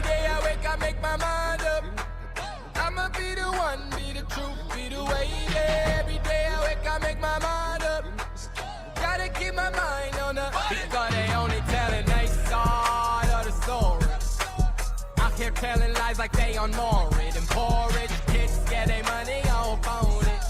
day I wake, I make my mind up. I'ma be the one, be the truth, be the way. Yeah. Every day I wake, I make my mind up. Gotta keep my mind on the because they only telling their side of the story. Out here telling lies like they on Moor. And poor rich kids get their money on phone it.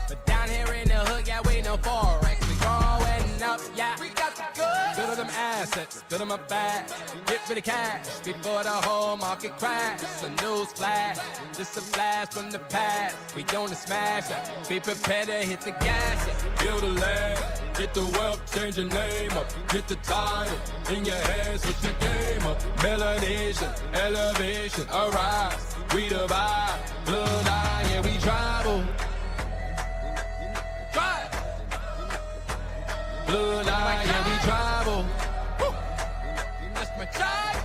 But down here in the hood, yeah, we know forex. We growing up, yeah. We got the goods. Good of them assets, good of my bag. Get for the cash before the whole market crash. A news flash, just a flash from the past. We gonna smash it. Be prepared to hit the gas. Yeah. Build a land, get the wealth, change your name up. Get the title in your hands, switch the game up. Melanation, elevation, arise. We the vibe, blood eye, yeah, we tribal. Blood eye, yeah, we tribal. That's my child.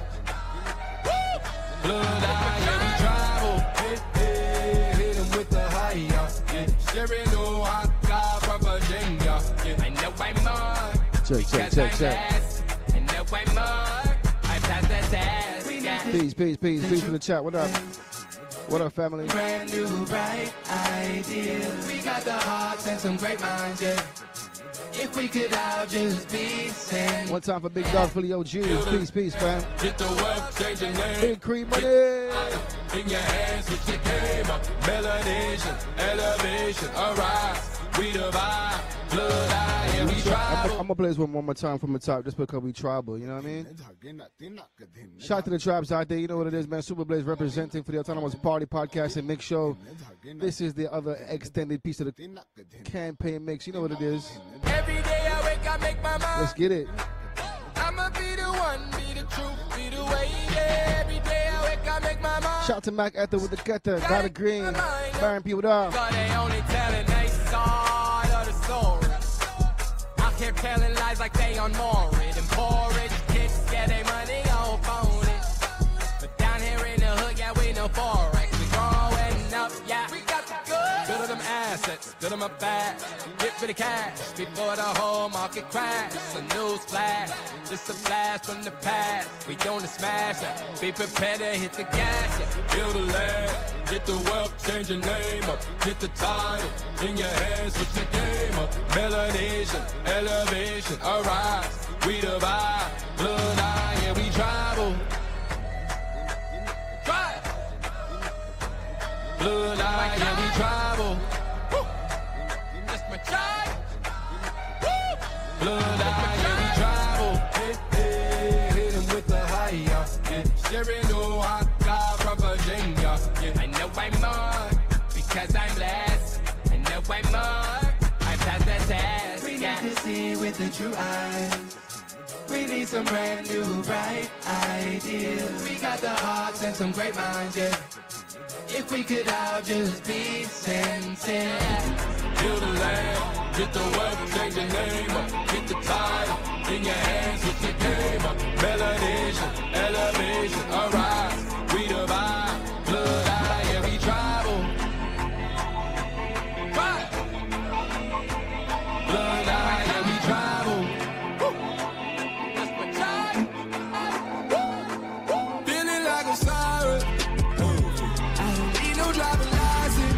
Blood eye, yeah, we tribal. Hit him with the high, yeah. Sharing no hot guy from Virginia. I know I'm more. Check. I know I'm more. I pass the test. Yeah. Peace in the chat. What up? What up, family? Brand new, bright ideas. We got the hearts and some great minds, yeah. If we could all just be sane. One time for Big Dog for the OGs. Peace, fam. Get the wealth, change your name. Big cream money. In your hands, switch the game up. Melanation, elevation, arise. We the vibe, blood eye, yeah, we tribal. I'm gonna play this one more time from the top just because we tribal, you know what I mean? Shout out to the tribes out there, you know what it is, man. Super Blaze representing for the Autonomous Party Podcast and Mix Show. This is the other extended piece of the campaign mix, you know what it is. Every day I wake, I make my mind. Let's get it. I'ma be the one, be the truth, be the way. Yeah. Every day I wake, I make my mind. Shout out to Mac Ether with the Getter, Donna Green, firing people down. But they only telling their side of the story. Out here telling lies like they on Moor. And poor rich kids get their money on phone it. But down here in the hood, yeah, we know forex. We growing up, yeah. We got the goods. Good of them assets, good of my bag. Get for the cash before the whole market crash. A news flash, just a flash from the past. We gonna smash it. Be prepared to hit the gas. Yeah. Build a land, get the wealth, change your name up. Get the title in your hands, switch the game up. Melanation, elevation, arise. We the vibe, blood eye, yeah, we tribal. Blood eye, yeah, we tribal. That's my child. Blood eye, yeah, we tribal. Hit him with the high, yeah. Sharing no hot guy from Virginia. I know I'm more because I'm blessed. I know I'm more. I pass the test. We need to see with the true eyes. We need some brand new bright ideas. We got the hearts and some great minds, yeah. If we could all just be sincere. Build a land, get the wealth, change your name up. Get the title in your hands, switch the game up. Melanation, elevation, arise. We the vibe, blood eye, yeah, we tribal. Blood eye, yeah, we tribal. That's my child. Feeling like a siren. I don't need no driving license.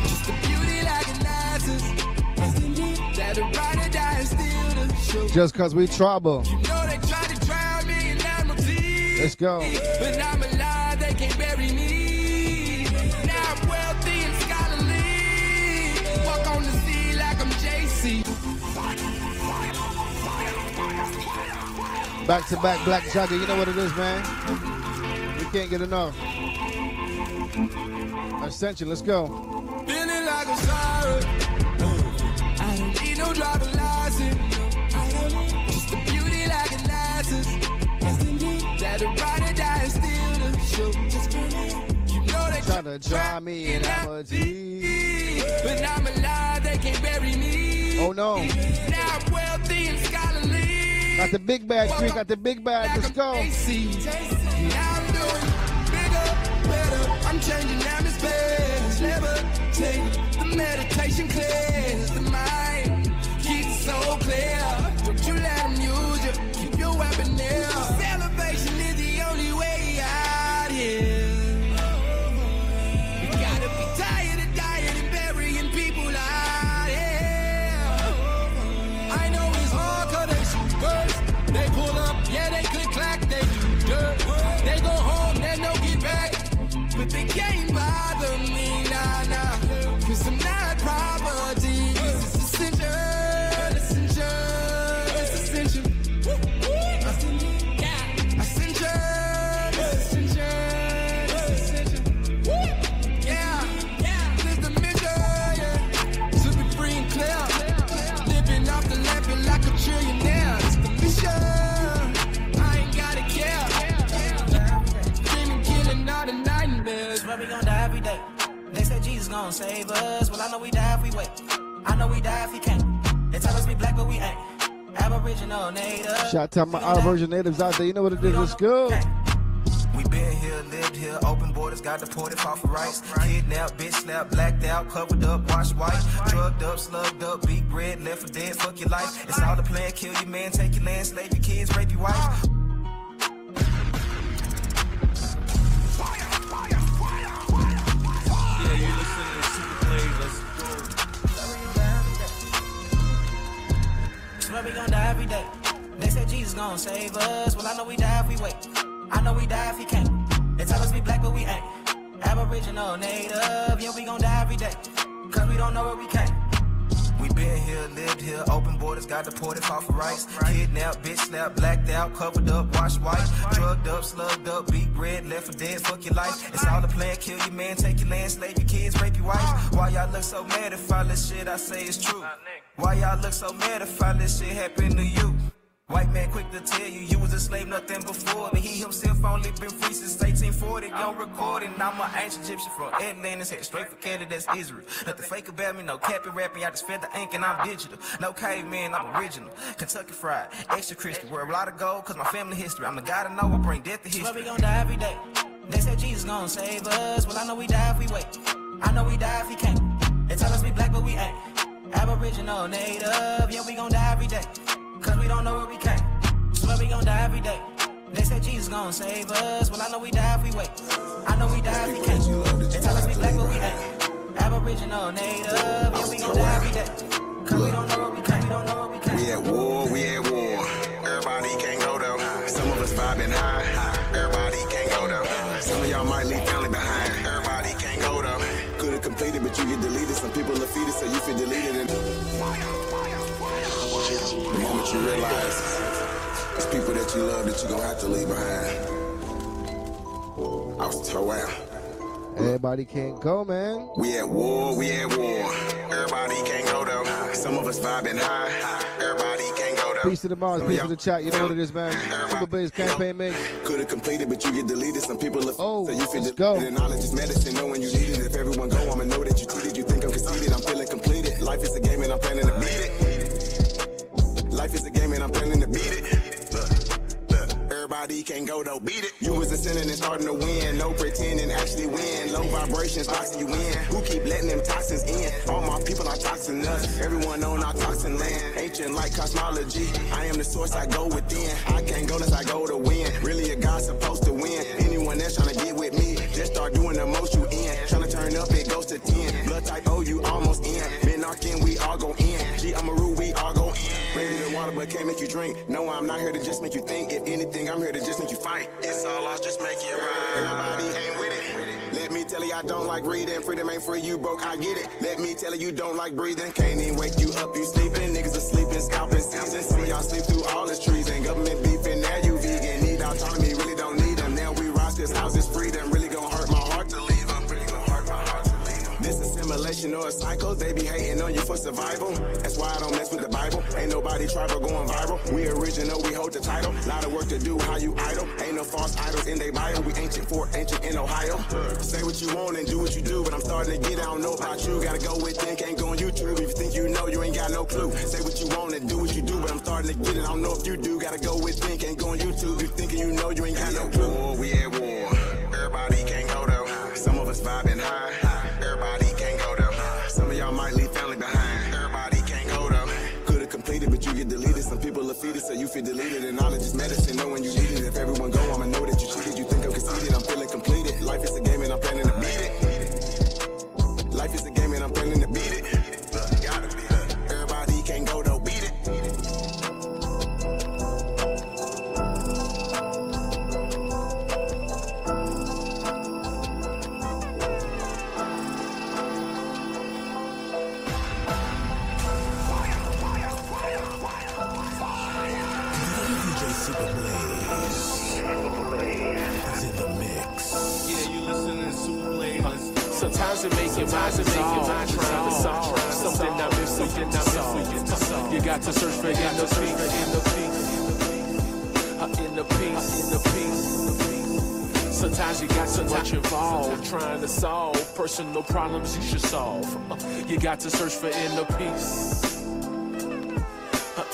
Just a beauty like an Isis. That a ride or die and steal the show. Just cause we tribal. You know they tried to drown me in Admiralty. Let's go. But I'm alive, they can't bury me. Now I'm wealthy and scholarly. Walk on the sea like I'm JC. Back to back Black Jagger, you know what it is, man. We can't get enough. Ascension, let's go. Feeling like a siren. I don't need no driving license. Just a beauty like an Isis. That a ride or die and steal the show. You know they Trying to drive me in Amity. But I'm alive, they can't bury me. Oh no. Now I'm wealthy and scholarly. Got the big bag, Creek, got the big bag, let's go. Now I'm doing bigger, better. I'm changing atmospheres. Never take the meditation clear. are not property. It's essential, it's essential, it's essential. We gon' die every day. They said Jesus gon' save us. Well, I know we die if we wait. I know we die if he can't. They tell us we black, but we ain't. Aboriginal native. Shout out to my Aboriginal natives out there. You know what it is. Let's go. We been here, lived here, open borders, got deported off of rights. Kidnapped, bitch slapped, blacked out, covered up, washed white. Drugged up, slugged up, beat bread, left for dead, fuck your life. It's all the plan, kill your man, take your land, slave your kids, rape your wife. We gon' die every day. They said Jesus gon' save us. Well, I know we die if we wait. I know we die if he can't. They tell us we black, but we ain't. Aboriginal, native, yeah, we gon' die every day. Cause we don't know where we came. We been here, lived here, open borders, got deported off of rights. Kidnapped, bitch slapped, blacked out, covered up, washed white. Drugged up, slugged up, beat bread, left for dead, fuck your life. It's all the plan, kill your man, take your land, slave your kids, rape your wife. Why y'all look so mad if all this shit I say is true? Why y'all look so mad if all this shit happened to you? White man quick to tell you, you was a slave, nothing before. But he himself only been free since 1840. Don't record it, I'm an ancient Egyptian from Atlantis, head straight for Canada, that's Israel. Nothing fake about me, no capping, rapping, I just fed the ink and I'm digital. No caveman, I'm original. Kentucky fried, extra crispy, wear a lot of gold, cause my family history. I'm the guy to know, I bring death to history. Well, we gon' die every day. They said Jesus gon' save us. Well, I know we die if we wait. I know we die if he can't. They tell us we black, but we ain't. Aboriginal, native, yeah, we gon' die every day. Cause we don't know where we came. Swear we gon' die every day. They said Jesus gon' save us. Well, I know we die if we wait. I know we die if we can't. They tell us we black, but we ain't. Aboriginal, native, yeah, we gon' die every day. Cause we don't know where we came. We don't know where we came. We at war, we at war. Everybody can't go though. Some of us vibing high. Everybody can't go though. Some of y'all might leave family behind. Everybody can't go though. Could've completed, but you get deleted. Some people are feeded, so you feel deleted. And the moment you realize it's people that you love that you gon' have to leave behind. I was toe out. Everybody can't go, man. We at war, we at war. Everybody can't go though. Some of us vibing high. Everybody can't go though. Peace to the Mars, peace to the chat. You know what it is, man. Super Blaze campaign mix. Could have completed, but you get deleted. Some people are so you feel let's go. And knowledge is medicine, knowing you need it. If everyone go, I'ma know that you cheated. You think I'm conceited, I'm feeling completed. Life is a game and I'm planning to beat it. Life is a game and I'm planning to beat it. Everybody can't go though, beat it. You was ascending and starting to win. No pretending, actually win. Low vibrations boxing you in. Who keep letting them toxins in? All my people are toxin us. Everyone on our toxin land. Ancient like cosmology. I am the source, I go within. I can't go unless I go to win. Really a God supposed to win. Anyone that's trying to get with me, just start doing the most you in. Trying to turn up, it goes to 10. Blood type O, you almost in. Men knocking, we all go in. G, I'm a rule, we all go in. Ready to water, but can't make you drink. No, I'm not here to just make you think. If anything, I'm here to just make you fight. It's all lost, just make it right. Everybody ain't with it. Let me tell you, I don't like breathing. Freedom ain't free, you broke, I get it. Let me tell you, don't like breathing. Can't even wake you up, you sleeping. Niggas are sleeping, scalping season. Some of y'all sleep through all this treason. Government beefing, now you vegan. Need autonomy, really don't need them. Now we rise, this house is freedom. Really gon' hurt my heart to leave them. Really gon' hurt my heart to leave them. This assimilation or a cycle, they be hating on you for survival. That's why I don't mess with the Bible. Ain't nobody tribal going viral. We original, we hold the title. Lot of work to do, how you idle. Ain't no false idols in they bio. We ancient for ancient in Ohio. Say what you want and do what you do, but I'm starting to get, I don't know about you. Gotta go within, can't go on YouTube. If you think you know, you ain't got no clue. Say what you want and do what you do, but I'm starting to get it, I don't know if you do. Gotta go within, can't go on YouTube. You thinking you know, you ain't got no clue. War, we at war. Everybody can't go though. Some of us vibing high. Everybody can't go though. Some of y'all might leave family behind. Everybody can't go though. Could've completed, but you get deleted. Some people are feeded, so you feel deleted. And knowledge is medicine, knowing you need it. If everyone go, I'ma know that you cheated. You think I'm conceited, I'm feeling completed. Life is a game and I'm planning to beat it. Life is a game and I'm planning to beat it. Everybody can't go though, beat it. and make your mind dissolve. Trying to solve something I miss, something I miss. You got to search for inner peace. Sometimes you got so much involved trying to solve personal problems you should solve. You got to search for inner peace.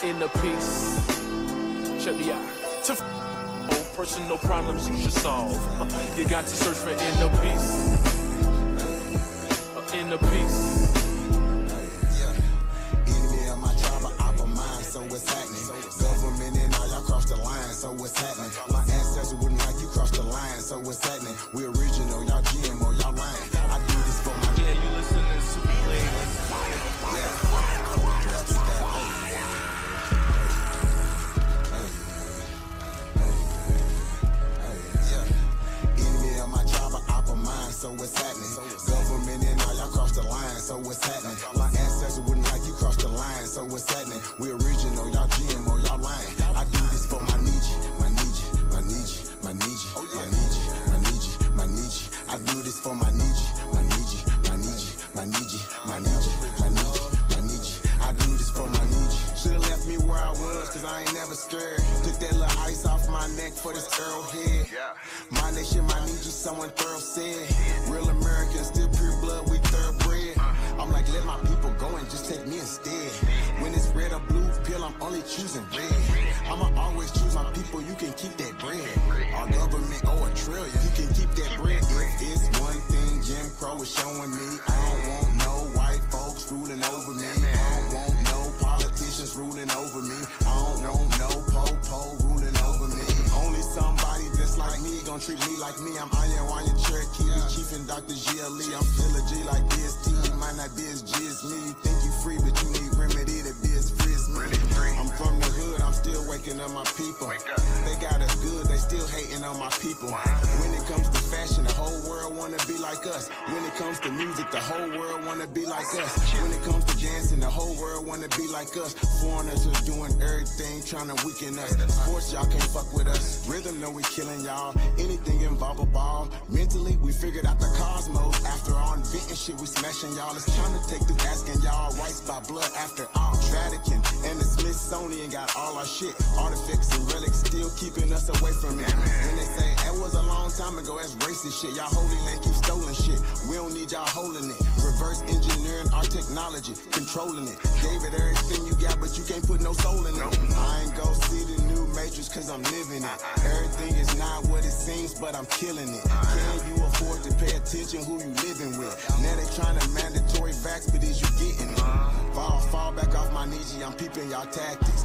Inner peace. Check me out. To personal problems you should solve. You got to search for inner peace. Inner peace. Enemy of my tribe, but I mine, so what's happening? Government and all y'all cross the line, so what's happening? My ancestors wouldn't like you cross the line, so what's happening? We original, y'all GMO, y'all lying. I do this for my You listen to Super so what's happening? Government and all y'all cross the line, so what's happening? My ancestors wouldn't like you cross the line, so what's happening? We original, y'all GMO, y'all lying. I do this for my Nietzsche, my Nietzsche, my Nietzsche, my Nietzsche, my Nietzsche, my Nietzsche, my Nietzsche. I do this for my Nietzsche, my Nietzsche, my Nietzsche, my Nietzsche, my Nietzsche, my Nietzsche, my Nietzsche. I do this for my Nietzsche. Should've left me where I was, cause I ain't never scared. Took that little ice off my neck for this Earl head. My nation, my Nietzsche, someone thorough said. Real Americans, still pure blood, we thoroughbred. I'm like, let my people go and just take me instead. When it's red or blue pill, I'm only choosing red. I'ma always choose my people, you can keep that bread. Our government owe $1 trillion, you can keep that bread. If it's one thing Jim Crow is showing me, I don't want no white folks ruling over me. I don't want no politicians ruling over me. I don't want no po-po ruling over me. Only somebody just like me gon' treat me like me. I'm Iron Cherokee, the Chief and Dr. GLE. I'm still a G like BST. You might not be as G as me. You think you free, but you need remedy to be as free as me. I'm from the hood, I'm still waking up my people. They got us good, they still hating on my people. When it comes to fashion, the whole world wanna be like us. When it comes to music, the whole world wanna be like us. When it comes to dancing, the whole world wanna be like us. Foreigners are doing everything, trying to weaken us. Sports, y'all can't fuck with us. Rhythm, know we killing y'all. Anything involve a ball. Mentally, we figured out the cosmos. After all inventing shit, we smashing y'all. It's trying to take through asking y'all rights by blood after all. Vatican and the Smithsonian got all our shit. Artifacts and relics still keeping us away from it. And they say, that was a long time ago, that's racist shit. Y'all holy land keep stolen shit. We don't need y'all holding it. Reverse engineering our technology, controlling it. Gave it everything you got, but you can't put no soul in it. I ain't go see the new Matrix cause I'm living it. Everything is not what it seems, but I'm killing it. Can you afford to pay attention who you living with? Now they trying to mandatory facts, but is you getting it? Fall back off my Nietzsche, I'm peeping y'all tactics.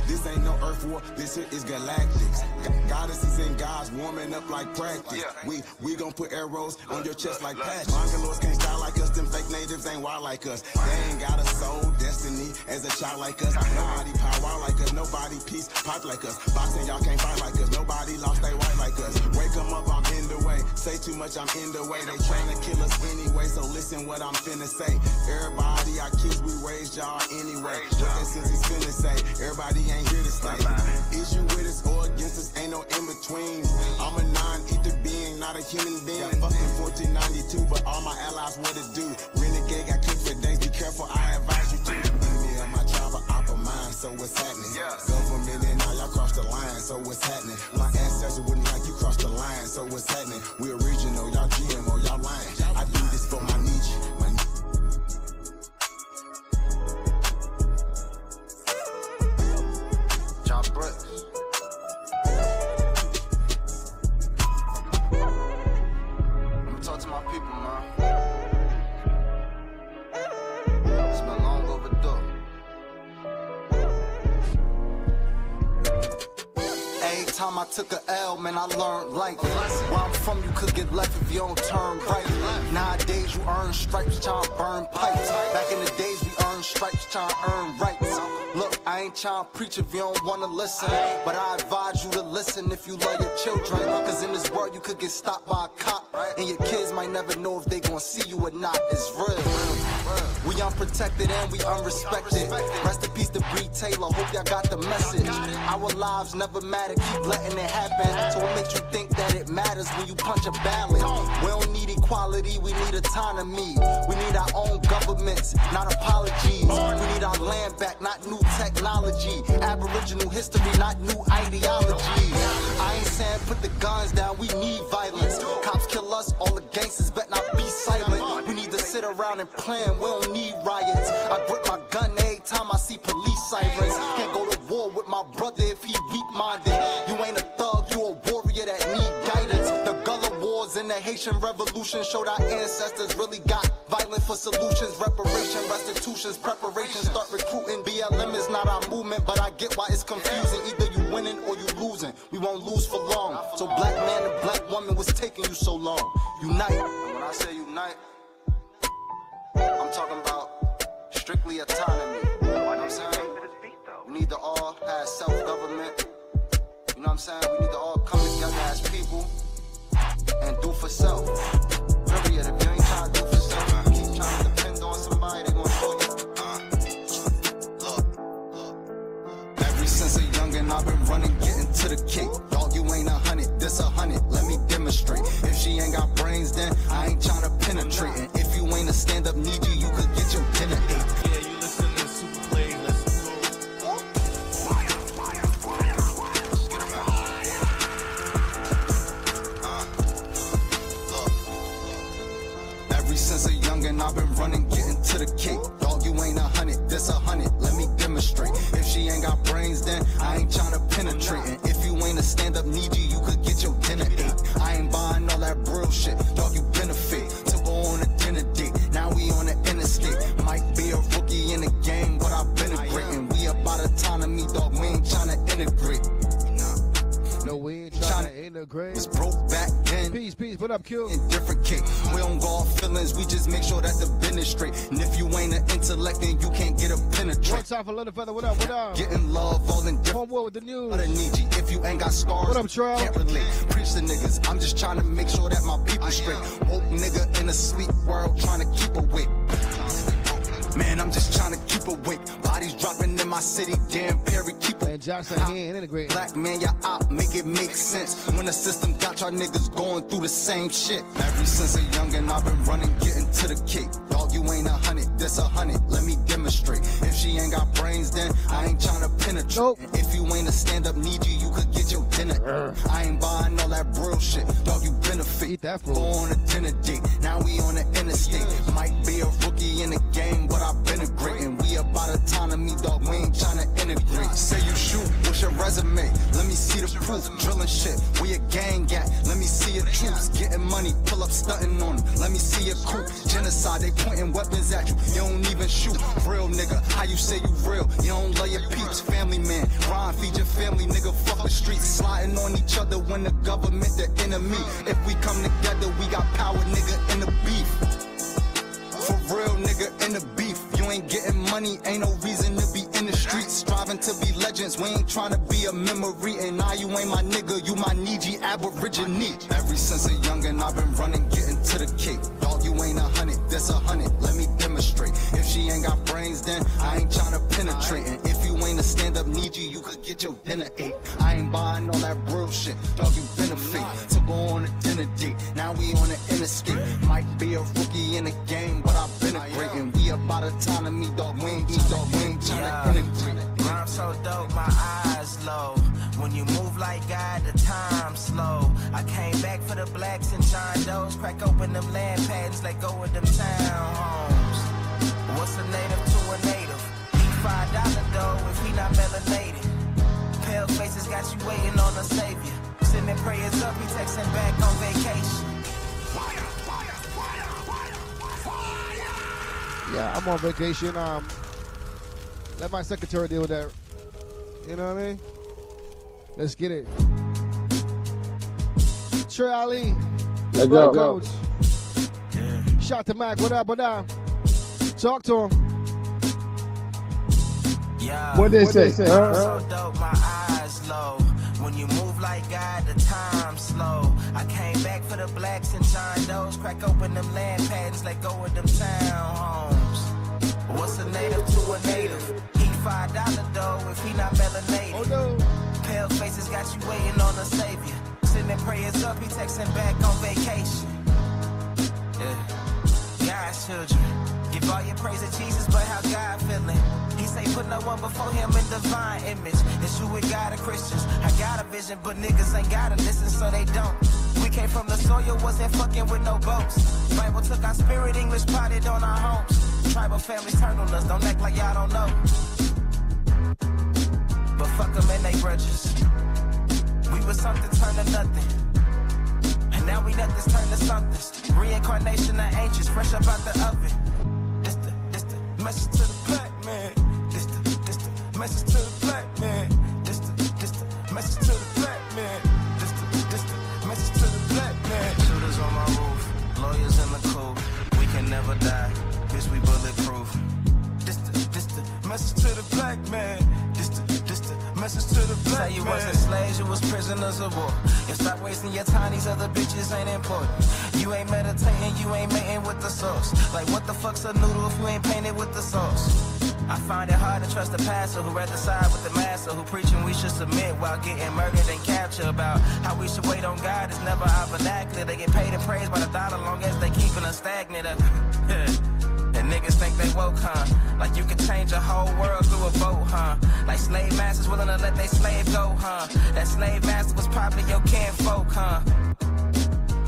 This ain't no earth war, this here is galactics. Goddesses and gods warming up like practice. We gon' put arrows on your chest like patches. Mongoloids can't style like us, them fake natives ain't wild like us. They ain't got a soul, destiny as a child like us. Nobody power like us, nobody peace pipe like us. Boxing y'all can't fight like us, nobody lost they white like us. Wake 'em up, I'm in the way. Say too much, I'm in the way. They trying to kill us anyway, so listen what I'm finna say. Everybody, our kids, we raised y'all anyway. What that since he's finna say, everybody ain't here to stay. Is you with us or against us, ain't no in between. I'm a non-ether being, not a human being. Fucking 1492, but all my allies what it do. Renegade got kicked for days, be careful, I advise you to. Enemy of my tribe, I mine, so what's happening? Government and all y'all cross the line, so what's happening? My ancestors wouldn't like you cross the line, so what's happening? We original, y'all GMO, y'all lying. I do this for my Nietzsche, my John Brooks. I'ma talk to my people, man. It's been long overdue. Every time I took a L, man, I learned life. Where I'm from, you could get left if you don't turn right. Nowadays, you earn stripes, trying to burn pipes. Back in the days, we earned stripes, trying to earn rights. Look, I ain't trying to preach if you don't want to listen, but I advise you to listen if you love your children. Cause in this world, you could get stopped by a cop, and your kids might never know if they gonna see you or not. It's real. We unprotected and we unrespected. Rest in peace to Bree Taylor, hope y'all got the message. Our lives never matter, keep letting it happen. So what makes you think that it matters when you punch a ballot? We don't need equality, we need autonomy. We need our own governments, not apologies. We need our land back, not new technology. Aboriginal history, not new ideology. I ain't saying put the guns down, we need violence. Cops kill us, all the gangsters bet not be silent. We need to sit around and plan, we don't need riots. I grip my gun every time I see police sirens. Can't go to war with my brother if he weak-minded. You ain't a thug, you a warrior that need guidance. The Gullah Wars and the Haitian Revolution showed our ancestors really got violent for solutions. Reparation, restitutions, preparation, start recruiting. BLM is not our movement, but I get why it's confusing. Either you winning or you losing. We won't lose for long. So black man and black woman, what's taking you so long? Unite. And when I say unite, I'm talking about strictly autonomy. You know what I'm saying? We need to all have self-government. You know what I'm saying? We need to all come together as people and do for self. Period. If you ain't trying to do for self, you keep trying to depend on somebody, they're gonna show you. Ever since a youngin', I've been running, getting to the cake. Dog, you ain't 100, this 100. Let me demonstrate. If she ain't got brains, then I ain't trying to penetrate. And if you ain't a stand-up need you could get your dinner ate. Yeah, you listen to Super Play, let's go. Ever since a youngin', I've been running, getting to the cake. Dog, you ain't 100, this 100. Let me demonstrate. If she ain't got brains, then I ain't trying to penetrate. And if you ain't a stand-up need you could get your dinner ate. I ain't buying all that real shit. Dog, you benefit. Took her on a dinner date. Now we on the interstate. Might be a rookie in the game, but I've been a great. And we about autonomy, dog. We ain't trying to integrate. No, we ain't trying to integrate. It's broke back then. Peace, we up, Q. In different cake. We don't go off feelings, we just make sure that the business straight. And if you ain't an intellect, then you can't get a penetrate. What's up, a little feather? What up, what up? Getting love all in different. One more with the news. I need you. If you ain't got scars, what up, Trail? Can't relate. Preach the niggas. I'm just trying to make sure that my people straight. Woke nigga in a sleep world, trying to keep awake. Man, I'm just trying to keep awake. Bodies dropping in my city, damn Perry, keep awake. And Johnson, he ain't integrating. Black man, y'all out, make it make sense. When the system got y'all niggas going through the same shit. Ever since a youngin', I've been running, getting to the cake. Dog, you ain't 100, this 100. Let me demonstrate. If she ain't got brains, then I ain't trying to penetrate. Nope. If you ain't a stand-up need you could get your dinner. I ain't buying all that real shit. Dog, you benefit. Eat that food. Go on a dinner date. Now we on the interstate. Might be a rookie in the game, but I've been a great. And we about autonomy, dog. We ain't trying to integrate. Say you shoot, what's your resume? Let me see the proof. Drilling shit, where your gang at? Let me see your troops. Getting money, pull up stunting on them. Let me see your crew. Genocide, they pointing weapons at you. You don't even shoot. Real nigga, how you say you real? You don't love your peeps. Family man, Ron, feed your family, nigga. Fuck the streets. Sliding on each other when the government the enemy. If we come together, we got power, nigga, in the beef. For real, nigga, in the beef. You ain't getting money, ain't no reason to be in the streets. Striving to be legends, we ain't trying to be a memory. And now you ain't my nigga, you my Niji Aborigine. Ever since a youngin', I've been running, getting to the cake. Dog, you ain't 100, this 100. Let me demonstrate. If she ain't got brains, then I ain't trying to penetrate. And if you ain't a stand-up need you could get your dinner ate. I ain't buying all that real shit. Dog, you benefit. To go on a dinner date. Now we on the interstate. Might be a rookie in the game, but I've been a great. And we about autonomy, dog. We ain't trying to integrate. I'm so dope, my eyes low. When you move like God, the time slow. I came back for the blacks and John Doe's. Crack open them land patents, let go of them townhomes. What's a native to a native? Eat $5 dough if he not melanated. Pale faces got you waiting on a savior. Sending prayers up, he texting back on vacation. Yeah, I'm on vacation. Let my secretary deal with that. You know what I mean? Let's get it. Trey Ali. Let's go. Coach. Shout to Mac. What up? What up? Talk to him. Yeah. What they say? So dope, my eyes low. When you move like God, the time slow. I came back for the blacks and John Doe's. Crack open them land patents, let go of them townhomes. and back on vacation. Yeah, God's children. Give all your praise to Jesus, but how God feeling? He say put no one before him in divine image. It's you with God and Christians. I got a vision, but niggas ain't gotta listen, so they don't. We came from the soil, wasn't fucking with no boats. Bible took our spirit, English potted on our homes. Tribal families turn on us, don't act like y'all don't know. But fuck them and they grudges. We was something turned to nothing. And now we nothing's turned to something. Reincarnation of angels, fresh up out the oven. This the message to the black man. This the message to the black man. This the message to the black man. This the message to the black man. Shooters on my roof, lawyers in the coop. We can never die, bitch, we bulletproof. This the message to the black man. This the message to the black man. Say you wasn't slaves, you was prisoners of war. You stop wasting your time, these other bitches ain't important. You ain't meditating, you ain't mating with the sauce. Like what the fuck's a noodle if you ain't painted with the sauce? I find it hard to trust the pastor who rather side with the master, who preaching we should submit while getting murdered and captured. About how we should wait on God is never our vernacular. They get paid and praised by the dollar long as they keeping us stagnant. And niggas think they woke, huh? Like you could change a whole world through a vote, huh? Like slave masters willing to let they slave go, huh? That slave master was probably your kinfolk, huh?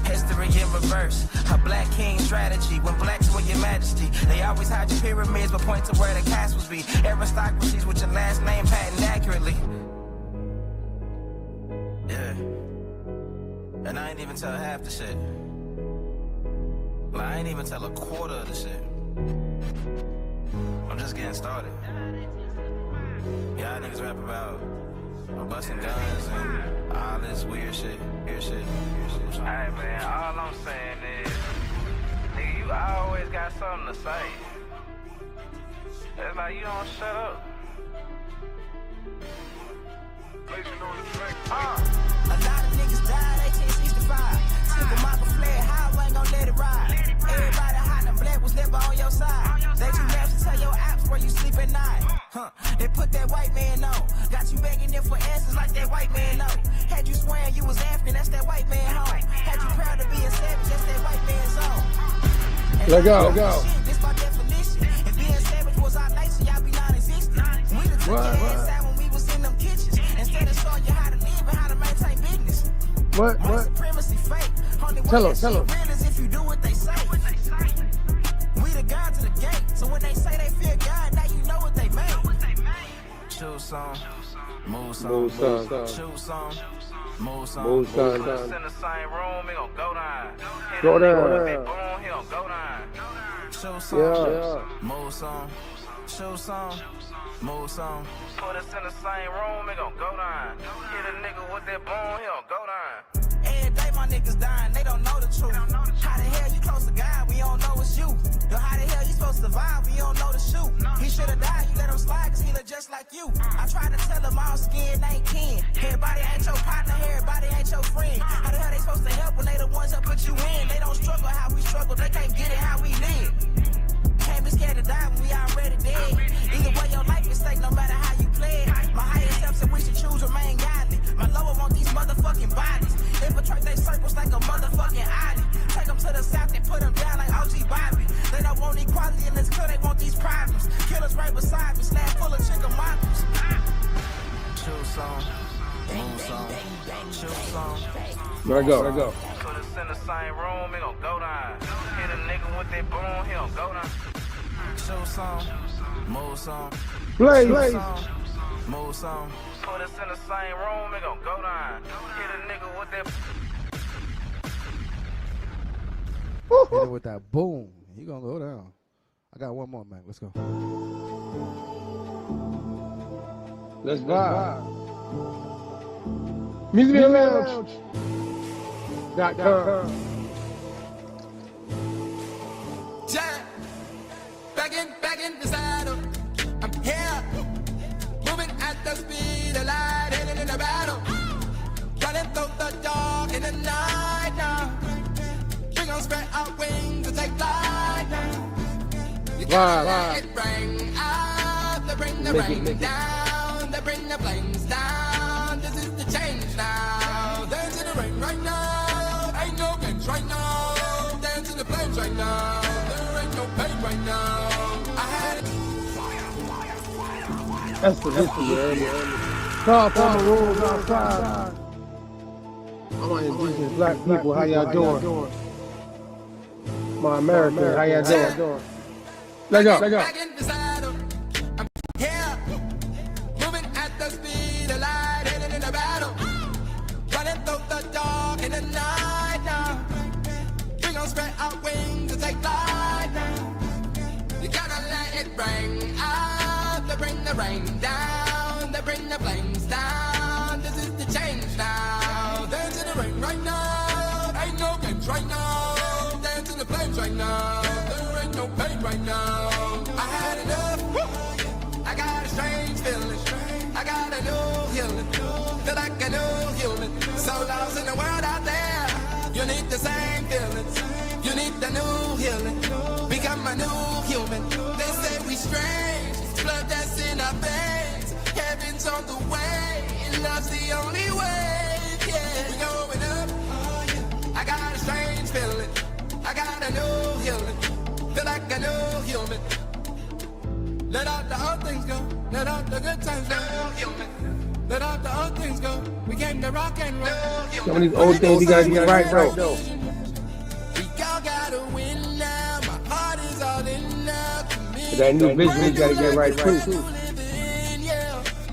History in reverse, a black king strategy. When blacks were your majesty, they always hide your pyramids but point to where the castles be. Aristocracies with your last name patented accurately. Yeah. And I ain't even tell half the shit. Like, I ain't even tell a quarter of the shit. I'm just getting started. Y'all niggas rap about busting guns and all this weird shit. Hey man, all I'm saying is, nigga, you always got something to say. It's like you don't shut up. A lot of niggas died 1865. Simple Michael fled, how I ain't gon' let it ride. Everybody hot and black was never on your side. They too nervous to tell your apps where you sleep at night. They put that white man on. Got you begging them for answers like that white man know. Had you swearing you was African, that's that white man home. Had you proud to be a savage, that's that white man's zone. Let go. Shit, this my definition. And being savage was our nature, y'all be non-existent. We done took your ass out when we was in them kitchens. Instead of showing you how to live and how to maintain business. What? Supremacy fake. Only Tell way her. that shit real is if you do what they say. We the God to the gate. So when they say they fear God, now you know what they made. Choose some, move some, choose some, move some. Put us in the same room, he gon' go down. Go down. Boom, he gon' go down. Choose some, move some, choose some, move some. Put us in the same room, he gon' go down. Hit a nigga with that boom, he gon' go down. Every day my niggas dying, they don't know the truth. How the hell you close to God, we don't know it's you. Yo, how the hell you supposed to survive, we don't know the shoot. He should've died, you let him slide, cause he look just like you. I tried to tell him all skin ain't kin. Everybody ain't your partner, everybody ain't your friend. How the hell they supposed to help when they the ones that put you in? They don't struggle how we struggle, they can't get it how we live. Can't be scared to die when we already dead. Either way your life is safe, no matter how you play it. My higher self said we should choose remain godly. My lower want these motherfucking bodies. Infiltrate they circles like a motherfucking island. Take them to the south and put them down like OG Bobby. They don't want equality in this club, they want these problems. Killers right beside me, slab full of chicken mockers. Choose some, move some, choose some. Let go. Put us in the same room, he gon' go down. Hit a nigga with that boom, he gon' go down. Choose some, move some, Blaze. move some. Put us in the same room, he gon' go down. Hit a nigga with that. Hit it with that boom. He gonna go down. I got one more, man. Let's go. Let's vibe. Music Lounge. .com. Jam, back in the saddle. I'm here, moving at the speed of light, heading in the battle. Running through the dark in the night now. We gon' spread our wings and take flight now. You gotta let it bring out, to bring the rain down, to bring the flames down. This is the change now. Dance in the rain right now. That's the history. Call for my rules outside. I'm on indigenous black people. How y'all doing? My American, how y'all doing? Let's go. Back in the saddle. I'm here. Moving at the speed of light, headed in a battle. Running through the dark in the night now. We gon' spread our wings and take flight now. You gotta let it rain out, to bring the rain down, to bring the flames down. This is the change now. Dance in the rain right now. Ain't no games right now. Dance in the flames right now. There ain't no pain right now. I had enough. I got a strange feeling. I got a new healing. Feel like a new human. So lost in the world out there. You need the same feelings. You need the new healing. Become a new human. They say we strange. It's blood that's in our veins. Heaven's on the way. And love's the only way. Yeah, we going up. I got a strange feeling. I got a new healing. Feel like a new human. Let out the old things go. Let out the good times go. Let out the old things go. We came to rock and roll. Some of these old things you gotta get right though. We all gotta win now. My heart is all in now. That new vision you gotta get right too.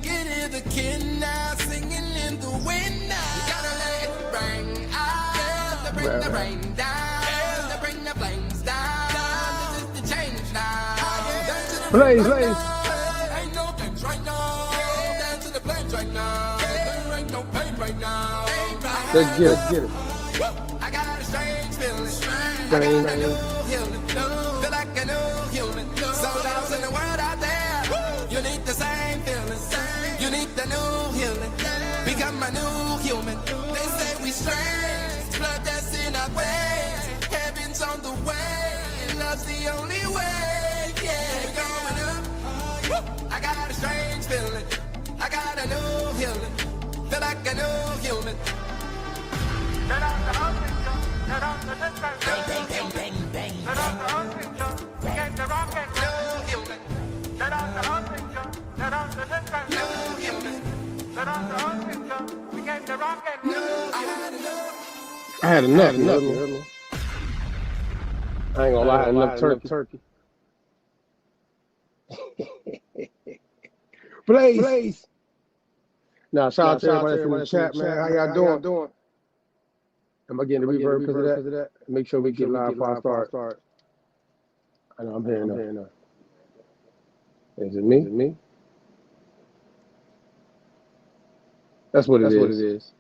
Get in the kid now. Singing in the wind now. You gotta let it rain out. To bring the rain down. To bring the flames down. This is the change now. Please. Ain't no games right now. Dance to the flames right now. There ain't no pain right now. Let's get it. I got a strange feeling. I got a new healing. Feel like a new human. So lost in the world out there. You need the same feeling. You need the new healing. Become a new human. They say we strange. Blood that's in our veins. Heaven's on the way. And love's the only way. Yeah, we're going up. I got a strange feeling. I got a new healing. Feel like a new human. Let out the open jump. Let out the distance. Bang, bang. Let out the open jump. We came to rock and roll. Human. Let out the open jump. Let out the distance. Human. Let out the open jump. We came to rock and roll. I had enough. I ain't gonna lie, I had enough turkey. Blaze. Now, shout out to everybody that's in the chat, man. How y'all doing? Am I getting the reverb because of that? Make sure we get live 5 stars. I know I'm hearing that. Is it me? That's what it is.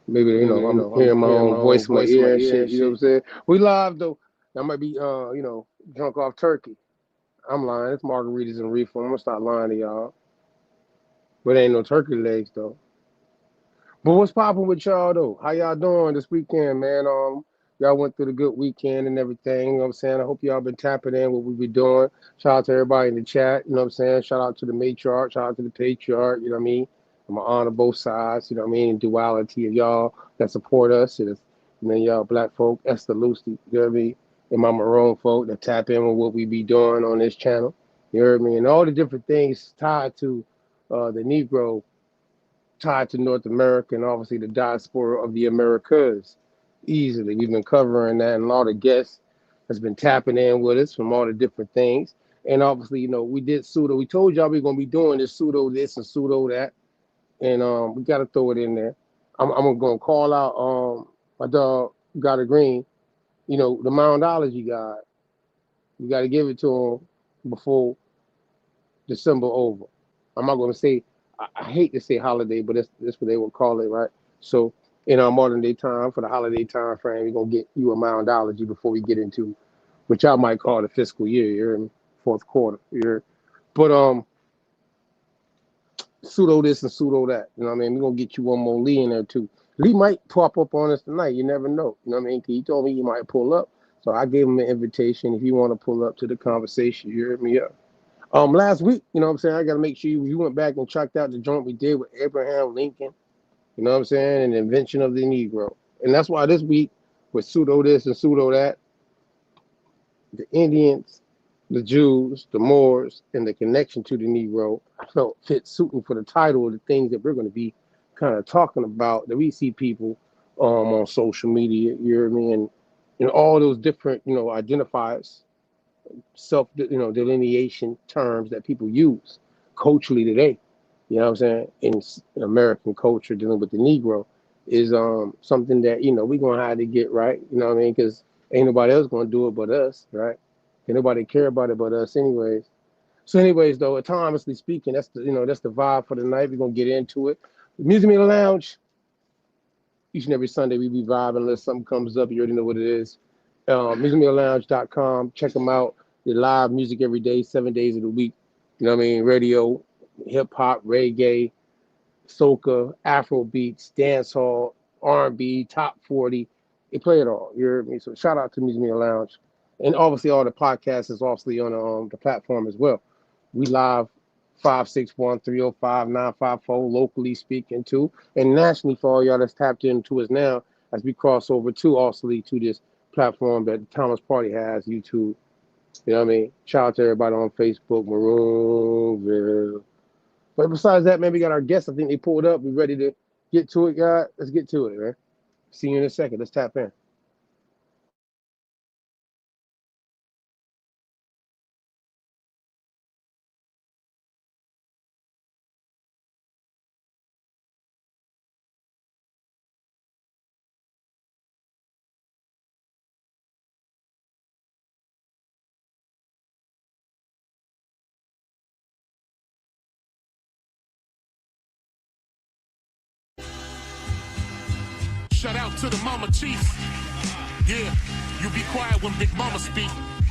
Maybe, I'm hearing my own voice in my ear and shit, you know what I'm saying? We live, though. I might be, drunk off turkey. I'm lying. It's margaritas and reefer. I'm going to stop lying to y'all. But ain't no turkey legs, though. But what's popping with y'all, though? How y'all doing this weekend, man? Y'all went through the good weekend and everything, you know what I'm saying? I hope y'all been tapping in what we be doing. Shout out to everybody in the chat, you know what I'm saying? Shout out to the matriarch, shout out to the patriarch, you know what I mean? I'm going to honor both sides, you know what I mean? Duality of y'all that support us. And then y'all black folk, Esther Lucy, you know what I mean? And my maroon folk that tap in with what we be doing on this channel, you heard me? And all the different things tied to the Negro, tied to North America, and obviously the diaspora of the Americas. Easily, we've been covering that, and a lot of guests has been tapping in with us from all the different things. And obviously, we did pseudo. We told y'all we are gonna be doing this pseudo this and pseudo that, and we gotta throw it in there. I'm gonna call out my dog Got a Green. The Moundology guy. You gotta give it to him before December over. I'm not gonna say. I hate to say holiday, but that's what they would call it, right? So in our modern day time, for the holiday time frame, we're gonna get you a Moundology before we get into what y'all might call the fiscal year, you're in fourth quarter. But pseudo this and pseudo that. You know what I mean? We're gonna get you one more Lee in there too. Lee might pop up on us tonight. You never know. You know what I mean? He told me he might pull up. So I gave him an invitation if you want to pull up to the conversation. You heard me up. Last week, you know what I'm saying, I got to make sure you went back and checked out the joint we did with Abraham Lincoln, you know what I'm saying, and the invention of the Negro. And that's why this week, with pseudo this and pseudo that, the Indians the Jews, the Moors, and the connection to the Negro felt fit suiting for the title of the things that we're going to be kind of talking about, that we see people on social media, you know what I mean, and all those different, identifiers, delineation terms that people use culturally today, you know what I'm saying, in American culture dealing with the Negro is something that, we're going to have to get right, you know what I mean, because ain't nobody else going to do it but us, right? Ain't nobody care about it but us anyways. So anyways, though, autonomously speaking, that's the vibe for the night. We're going to get into it. The Music Media Lounge, each and every Sunday we be vibing unless something comes up. You already know what it is. MusicMediaLounge.com. Check them out. They live music every day, 7 days of the week. You know what I mean? Radio, hip-hop, reggae, soca, Afro beats, dancehall, R&B, top 40. They play it all. You heard me? So shout out to Music Media Lounge. And obviously all the podcasts is obviously on the platform as well. We live 561-305-954 locally speaking too. And nationally for all y'all that's tapped into us now as we cross over to also to this platform that the Thomas Party has, YouTube. You know what I mean? Shout out to everybody on Facebook, Maroonville. But besides that, man, we got our guests. I think they pulled up. We ready to get to it, guys? Let's get to it, man. See you in a second. Let's tap in. Shout out to the Mama Chiefs. Yeah, you be quiet when Big Mama speak.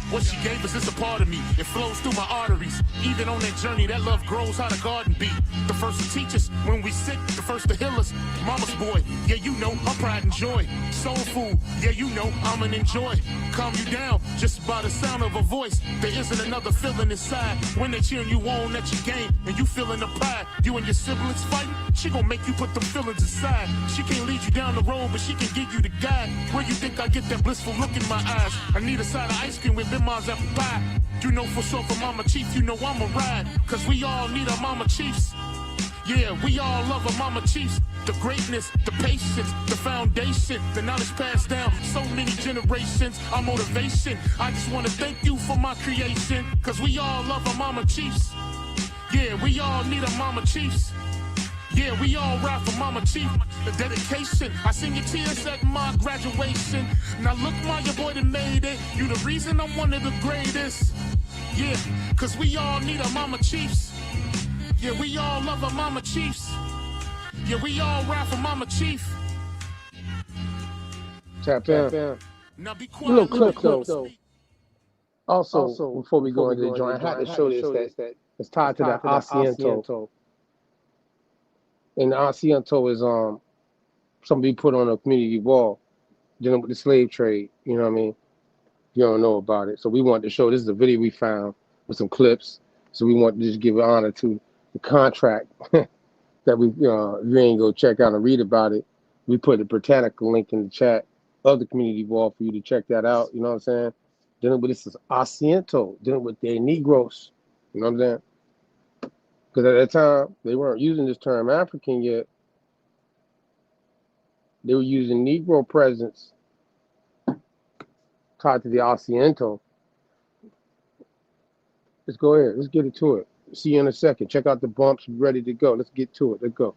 What she gave us is a part of me. It flows through my arteries. Even on that journey, that love grows how the garden be. The first to teach us when we sick, the first to heal us. Mama's boy, yeah, you know, her pride and joy. Soul food, yeah, you know, I'm an enjoy. Calm you down just by the sound of her voice. There isn't another feeling inside when they cheering you on at your game and you feeling the pride. You and your siblings fighting, she gon' make you put them feelings aside. She can't lead you down the road, but she can give you the guide. Where you think I get that blissful look in my eyes? I need a side of ice cream with Miles apple pie. You know for sure for Mama Chief, you know I'ma ride. Cause we all need our Mama Chiefs. Yeah, we all love our Mama Chiefs. The greatness, the patience, the foundation, the knowledge passed down so many generations, our motivation. I just wanna thank you for my creation. Cause we all love our Mama Chiefs. Yeah, we all need our Mama Chiefs. Yeah, we all ride for Mama Chief. The dedication, I seen your tears at my graduation. Now look, my your boy done made it. You the reason I'm one of the greatest. Yeah, cause we all need our Mama Chiefs. Yeah, we all love our Mama Chiefs. Yeah, we all ride for Mama Chief. Tap in. Now be quiet. Little clip though. Also, before we go into the joint, I had to show this that it's tied to that Asiento. And the Asiento is something put on a community wall dealing with the slave trade. You know what I mean? You don't know about it. So we wanted to show, this is a video we found with some clips. So we want to just give honor to the contract that we, if you ain't go check out and read about it, we put the Britannica link in the chat of the community wall for you to check that out. You know what I'm saying? Dealing with this is Asiento, dealing with their Negros. You know what I'm saying? Because at that time, they weren't using this term African yet. They were using Negro presence tied to the Asiento. Let's go ahead. Let's get into it. See you in a second. Check out the bumps. Ready to go. Let's get to it. Let's go.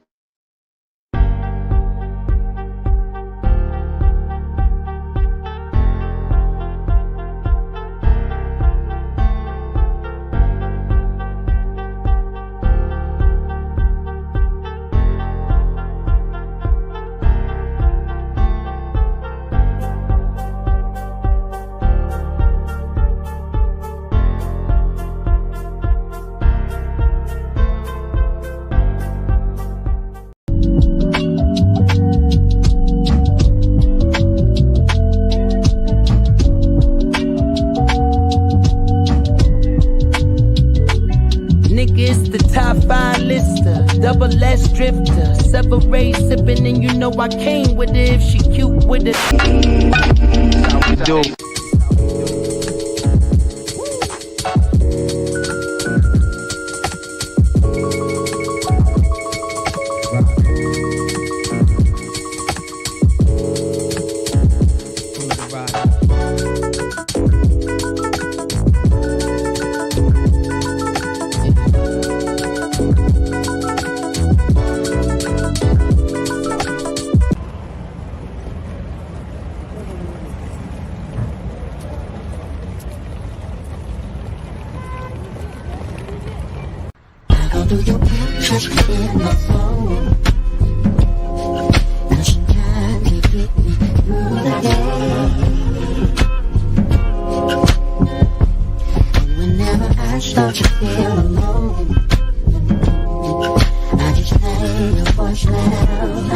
Double S drifter, separate sipping, and you know I came with it if she cute with it. do you touch me in my phone? Now she trying to get me through the day. And whenever I start to feel alone, I just play the voicemail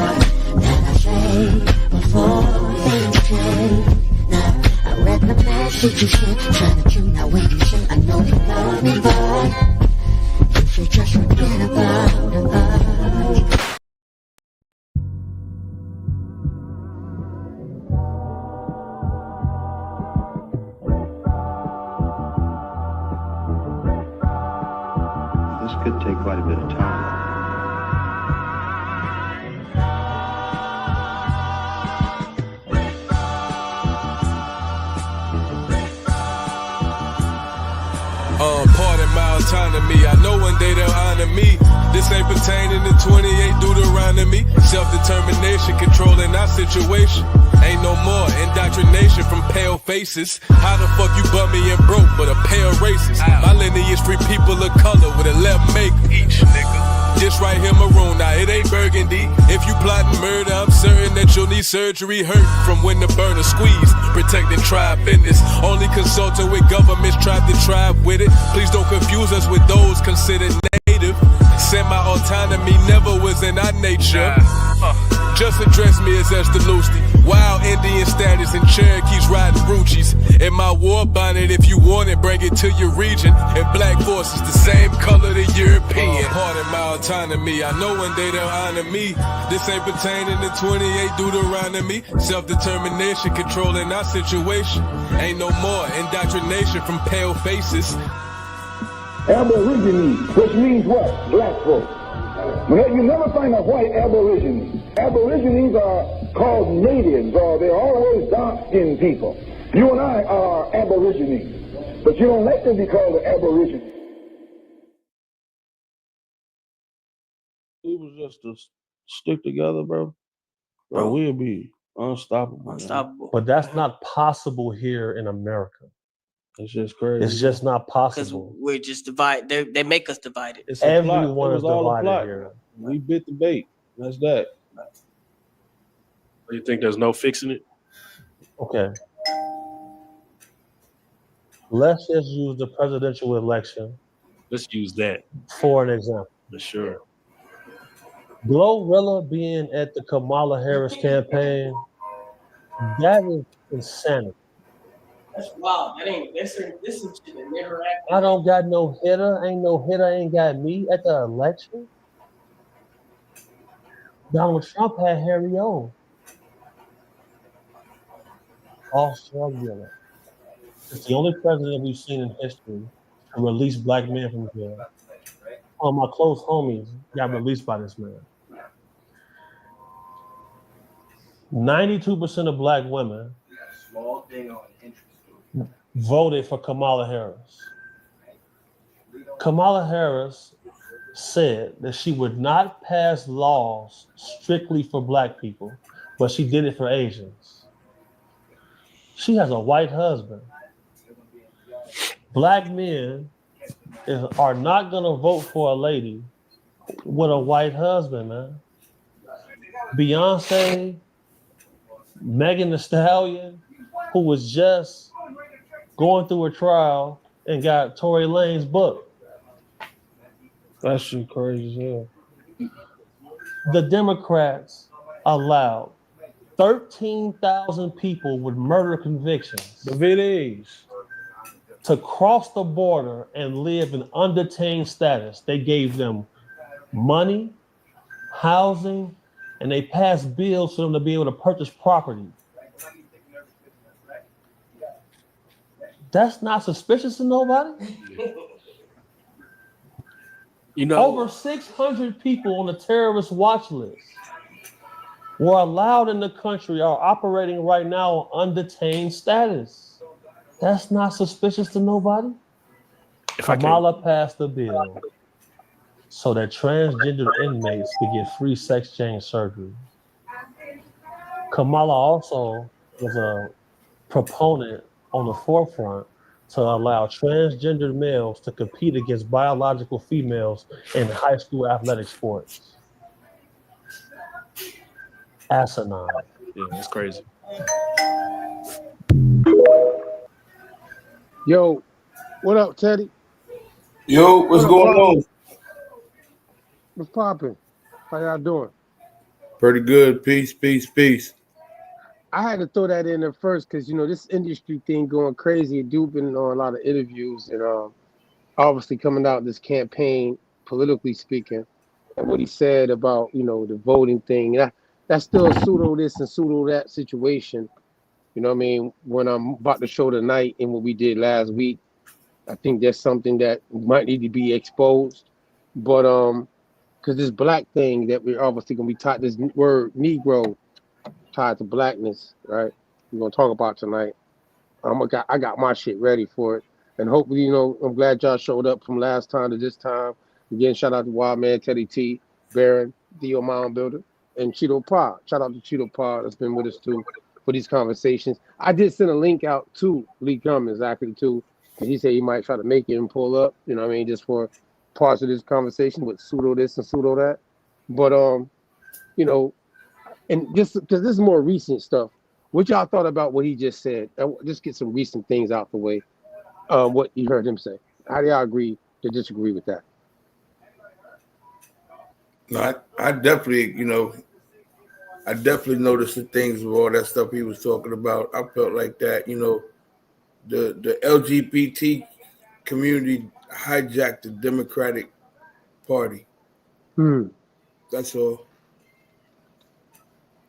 that I say before things change. Now I read the message you sent, trying to tune out when you say I know you love me, but you should just forget about us. This could take quite a bit of time. Pardon my autonomy. I know one day they'll honor me. This ain't pertaining to 28 Deuteronomy. Self-determination, controlling our situation. Ain't no more indoctrination from pale faces. How the fuck you bummy and broke but a pair of races? My lineage free people of color with a left maker. Each nigga. This right here maroon, now it ain't burgundy. If you plotting murder, I'm certain that you'll need surgery. Hurt from when the burner squeeze. Protecting tribe business. Only consulting with governments, tribe to tribe with it. Please don't confuse us with those considered native. Semi-autonomy never was in our nature. Just address me as Estelusti. Wild Indian status and Cherokees riding Ruchis. In my war bonnet, if you want it, bring it to your region. And black forces the same color the European. Pardon my autonomy. I know one day they'll honor me. This ain't pertaining to 28 Deuteronomy. Self-determination, controlling our situation. Ain't no more indoctrination from pale faces. Aborigines, which means what? Black folks. You never find a white aborigine. Aborigines are called natives, or they're always dark-skinned people. You and I are aborigines, but you don't like to be called an aborigine. We was just to stick together, bro, we'd be unstoppable. Unstoppable. But that's not possible here in America. It's just crazy. It's just not Because possible. we're just divided. They make us divided. It's a Everyone plot. It is was all a divided plot. here. We bit the bait. That's that. You think there's no fixing it? Okay. Let's just use the presidential election. Let's use that for an example. For sure. Glorilla being at the Kamala Harris campaign, that is insanity. That's wild. This is shit that never happened. I don't got no hitter. Ain't no hitter. Ain't got me at the election. Donald Trump had Harry O. All struggling. It's the only president we've seen in history to release black men from jail. All my close homies got released by this man. 92% of black women voted for Kamala Harris. Kamala Harris said that she would not pass laws strictly for black people, but she did it for Asians. She has a white husband. Black men are not gonna vote for a lady with a white husband, man. Beyonce, Megan Thee Stallion, who was just going through a trial and got Tory Lanez book. That shit crazy as hell. The Democrats allowed 13,000 people with murder convictions. The VDs. To cross the border and live in undetained status. They gave them money, housing, and they passed bills for them to be able to purchase property. That's not suspicious to nobody. You know, over 600 people on the terrorist watch list were allowed in the country, are operating right now on undetained status. That's not suspicious to nobody. Kamala passed a bill so that transgender inmates could get free sex change surgery. Kamala also was a proponent on the forefront to allow transgender males to compete against biological females in high school athletic sports. Asinine. Yeah, that's crazy. Yo, what up, Teddy? Yo, what's What up, going Pop? on? What's popping? How y'all doing? Pretty good. Peace, peace, peace. I had to throw that in there first because this industry thing going crazy. Dude been on a lot of interviews and obviously coming out this campaign, politically speaking, and what he said about the voting thing. That's still a pseudo this and pseudo that situation. You know what I mean? When I'm about to show tonight and what we did last week, I think that's something that might need to be exposed. But because this black thing that we're obviously gonna be taught, this word Negro tied to blackness, right? We're gonna talk about tonight. I got my shit ready for it, and hopefully, I'm glad y'all showed up from last time to this time. Again, shout out to Wild Man, Teddy T, Baron, Theo Mound Builder, and Cheeto Pa. Shout out to Cheeto Pa that's been with us too for these conversations. I did send a link out to Lee Cummins actually too, and he said he might try to make it and pull up. You know what I mean, just for parts of this conversation with pseudo this and pseudo that. But and just because this is more recent stuff. What y'all thought about what he just said? Just get some recent things out the way. What you heard him say. How do y'all agree to disagree with that? No, I definitely, I definitely noticed the things of all that stuff he was talking about. I felt like that, the LGBT community hijacked the Democratic Party. That's all.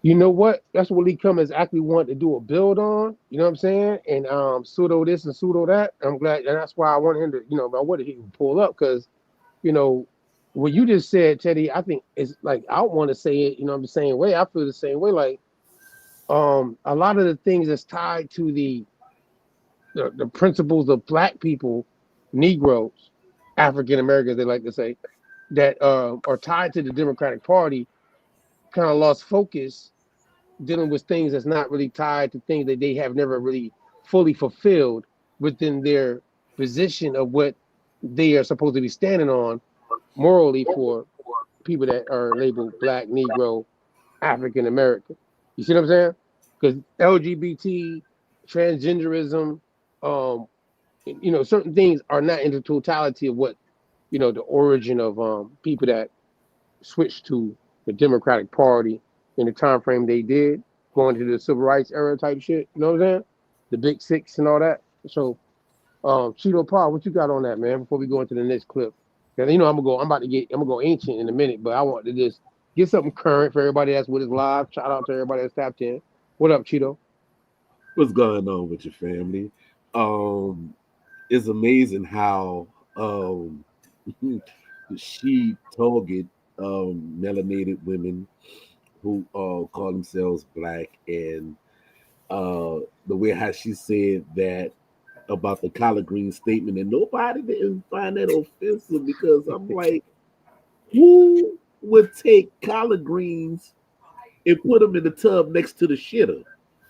You know what? That's what Lee Cummins actually wanted to do a build on. You know what I'm saying? And pseudo this and pseudo that. I'm glad, and that's why I wanted him to, I wanted him to pull up because, what you just said, Teddy. I think it's like I don't want to say it, the same way. I feel the same way. Like, a lot of the things that's tied to the principles of black people, Negroes, African Americans, they like to say, that are tied to the Democratic Party, kind of lost focus dealing with things that's not really tied to things that they have never really fully fulfilled within their position of what they are supposed to be standing on morally for people that are labeled black, Negro, African American. You see what I'm saying? Because LGBT, transgenderism, certain things are not in the totality of what, the origin of people that switched to the Democratic Party in the time frame they did, going to the civil rights era type shit. You know what I'm saying? The Big Six and all that. So, Cheeto Pa, what you got on that, man? Before we go into the next clip, because I'm gonna go ancient in a minute, but I want to just get something current for everybody that's with us live. Shout out to everybody that's tapped in. What up, Cheeto? What's going on with your family? It's amazing how she target melanated women who call themselves black, and the way how she said that about the collard green statement, and nobody didn't find that offensive because I'm like, who would take collard greens and put them in the tub next to the shitter?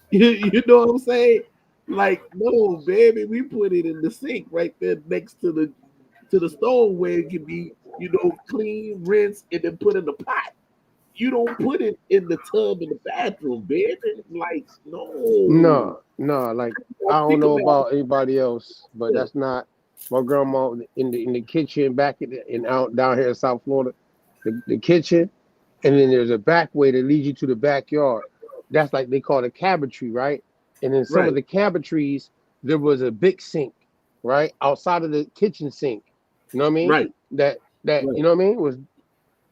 You know what I'm saying? Like, no, baby, we put it in the sink right there next to the stove where it can be, clean, rinse, and then put in the pot. You don't put it in the tub in the bathroom, baby. Like, no. No, like I don't know about anybody else, but that's not my grandma in the kitchen back out down here in South Florida. The kitchen, and then there's a back way that leads you to the backyard. That's like they call it cabinetry, right? And then some of the cabinetries, there was a big sink, right, outside of the kitchen sink. You know what I mean? Right. That you know what I mean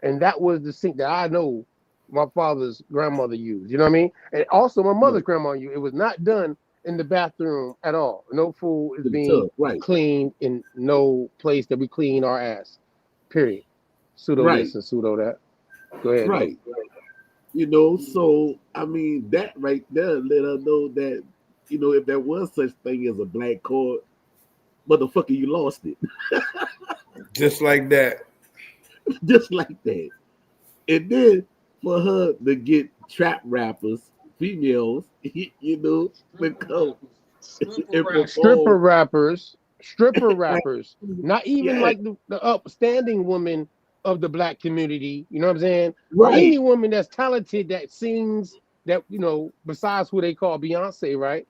and that was the sink that I know my father's grandmother used. You know what I mean? And also my mother's grandma used. It was not done in the bathroom at all. No food is being cleaned in no place that we clean our ass. Period. Pseudo this and pseudo that. Go ahead. Right. So I mean that right there let her know that, if there was such thing as a black card, motherfucker, you lost it. Just like that. Just like that. And then for her to get trap rappers, females, to come Stripper rappers, not even like the upstanding woman of the black community, you know what I'm saying? Or any woman that's talented that sings, that, you know, besides who they call Beyonce, right?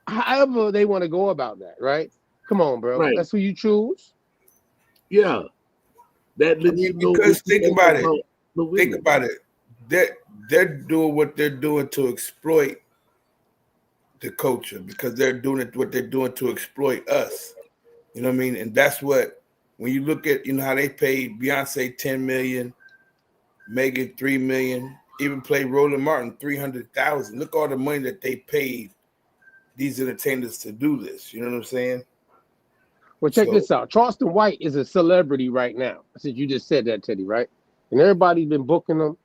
However they want to go about that, right? Come on, bro. Right. That's who you choose. Yeah. That lets you know. Because think about it. The women. Think about it. They're doing what they're doing to exploit the culture, because they're doing it what they're doing to exploit us. You know what I mean? And that's what, when you look at, you know, how they paid Beyonce 10 million, Megan 3 million, even play Roland Martin 300,000. Look all the money that they paid these entertainers to do this. You know what I'm saying? Well, check this out. Charleston White is a celebrity right now. Since you just said that, Teddy, right? And everybody's been booking him.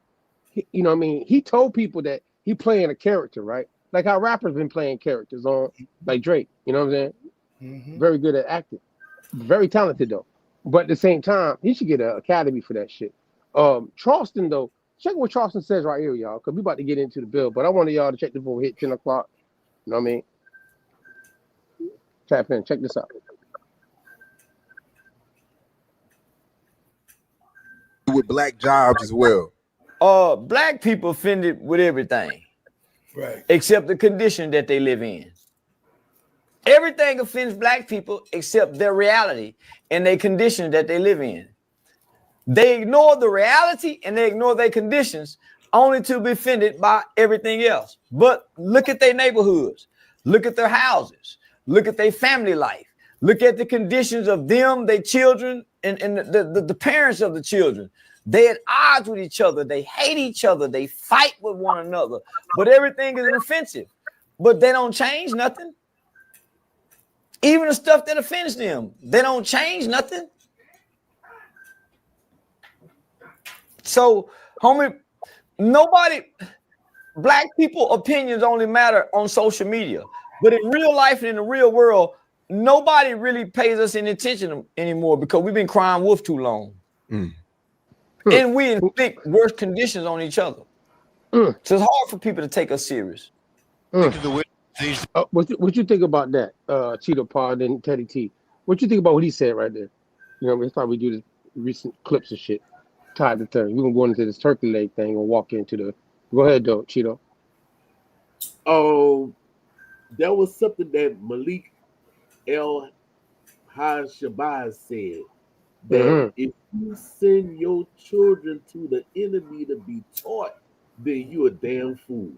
You know what I mean? He told people that he playing a character, right? Like how rappers been playing characters on, like Drake. You know what I'm saying? Mm-hmm. Very good at acting. Very talented, though. But at the same time, he should get an academy for that shit. Charleston, though, check what Charleston says right here, y'all, because we about to get into the bill. But I wanted y'all to check this before we hit 10 o'clock. You know what I mean? Tap in. Check this out. With black jobs as well. Black people offended with everything, right? Except the condition that they live in. Everything offends black people except their reality and their condition that they live in. They ignore the reality and they ignore their conditions only to be offended by everything else. But look at their neighborhoods, look at their houses, look at their family life, look at the conditions of them, their children, and the parents of the children. They're at odds with each other. They hate each other. They fight with one another. But everything is offensive. But they don't change nothing. Even the stuff that offends them, they don't change nothing. So, homie, black people opinions only matter on social media. But in real life and in the real world, nobody really pays us any attention anymore because we've been crying wolf too long. And we inflict worse conditions on each other. So it's hard for people to take us serious. What you think about that, Cheeto Pod and Teddy T? What you think about what he said right there? You know, it's how we do this recent clips of shit tied to things. We're gonna go into this turkey leg thing and walk into the. Go ahead, though, Cheeto. Oh, that was something that Malik El Haj-Shabazz said. That if you send your children to the enemy to be taught, then you a damn fool.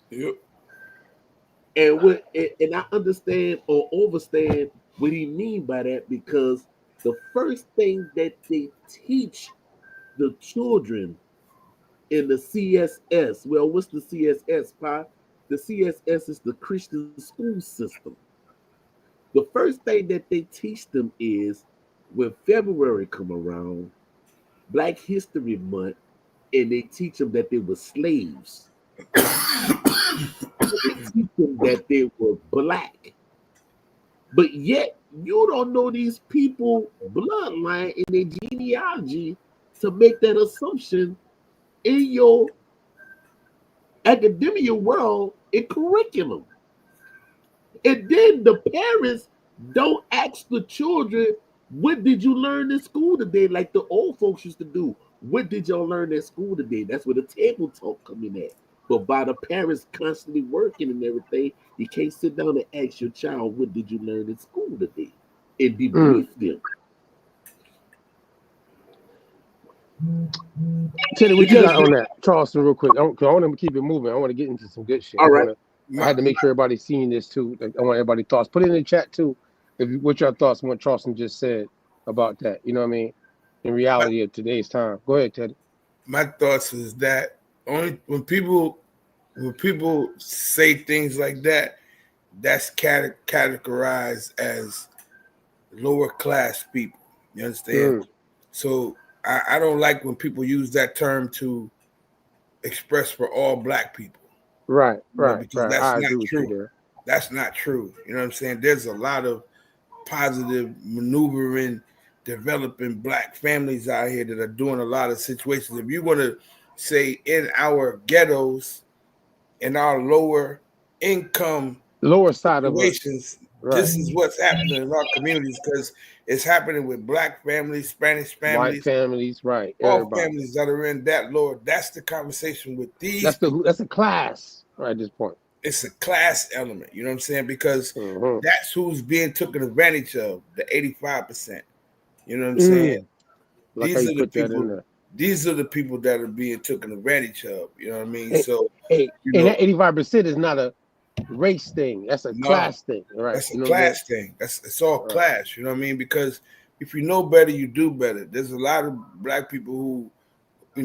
Yep. And I understand or understand what he mean by that, because the first thing that they teach the children in the CSS, well, what's the CSS, Pa? The CSS is the Christian school system. The first thing that they teach them is, when February come around, Black History Month, and they teach them that they were slaves. They teach them that they were black. But yet, you don't know these people bloodline and their genealogy to make that assumption in your academia world and curriculum. And then the parents don't ask the children, what did you learn in school today? Like the old folks used to do. What did y'all learn at school today? That's where the table talk come in at. But by the parents constantly working and everything, you can't sit down and ask your child, what did you learn in school today? And debrief them. Teddy, what you got on that, Charleston, real quick? I want to keep it moving. I want to get into some good shit. All right. I had to make sure everybody's seeing this too. I want everybody's thoughts. Put it in the chat too. What your thoughts on what Charleston just said about that? You know what I mean? In reality of today's time. Go ahead, Teddy. My thoughts is that only when people say things like that, that's categorized as lower class people. You understand? So I don't like when people use that term to express for all black people. Right. Because that's not true. That's not true. You know what I'm saying? There's a lot of positive maneuvering, developing black families out here that are doing a lot of situations. If you want to say in our ghettos, in our lower income lower side of us. situations, Right. this is what's happening in our communities because it's happening with Black families, Spanish families, white families, right? all Everybody. families that are in that lower. That's the conversation with these. That's a class right at this point. It's a class element, you know what I'm saying? Because that's who's being taken advantage of, the 85%. You know what I'm saying? Like how you put that in there. These are the people that are being taken advantage of. You know what I mean? And that 85% is not a race thing. That's a class thing, right? That's a class thing. It's all class. You know what I mean? Because if you know better, you do better. There's a lot of Black people who,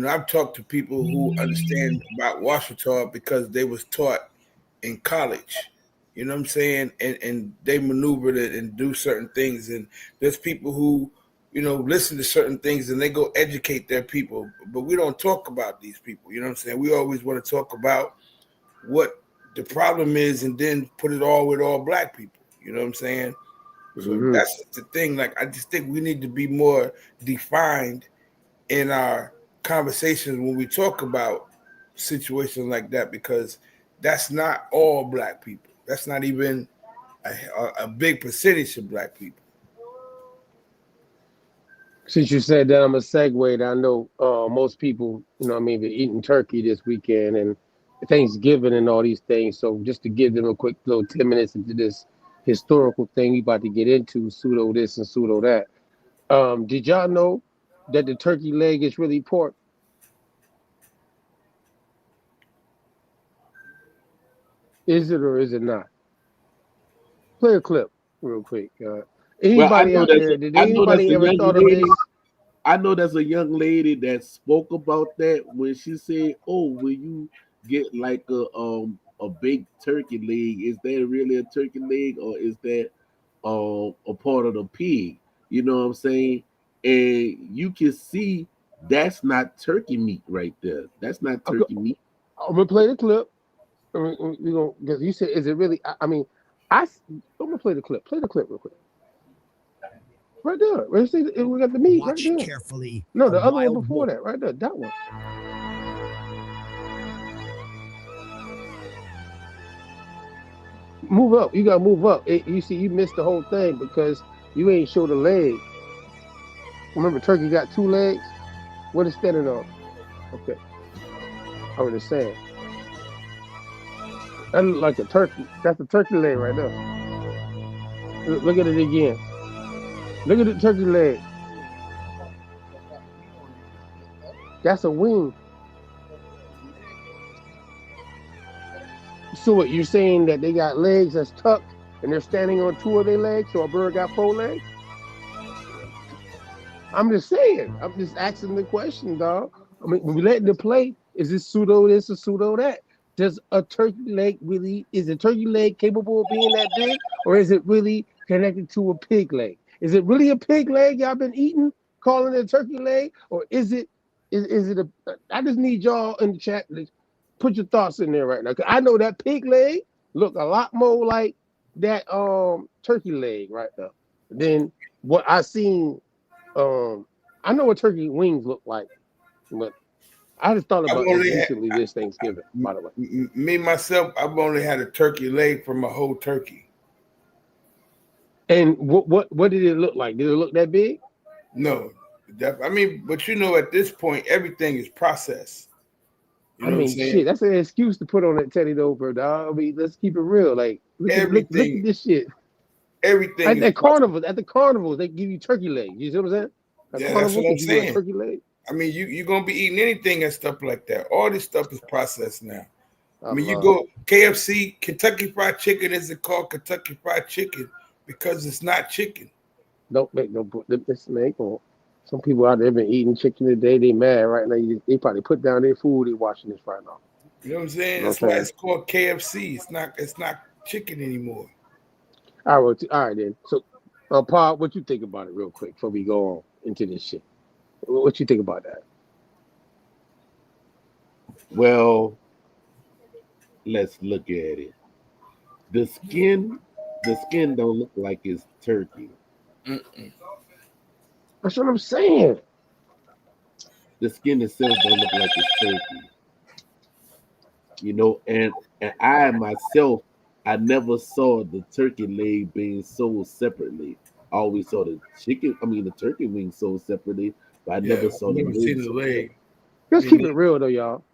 I've talked to people who understand about Washington because they was taught in college. You know what I'm saying? And they maneuvered it and do certain things. And there's people who, listen to certain things and they go educate their people. But we don't talk about these people. You know what I'm saying? We always want to talk about what the problem is and then put it all with all Black people. You know what I'm saying? So that's the thing. Like, I just think we need to be more defined in our conversations when we talk about situations like that, because that's not all Black people. That's not even a big percentage of Black people. Since you said that, I'm a segue. I know most people, been eating turkey this weekend and Thanksgiving and all these things. So just to give them a quick little 10 minutes into this historical thing we about to get into, pseudo this and pseudo that. Did y'all know that the turkey leg is really pork? Is it or is it not? Play a clip real quick. Anybody out there? Did anybody ever thought of this? I know there's a young lady that spoke about that when she said, "Oh, will you get like a big turkey leg? Is that really a turkey leg or is that a part of the pig?" You know what I'm saying? And you can see that's not turkey meat right there. That's not turkey meat. I'm gonna play the clip. Because you said, is it really? I'm gonna play the clip. Play the clip real quick. Right there. Let's see. We got the meat right there. Carefully. No, the other one before that. Right there. That one. Move up. You gotta move up. You see, you missed the whole thing because you ain't show the leg. Remember, turkey got two legs. What is standing on? Okay. I was just saying. That look like a turkey. That's a turkey leg right there. Look at it again. Look at the turkey leg. That's a wing. So what, you're saying that they got legs that's tucked and they're standing on two of their legs, so a bird got four legs? I'm just saying. I'm just asking the question, dog. I mean, we letting it play. Is this pseudo this or pseudo that? Does a turkey leg is a turkey leg capable of being that big, or is it really connected to a pig leg? Is it really a pig leg y'all been eating, calling it a turkey leg, or is it a? I just need y'all in the chat to put your thoughts in there right now. Cause I know that pig leg look a lot more like that turkey leg right now than what I seen. I know what turkey wings look like, but I just thought about this recently this Thanksgiving, by the way. Me, myself, I've only had a turkey leg from a whole turkey. And what did it look like? Did it look that big? No. But at this point, everything is processed. You know what I'm saying? Shit, that's an excuse to put on that Teddy Dover, dog. I mean, let's keep it real. Like, look at this shit. Everything at the carnivals, they give you turkey legs. You see what I'm saying? That's what I'm saying. Turkey leg. I mean, you're gonna be eating anything and stuff like that. All this stuff is processed now. I mean, you go KFC, Kentucky Fried Chicken isn't called Kentucky Fried Chicken because it's not chicken. Don't make no. Some people out there been eating chicken today. They mad right now. They probably put down their food. They watching this right now. You know what I'm saying? That's why it's called KFC. It's not chicken anymore. All right then. So, Paul, what you think about it real quick before we go on into this shit? What you think about that? Well, let's look at it. The skin don't look like it's turkey. That's what I'm saying. The skin itself don't look like it's turkey. you know, and I myself, I never saw the turkey leg being sold separately. I always saw the turkey wing sold separately, but I Yeah, never I saw the never leg seen the sold leg. Let's keep it real though, y'all.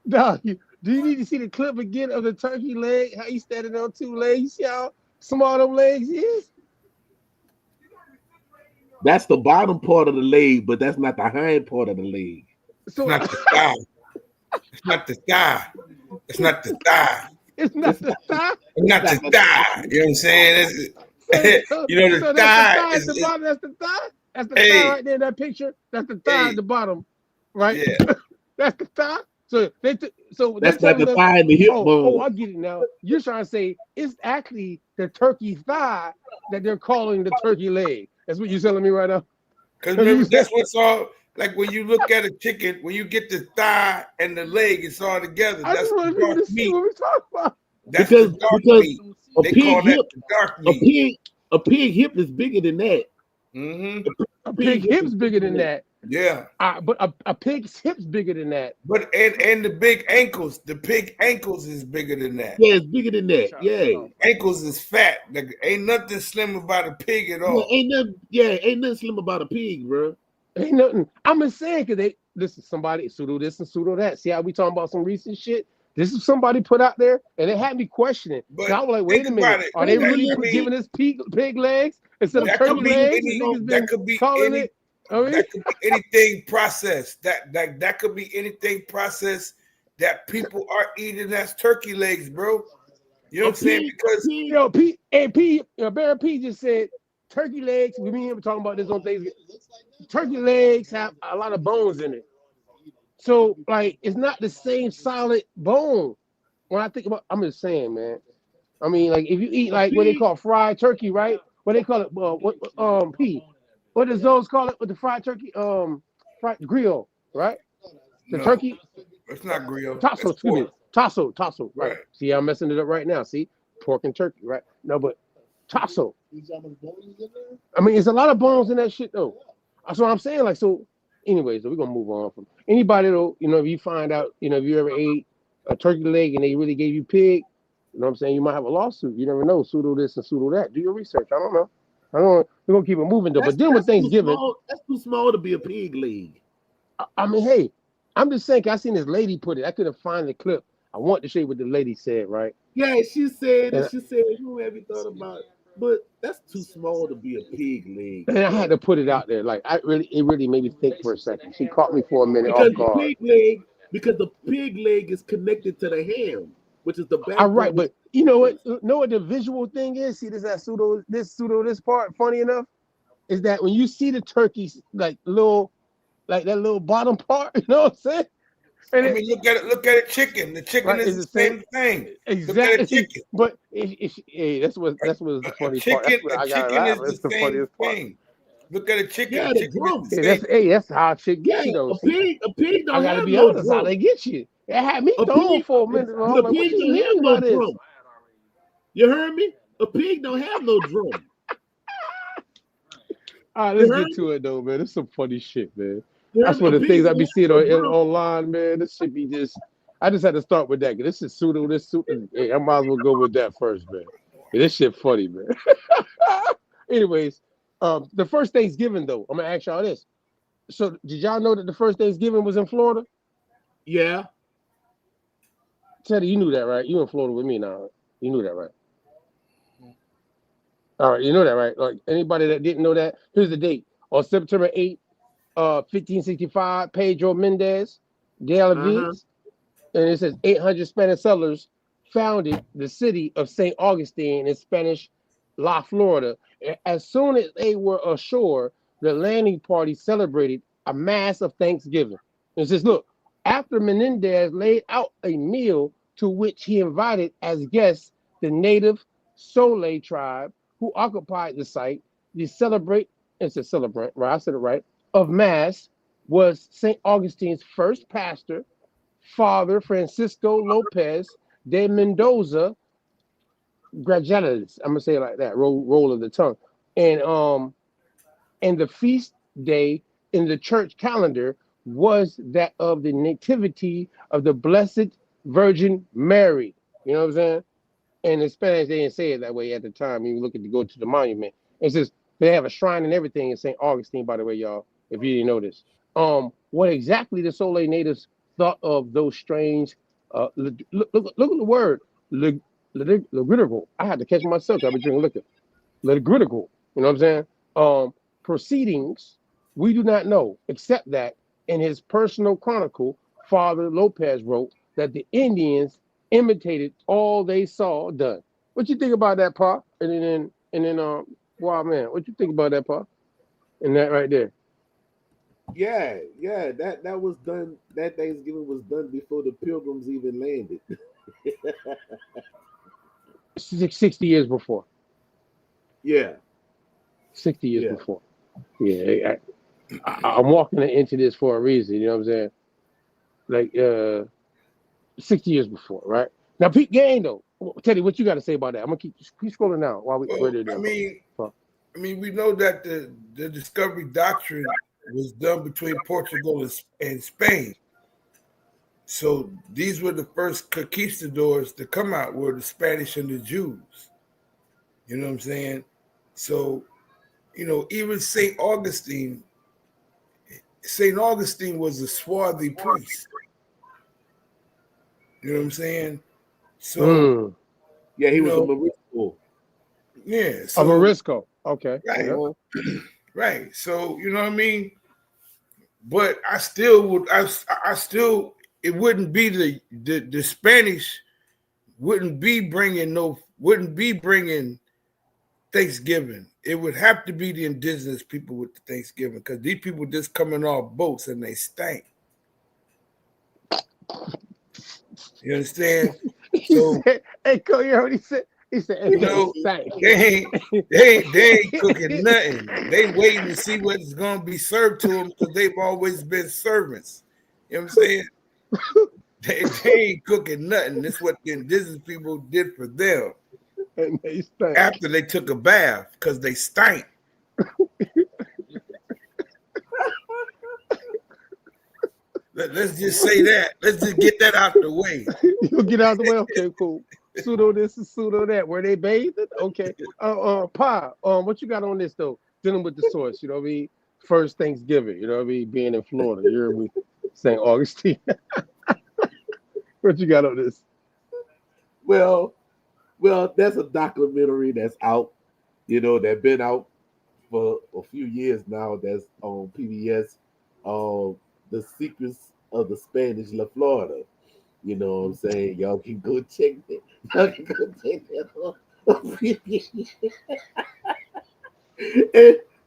Dog, do you need to see the clip again of the turkey leg? How you standing on two legs? You see how small them legs is? That's the bottom part of the leg, but that's not the hind part of the leg. It's not the thigh. It's not the thigh. It's not the thigh. It's not the thigh. It's not the thigh. You know what I'm saying? You know, the so thigh that's the thigh is at the bottom. That's the thigh. That's the Hey. thigh right there in that picture. That's the thigh at the bottom, right? Yeah. That's the thigh. So That's not the thigh and the hip bone. Oh, I get it now. You're trying to say it's actually the turkey thigh that they're calling the turkey leg. That's what you're telling me right now. Because remember, that's what's all like when you look at a chicken, when you get the thigh and the leg, it's all together. I That's just want the people dark to see meat. what we're talking about. That's because the dark meat. a They pig call hip, that the dark meat. a pig hip is bigger than that. Mm-hmm. A pig hip's bigger than that. Yeah. But a pig's hip's bigger than that. But and the big ankles, the pig ankles is bigger than that. Yeah, it's bigger than that. Yeah. Ankles is fat. Like, ain't nothing slim about a pig at all. Ain't nothing slim about a pig, bro. Ain't nothing. I'm just saying because this is somebody pseudo this and pseudo that. See how we talking about some recent shit? This is somebody put out there, and it had me questioning. But I was like, wait a minute, are they really giving us pig legs instead of turkey legs? That could be anything processed. That could be anything processed that people are eating as turkey legs, bro. You know what I'm saying? Because Barry P just said turkey legs. We been talking about this on Thanksgiving. Turkey legs have a lot of bones in it. So, like, it's not the same solid bone. When I think about, I'm just saying, man. I mean, like, if you eat like what they call fried turkey, right? What they call it? P. What does those call it with the fried turkey? Fried grill, right? The turkey. It's not grill. Tasso, excuse me. Tasso, right? See, I'm messing it up right now. See, pork and turkey, right? No, but tasso. I mean, it's a lot of bones in that shit, though. That's what I'm saying. Like, so. Anyways, so we're gonna move on from anybody though. You know, if you find out, you know, if you ever ate a turkey leg and they really gave you pig, you know what I'm saying, you might have a lawsuit. You never know. Pseudo this and pseudo that. Do your research. I don't know. We're gonna keep it moving though. But then with Thanksgiving, that's too small to be a pig leg. I mean, hey, I'm just saying. I seen this lady put it. I couldn't find the clip. I want to show you what the lady said. Right? Yeah, she said. You ever thought about it? But that's too small to be a pig leg. And I had to put it out there. Like it really made me think for a second. She caught me for a minute off guard. Because the pig leg is connected to the ham, which is the back. All right, but you know what? Know what the visual thing is? See this this part. Funny enough, is that when you see the turkey like that little bottom part, you know what I'm saying? And I mean, look at it. Chicken. The chicken is the same thing. Exactly. Look at a chicken. But that's what the funny part. That's what I got. Chicken is the same thing. Look at a chicken. Yeah, the chicken that's how shit gets you though. A pig don't I gotta have be no honest. drum. How they get you? It had me thrown for a minute. A pig don't have no drum. You heard me? A pig don't have no drum. All right, let's get to it though, man. It's some funny shit, man. That's one of the things I be seeing online, man. This should be I just had to start with that. This is pseudo. Hey, I might as well go with that first, man. This shit funny, man. Anyways, the first Thanksgiving though, I'm gonna ask y'all this. So, did y'all know that the first Thanksgiving was in Florida? Yeah. Teddy, you knew that, right? You in Florida with me now. You knew that, right? All right, you know that, right? Like anybody that didn't know that, here's the date. On September 8th, 1565, Pedro Mendez de Alvarez, and it says 800 Spanish settlers founded the city of St. Augustine in Spanish La Florida. As soon as they were ashore, the landing party celebrated a mass of Thanksgiving. It says, look, after Menendez laid out a meal to which he invited as guests the native Sole tribe who occupied the site, the celebrant, right? I said it right, of Mass was St. Augustine's first pastor, Father Francisco Lopez de Mendoza Grajeles. I'm gonna say it like that, roll of the tongue. And the feast day in the church calendar was that of the nativity of the Blessed Virgin Mary. You know what I'm saying? And in Spanish, they didn't say it that way at the time. You look at to go to the monument. It says they have a shrine and everything in St. Augustine, by the way, y'all, if you didn't know this. What exactly the Soleil natives thought of those strange, look at the word, liturgical. I had to catch myself. I've been drinking liquor. Liturgical. You know what I'm saying? Proceedings, we do not know, except that in his personal chronicle, Father Lopez wrote that the Indians imitated all they saw done. What you think about that, Pa? And then, wow, man, what you think about that, Pa? And that right there. Yeah, that was done. That Thanksgiving was done before the Pilgrims even landed. 60 years before. Yeah. 60 years before. Yeah, I'm walking into this for a reason. You know what I'm saying? Like 60 years before, right? Now, Pete Gang, though. Teddy, what you got to say about that? I'm gonna keep scrolling down while we're there. I mean, we know that the discovery doctrine was done between Portugal and Spain. So these were the first conquistadors to come out, were the Spanish and the Jews. You know what I'm saying? So, you know, even St. Augustine was a swarthy priest. You know what I'm saying? So, yeah, he was a Morisco. Yeah, a Morisco. Okay. Right. Yeah. Right. So, you know what I mean? But I still it wouldn't be the Spanish wouldn't be bringing Thanksgiving. It would have to be the indigenous people with the Thanksgiving, because these people just coming off boats and they stank. You understand? So, hey, Cole, you heard what he said? He said, you know, they ain't cooking nothing. They waiting to see what's gonna be served to them, because they've always been servants. You know what I'm saying? They ain't cooking nothing. That's what the indigenous people did for them. And they stank. After they took a bath, because they stank. Let's just say that. Let's just get that out the way. You'll get out the way? Okay, cool. Pseudo this and pseudo that. Were they bathed? Okay. Pa, what you got on this though? Dealing with the source, you know what I mean? First Thanksgiving, you know what I mean? Being in Florida, you're with St. Augustine. What you got on this? Well, that's a documentary that's out, you know, that's been out for a few years now. That's on PBS. The Secrets of the Spanish La Florida. You know what I'm saying? Y'all can go check that. Y'all can go check that.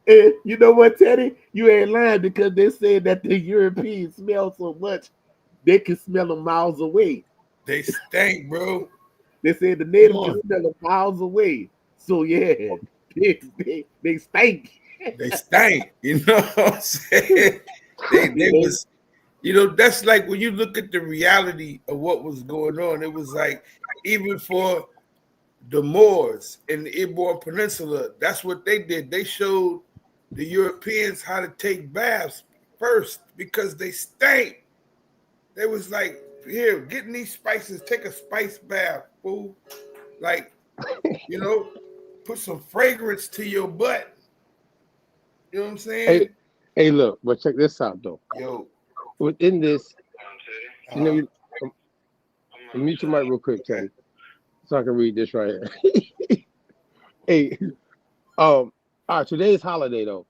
And you know what, Teddy? You ain't lying, because they said that the Europeans smell so much they can smell them miles away. They stink, bro. They said the natives can smell them miles away. So yeah, they stink. They stank. You know what I'm saying? They was, you know, that's like when you look at the reality of what was going on. It was like, even for the Moors in the Iberian Peninsula, that's what they did. They showed the Europeans how to take baths first, because they stank. They was like, here, getting these spices, take a spice bath, fool. Like, you know, put some fragrance to your butt. You know what I'm saying? Hey, look, but check this out though. Yo, within this, you know, mute your mic real quick, Teddy, so I can read this right here. Hey, all right, today's holiday though,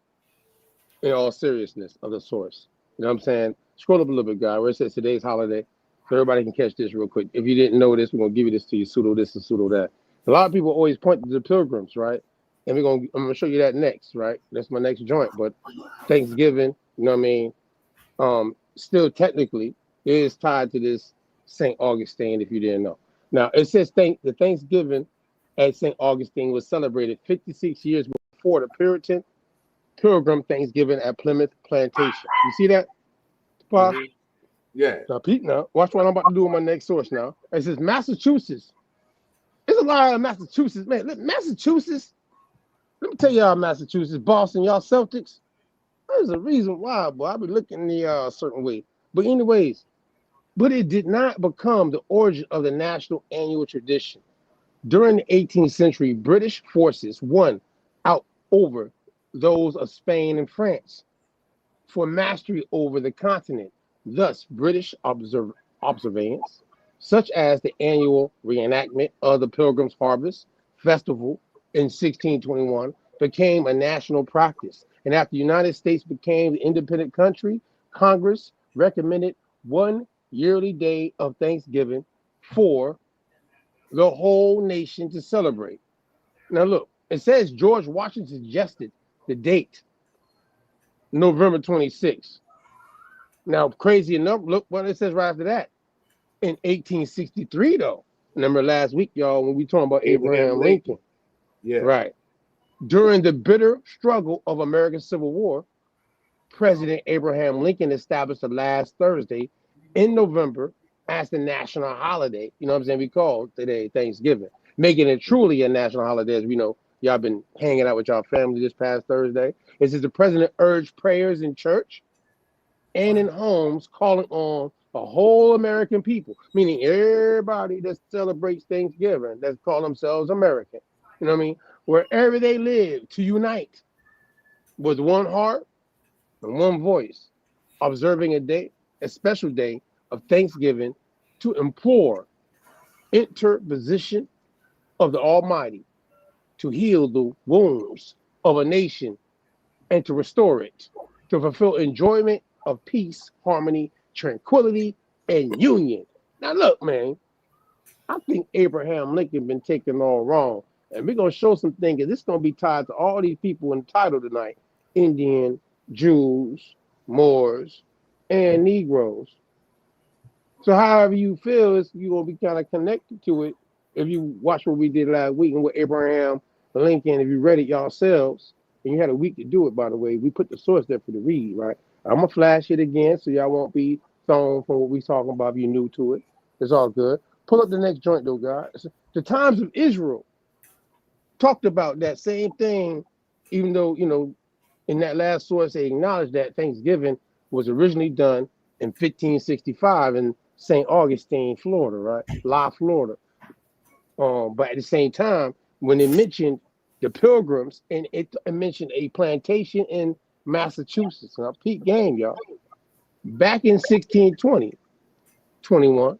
in all seriousness of the source. You know what I'm saying? Scroll up a little bit, guy, where it says today's holiday, so everybody can catch this real quick. If you didn't know this, we're gonna give you this to you, pseudo this and pseudo that. A lot of people always point to the Pilgrims, right? And I'm gonna show you that next, right? That's my next joint. But Thanksgiving, you know what I mean? Still technically is tied to this St. Augustine, if you didn't know. Now it says the Thanksgiving at St. Augustine was celebrated 56 years before the Puritan Pilgrim Thanksgiving at Plymouth Plantation. You see that? Mm-hmm. Yeah. Now, Pete, now watch what I'm about to do on my next source. Now it says Massachusetts. There's a lot of Massachusetts, man. Look, Massachusetts. Let me tell y'all, Massachusetts, Boston, y'all Celtics. There's a reason why, boy. I be looking the certain way. But anyways, but it did not become the origin of the national annual tradition. During the 18th century, British forces won out over those of Spain and France for mastery over the continent. Thus, British observance, such as the annual reenactment of the Pilgrim's Harvest Festival in 1621, became a national practice. And after the United States became the independent country, Congress recommended one yearly day of Thanksgiving for the whole nation to celebrate. Now, look, it says George Washington suggested the date, November 26th. Now, crazy enough, look what it says right after that. In 1863, though, remember last week, y'all, when we talking about Abraham Lincoln. Yeah. Right. During the bitter struggle of American Civil War, President Abraham Lincoln established the last Thursday in November as the national holiday. You know what I'm saying? We call today Thanksgiving, making it truly a national holiday. As we know, y'all been hanging out with y'all family this past Thursday. It says the president urged prayers in church and in homes, calling on the whole American people, meaning everybody that celebrates Thanksgiving, that call themselves American. You know what I mean? Wherever they live, to unite with one heart and one voice, observing a special day of Thanksgiving to implore interposition of the Almighty to heal the wounds of a nation and to restore it, to fulfill enjoyment of peace, harmony, tranquility, and union. Now look, man, I think Abraham Lincoln been taken all wrong. And we're going to show some things, and this is going to be tied to all these people in the title tonight: Indian, Jews, Moors, and Negroes. So however you feel, you're going to be kind of connected to it if you watch what we did last week and with Abraham Lincoln. If you read it yourselves, and you had a week to do it, by the way, we put the source there for the read, right? I'm going to flash it again so y'all won't be thrown from what we're talking about if you're new to it. It's all good. Pull up the next joint, though, guys. The Times of Israel talked about that same thing, even though, you know, in that last source, they acknowledged that Thanksgiving was originally done in 1565 in St. Augustine, Florida, right? Florida. But at the same time, when it mentioned the Pilgrims, and it mentioned a plantation in Massachusetts. Now, peak game, y'all. Back in 1621,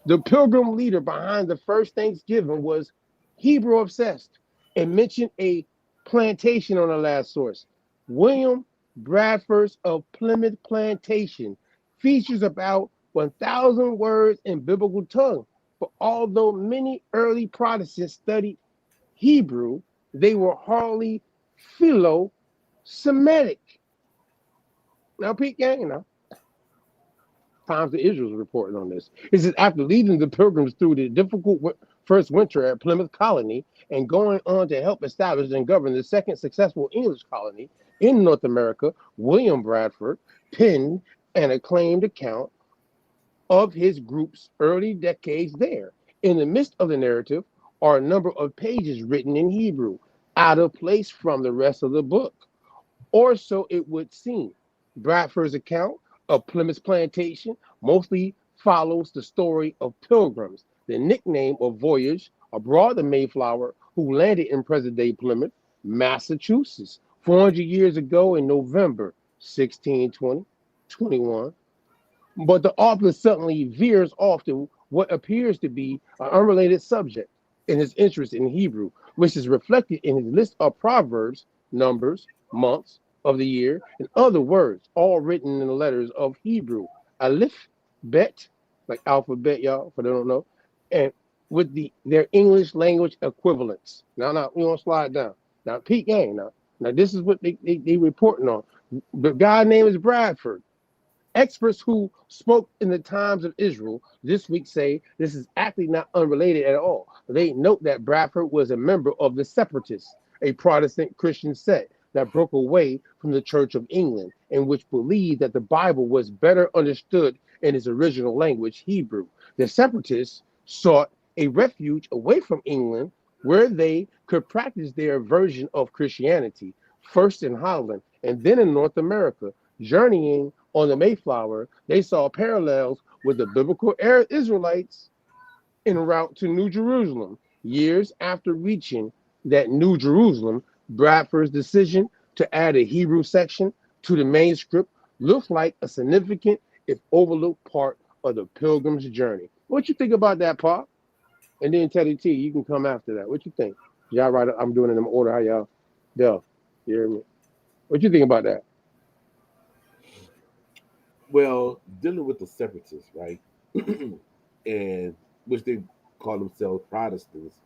the Pilgrim leader behind the first Thanksgiving was Hebrew obsessed and mentioned a plantation on the last source. William Bradford's of Plymouth Plantation features about 1,000 words in biblical tongue. But although many early Protestants studied Hebrew, they were hardly Philo-Semitic. Now, Pete Gang, you know, Times of Israel's reporting on this. It says, after leading the Pilgrims through the difficult first winter at Plymouth Colony and going on to help establish and govern the second successful English colony in North America, William Bradford penned an acclaimed account of his group's early decades there. In the midst of the narrative are a number of pages written in Hebrew, out of place from the rest of the book, or so it would seem. Bradford's account of Plymouth Plantation mostly follows the story of pilgrims, the nickname of voyage abroad the Mayflower, who landed in present-day Plymouth, Massachusetts, 400 years ago in November 1621. But the author suddenly veers off to what appears to be an unrelated subject in his interest in Hebrew, which is reflected in his list of proverbs, numbers, months of the year, and other words, all written in the letters of Hebrew. Aleph, bet, like alphabet, y'all, for they don't know, and with their English language equivalents. Now, we want to slide down. Now, Pete Gang, now this is what they reporting on. The guy name is Bradford. Experts who spoke in the Times of Israel this week say this is actually not unrelated at all. They note that Bradford was a member of the Separatists, a Protestant Christian sect that broke away from the Church of England and which believed that the Bible was better understood in its original language, Hebrew. The Separatists sought a refuge away from England where they could practice their version of Christianity. first in Holland and then in North America. Journeying on the Mayflower, they saw parallels with the biblical Israelites en route to New Jerusalem. Years after reaching that New Jerusalem, Bradford's decision to add a Hebrew section to the manuscript looked like a significant, if overlooked, part of the Pilgrim's journey. What you think about that, Pop? And then Teddy T, you can come after that. What you think? Y'all right? I'm doing it in order. How y'all? Del, you hear me? What you think about that? Well, dealing with the separatists, right? And which they call themselves Protestants,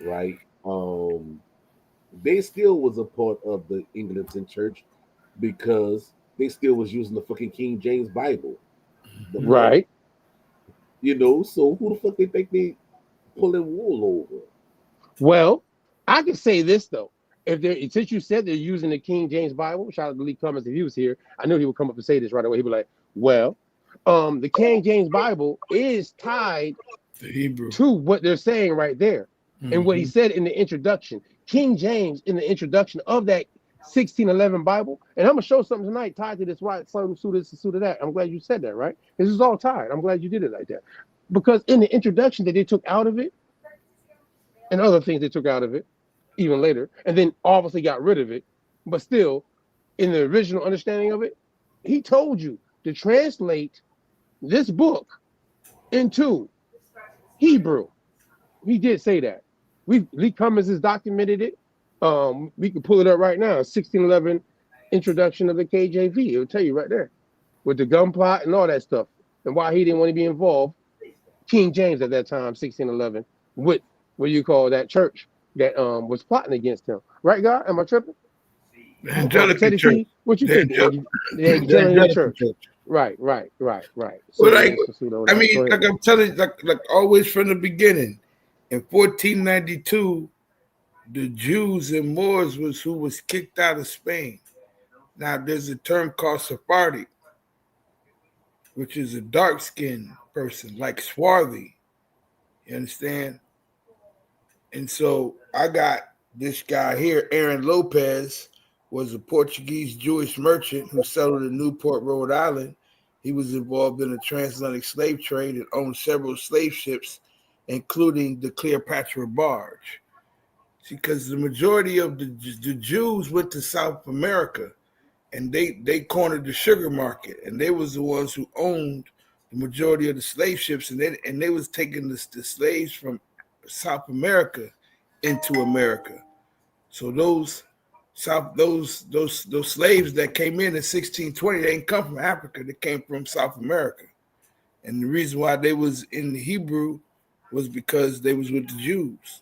right? They still was a part of the Anglican Church because they still was using the fucking King James Bible. Right. You know, so who the fuck they think they pulling wool over? Well, I can say this though. If they since you said they're using the King James Bible, shout out to Lee Cummins if he was here. I knew he would come up and say this right away. He'd be like, well, the King James Bible is tied to what they're saying right there. And what he said in the introduction, King James in the introduction of that 1611 Bible, and I'm gonna show something tonight tied to this, right? Some suit this, suit of that. I'm glad you said that, right? This is all tied. I'm glad you did it like that. Because in the introduction that they took out of it, and other things they took out of it, even later, and then obviously got rid of it, but still, in the original understanding of it, he told you to translate this book into Hebrew. He did say that. Lee Cummins has documented it. We can pull it up right now. 1611 introduction of the KJV. It'll tell you right there with the gun plot and all that stuff, and why he didn't want to be involved. King James at that time, 1611, with what you call that church that was plotting against him. Right, God? Am I tripping? The Angelican Church. What you think? The Angelican Church. Right. So, well, like, I mean, like I'm telling you, like always from the beginning, in 1492, the Jews and Moors was who was kicked out of Spain. Now there's a term called Sephardic, which is a dark-skinned person, like swarthy. You understand? And so I got this guy here, Aaron Lopez, was a Portuguese Jewish merchant who settled in Newport, Rhode Island. He was involved in the transatlantic slave trade and owned several slave ships, including the Cleopatra barge. Because the majority of the Jews went to South America, and they cornered the sugar market, and they was the ones who owned the majority of the slave ships, and they was taking the slaves from South America into America. So those slaves that came in 1620, they didn't come from Africa, they came from South America. And the reason why they was in the Hebrew was because they was with the Jews.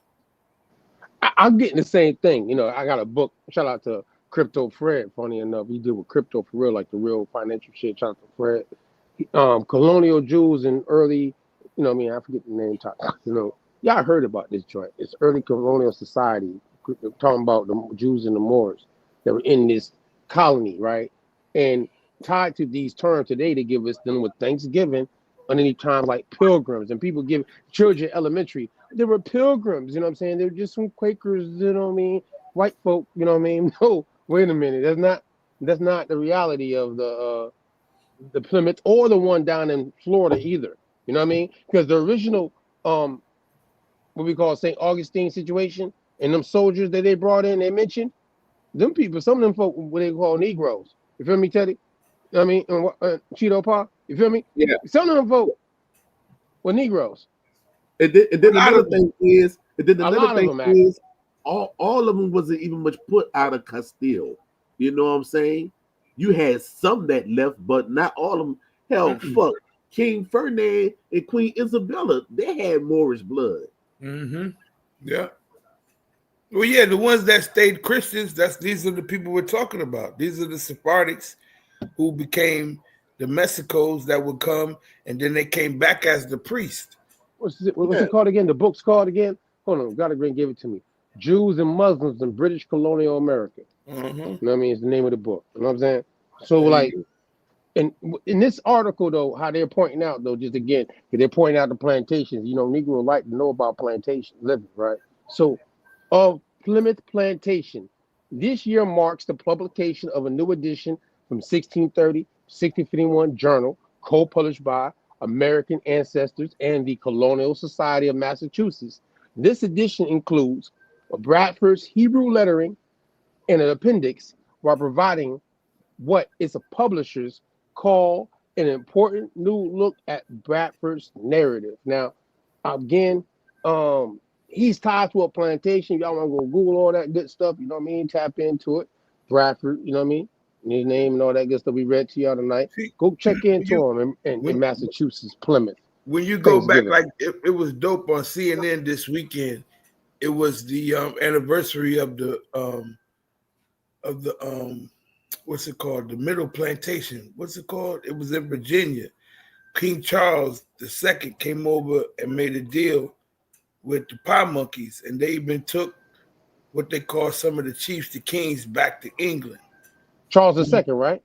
I'm getting the same thing. You know, I got a book. Shout out to Crypto Fred. Funny enough, he deal with crypto for real, like the real financial shit. Shout out to Fred. Colonial Jews in early, you know what I mean? I forget the name. You know, y'all heard about this joint. It's early colonial society. Talking about the Jews and the Moors that were in this colony, right? And tied to these terms today, they give us them with Thanksgiving, underneath times like pilgrims, and people give children elementary. There were pilgrims, you know what I'm saying? They were just some Quakers, you know what I mean? White folk, you know what I mean? No, wait a minute. That's not the reality of the Plymouth or the one down in Florida either. You know what I mean? Because the original what we call St. Augustine situation, and them soldiers that they brought in, they mentioned, them people, some of them folk, what they call Negroes. You feel me, Teddy? You know what I mean? Cheeto Pa, you feel me? Yeah. Some of them folk were Negroes. And then another thing is, all of them wasn't even much put out of Castile. You know what I'm saying? You had some that left, but not all of them. Hell, fuck. King Ferdinand and Queen Isabella, they had Moorish blood. Mm-hmm. Yeah. Well, yeah, the ones that stayed Christians, these are the people we're talking about. These are the Sephardics who became the Mexicos that would come, and then they came back as the priest. What's it called again? The book's called again? Hold on, gotta give it to me. Jews and Muslims in British colonial America. Mm-hmm. You know what I mean? It's the name of the book. You know what I'm saying? So like, and in this article though, how they're pointing out though, just again, they're pointing out the plantations. You know, Negro like to know about plantation living, right? So, of Plymouth Plantation, This year marks the publication of a new edition from 1630-1651 journal, co-published by American ancestors and the Colonial Society of Massachusetts. This edition includes Bradford's Hebrew lettering and an appendix, while providing what its publishers call an important new look at Bradford's narrative. Now, again, he's tied to a plantation. Y'all want to go Google all that good stuff, you know what I mean? Tap into it. Bradford, you know what I mean? His name and all that good stuff we read to y'all tonight. Go check into him in Massachusetts, Plymouth. When you go back, like it was dope on CNN this weekend. It was the anniversary of the what's it called? The Middle Plantation. What's it called? It was in Virginia. King Charles II came over and made a deal with the Pie Monkeys, and they even took what they call some of the chiefs, the kings, back to England. Charles II, right?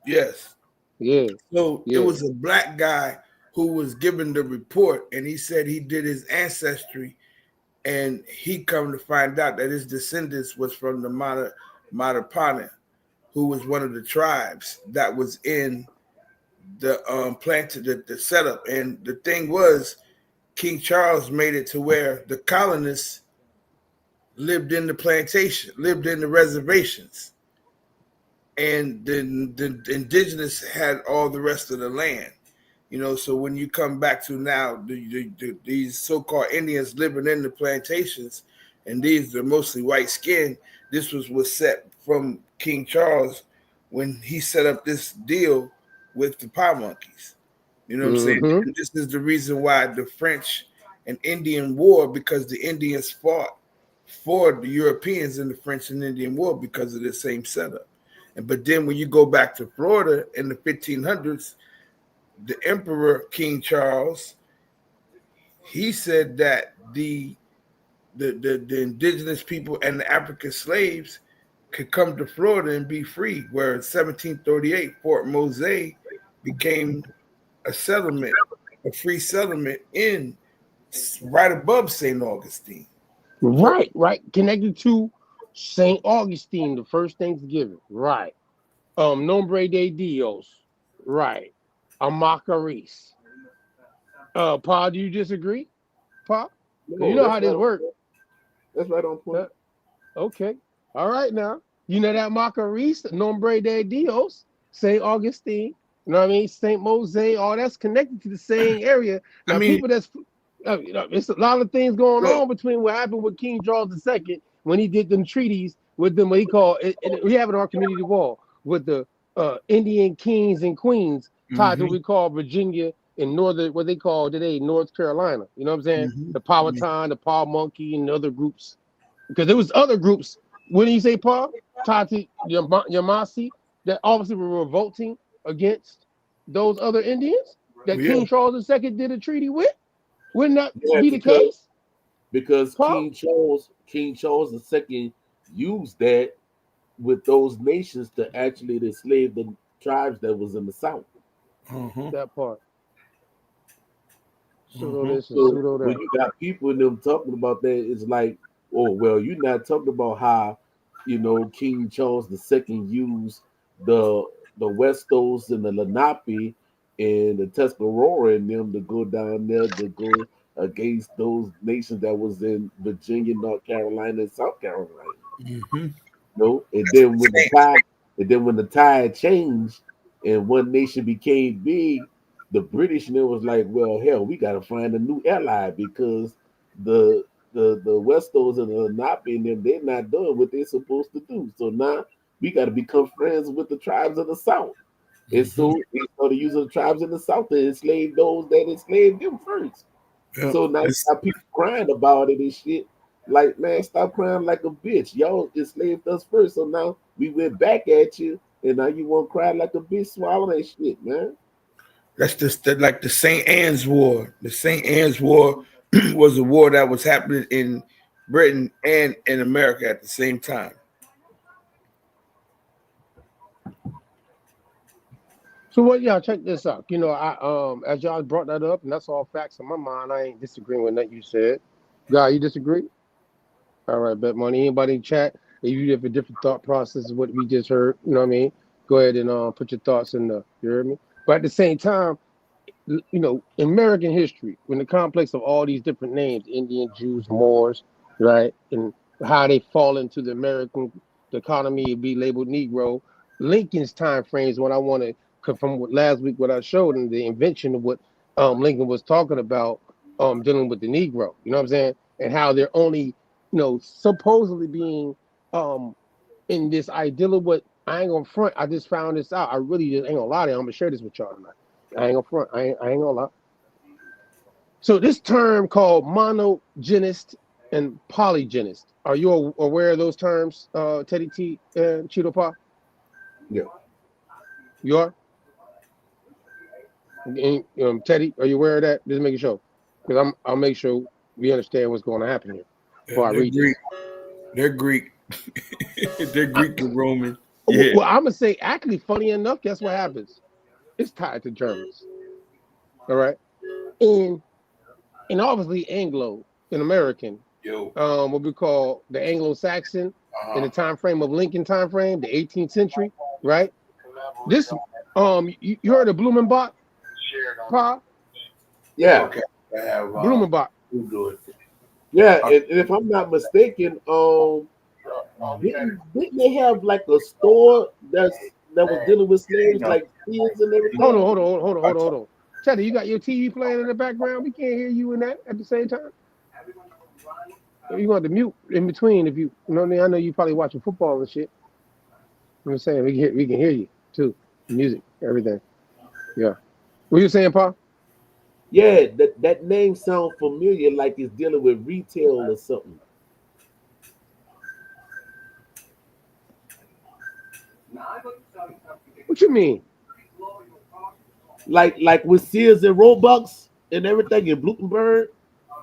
Yes. Yeah. So it was a black guy who was given the report, and he said he did his ancestry, and he come to find out that his descendants was from the Matapana, who was one of the tribes that was in the the setup. And the thing was, King Charles made it to where the colonists lived in the plantation, lived in the reservations, and the indigenous had all the rest of the land. You know, so when you come back to now, these so-called Indians living in the plantations, and these are mostly white skin. This was set from King Charles when he set up this deal with the Pie Monkeys. You know what I'm saying? And this is the reason why the French and Indian War, because the Indians fought for the Europeans in the French and Indian War because of the same setup. But then when you go back to Florida in the 1500s, the Emperor King Charles, he said that the indigenous people and the African slaves could come to Florida and be free, where in 1738, Fort Mose became a settlement, a free settlement in right above St. Augustine. Right. Connected to St. Augustine, the first Thanksgiving. Right. Nombre de Dios. Right. Amacaris. Pa, do you disagree? Pa? No, you know how this works. That's right on point. Okay. All right now. You know that Macaris, Nombre de Dios, St. Augustine, you know what I mean? St. Mose, all that's connected to the same area. Now, people that's, it's a lot of things going on between what happened with King Charles II when he did them treaties with them, what he called, we have it on our community wall, with the Indian kings and queens tied to what we call Virginia and northern, what they call today, North Carolina. You know what I'm saying? The Powhatan, the Paw Monkey, and other groups. Because there was other groups, when you say Paul, tied to Yamasi, that obviously were revolting against those other Indians that King Charles II did a treaty with. Wouldn't that be the case? Because King Charles II used that with those nations to actually enslave the tribes that was in the South. That part. So when you got people in them talking about that, it's like, oh, well, you're not talking about how, you know, King Charles II used the Westos and the Lenape and the Tuscarora and them to go down there to go against those nations that was in Virginia, North Carolina, and South Carolina. No, and then when the tide changed and one nation became big, the British was like, well, hell, we got to find a new ally because the Westos and the Lenape and them, they're not doing what they're supposed to do. So now we got to become friends with the tribes of the South. And so they started using the tribes in the South to enslave those that enslaved them first. So now people crying about it and shit. Like, man, stop crying like a bitch. Y'all enslaved us first. So now we went back at you, and now you want to cry like a bitch. Swallow that shit, man. That's just like the St. Anne's War. The St. Anne's War was a war that was happening in Britain and in America at the same time. So what y'all check this out. You know, I as y'all brought that up, and that's all facts in my mind. I ain't disagreeing with that you said. God, you disagree? All right, bet money. Anybody in chat? If you have a different thought process of what we just heard, you know what I mean? Go ahead and put your thoughts in the, you heard me? But at the same time, you know, in American history, when the complex of all these different names, Indian, Jews, Moors, right, and how they fall into the American economy, be labeled Negro, Lincoln's time frame is what I want to, from what last week, what I showed, and the invention of what Lincoln was talking about, dealing with the Negro, you know what I'm saying? And how they're only, you know, supposedly being in this ideal of what, I ain't gonna front, I just found this out. I really just ain't gonna lie to you. I'm gonna share this with y'all tonight. I ain't gonna front. I ain't gonna lie. So this term called monogenist and polygenist. Are you aware of those terms, Teddy T and Cheeto Pa? Yeah. You are? And, Teddy, are you aware of that? Just making sure, because I'll make sure we understand what's going to happen here before I read Greek. this. They're Greek. They're Greek and Roman. Yeah. Well, I'm gonna say, actually, funny enough, guess what happens? It's tied to Germans. All right, and obviously Anglo and American, what we call the Anglo-Saxon in the time frame of Lincoln time frame, the 18th century, right? This you heard of Blumenbach, Pa? Yeah. Okay. I have Blumenbach. Yeah, and if I'm not mistaken, didn't they have like a store that was dealing with slaves, like kids and everything? Hold on. Teddy, you got your TV playing in the background? We can't hear you in that at the same time. You want to mute in between if you know what I mean. I know you probably watching football and shit. I'm saying we can hear you too. Music, everything. Yeah. What you saying, Pa? Yeah, that name sounds familiar, like it's dealing with retail or something. What you mean? Like with Sears and Roebucks and everything in Blutenberg,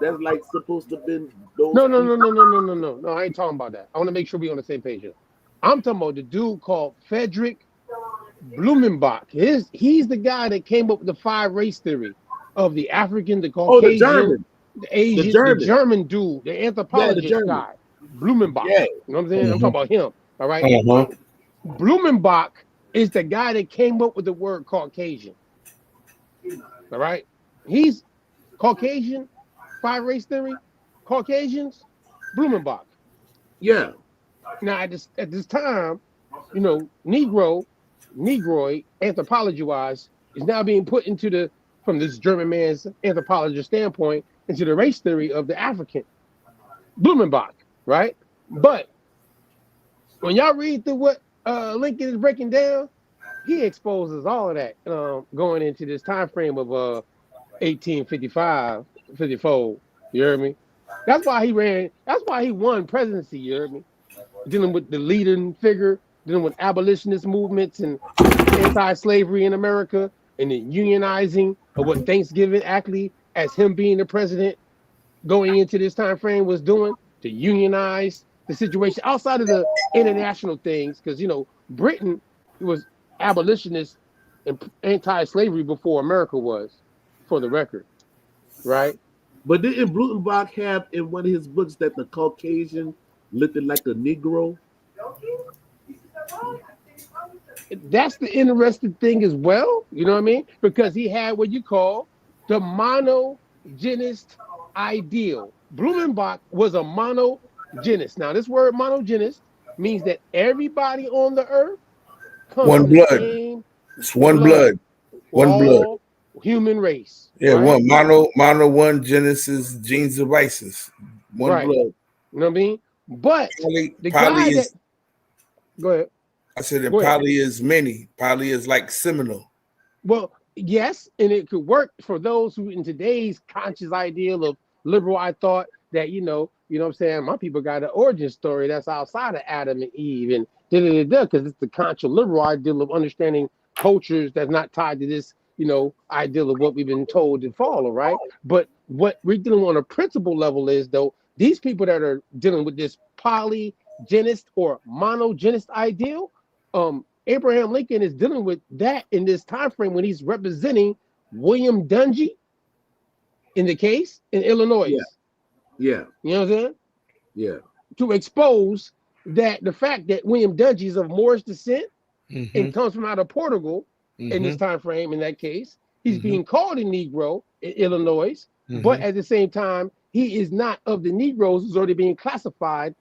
that's like supposed to have been those. No. I ain't talking about that. I want to make sure we on the same page here. I'm talking about the dude called Friedrich Blumenbach. He's the guy that came up with the 5 race theory of the African, the Caucasian, the Asian, the German dude, the anthropologist guy, Blumenbach. Yeah. You know what I'm saying? I'm talking about him. All right. Blumenbach is the guy that came up with the word Caucasian. All right. He's Caucasian, 5 race theory, Caucasians, Blumenbach. Yeah. Now at this time, you know, Negroid, anthropology-wise, is now being put into from this German man's anthropologist standpoint, into the race theory of the African. Blumenbach, right? But when y'all read through what Lincoln is breaking down, he exposes all of that going into this time frame of 1855, 54. You heard me? That's why he won presidency, you heard me? Dealing with the leading figure, dealing with abolitionist movements and anti-slavery in America, and the unionizing of what Thanksgiving actually, as him being the president, going into this time frame was doing to unionize the situation outside of the international things, because you know Britain was abolitionist and anti-slavery before America was, for the record, right? But didn't Blumenbach have in one of his books that the Caucasian looked like a Negro? That's the interesting thing as well, you know what I mean? Because he had what you call the monogenist ideal. Blumenbach was a monogenist. Now, this word monogenist means that everybody on the earth comes one from blood. the same It's one blood. One blood. Human race. Yeah, right? one Genesis genes of Isis. One right. blood. You know what I mean? But the guy that go ahead. I said that poly is many. Poly is like seminal. Well, yes, and it could work for those who in today's conscious ideal of liberal, I thought that, you know what I'm saying? My people got an origin story that's outside of Adam and Eve and because it's the conscious liberal ideal of understanding cultures that's not tied to this, ideal of what we've been told to follow, right? But what we're dealing on a principle level is, though, these people that are dealing with this polygenist or monogenist ideal, Abraham Lincoln is dealing with that in this time frame when he's representing William Dungy in the case in Illinois. Yeah. You know what I'm saying? Yeah. To expose that the fact that William Dungy is of Moorish descent Mm-hmm. and comes from out of Portugal in this time frame, in that case, he's being called a Negro in Illinois, but at the same time, he is not of the Negroes who's already being classified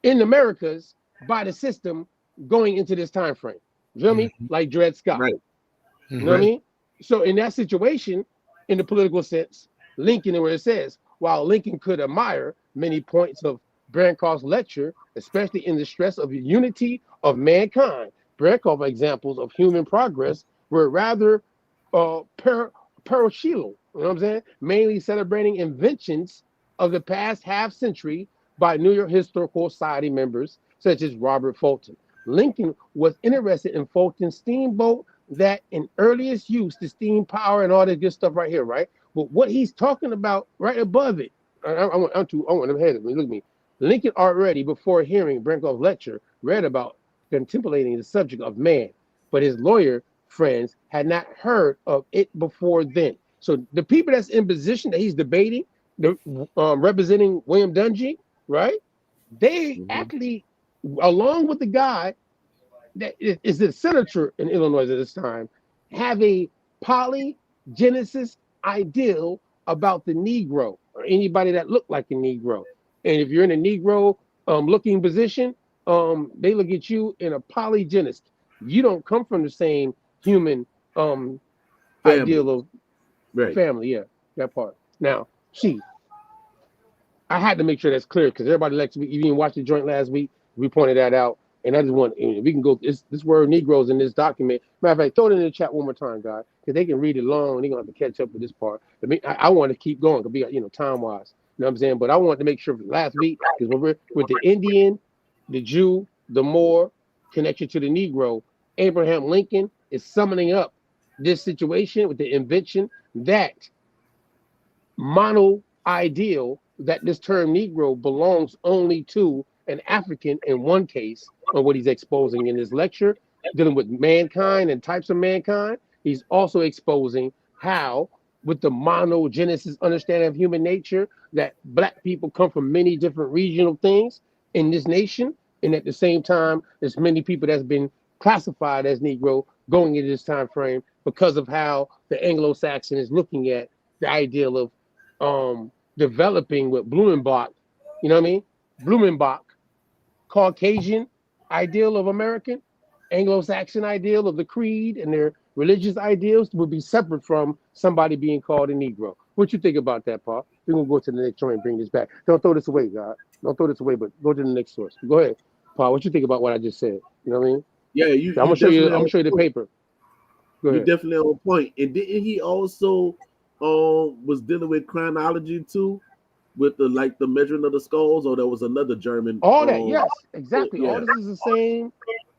in Americas by the system going into this time frame. You feel me? Like Dred Scott. Right. You know what I mean? So in that situation, in the political sense, Lincoln, where it says, while Lincoln could admire many points of Brankoff's lecture, especially in the stress of the unity of mankind, Brankoff examples of human progress were rather parochial, you know what I'm saying? Mainly celebrating inventions of the past half century by New York Historical Society members, such as Robert Fulton. Lincoln was interested in Fulton's steamboat that in earliest use, the steam power and all that good stuff right here, right? But what he's talking about right above it, I want him ahead of me. Look at me. Lincoln already, before hearing Brankoff's lecture, read about contemplating the subject of man, but his lawyer friends had not heard of it before then. So the people that's in position that he's debating, representing William Dungy, right? They actually, along with the guy that is the senator in Illinois at this time, have a polygenesis ideal about the Negro or anybody that looked like a Negro. And if you're in a Negro looking position, they look at you in a polygenist. You don't come from the same human ideal of family. Yeah, that part. Now, see, I had to make sure that's clear because everybody likes to be, you didn't watch the joint last week. We pointed that out. And I just want, we can go, this word Negroes in this document. Matter of fact, throw it in the chat one more time, guys, because they can read it long and they're going to have to catch up with this part. I want to keep going, time-wise. You know what I'm saying? But I wanted to make sure last week, because when we're with the Indian, the Jew, the Moor, connection to the Negro, Abraham Lincoln is summoning up this situation with the invention that mono ideal that this term Negro belongs only to an African in one case, or what he's exposing in his lecture, dealing with mankind and types of mankind. He's also exposing how, with the monogenesis understanding of human nature, that black people come from many different regional things in this nation. And at the same time, there's many people that's been classified as Negro going into this time frame because of how the Anglo-Saxon is looking at the ideal of developing with Blumenbach, you know what I mean? Blumenbach, Caucasian ideal of American, Anglo-Saxon ideal of the creed and their religious ideals would be separate from somebody being called a Negro. What you think about that, Paul? We're gonna go to the next joint and bring this back. Don't throw this away, God. Don't throw this away, but go to the next source. Go ahead, Paul. What you think about what I just said? You know what I mean? Yeah, I'm gonna show you. I'm gonna show you the paper. Go ahead. You're definitely on point. And didn't he also was dealing with chronology too? With the measuring of the skulls, or there was another German. All that, yes, exactly. Yeah. All this is the same.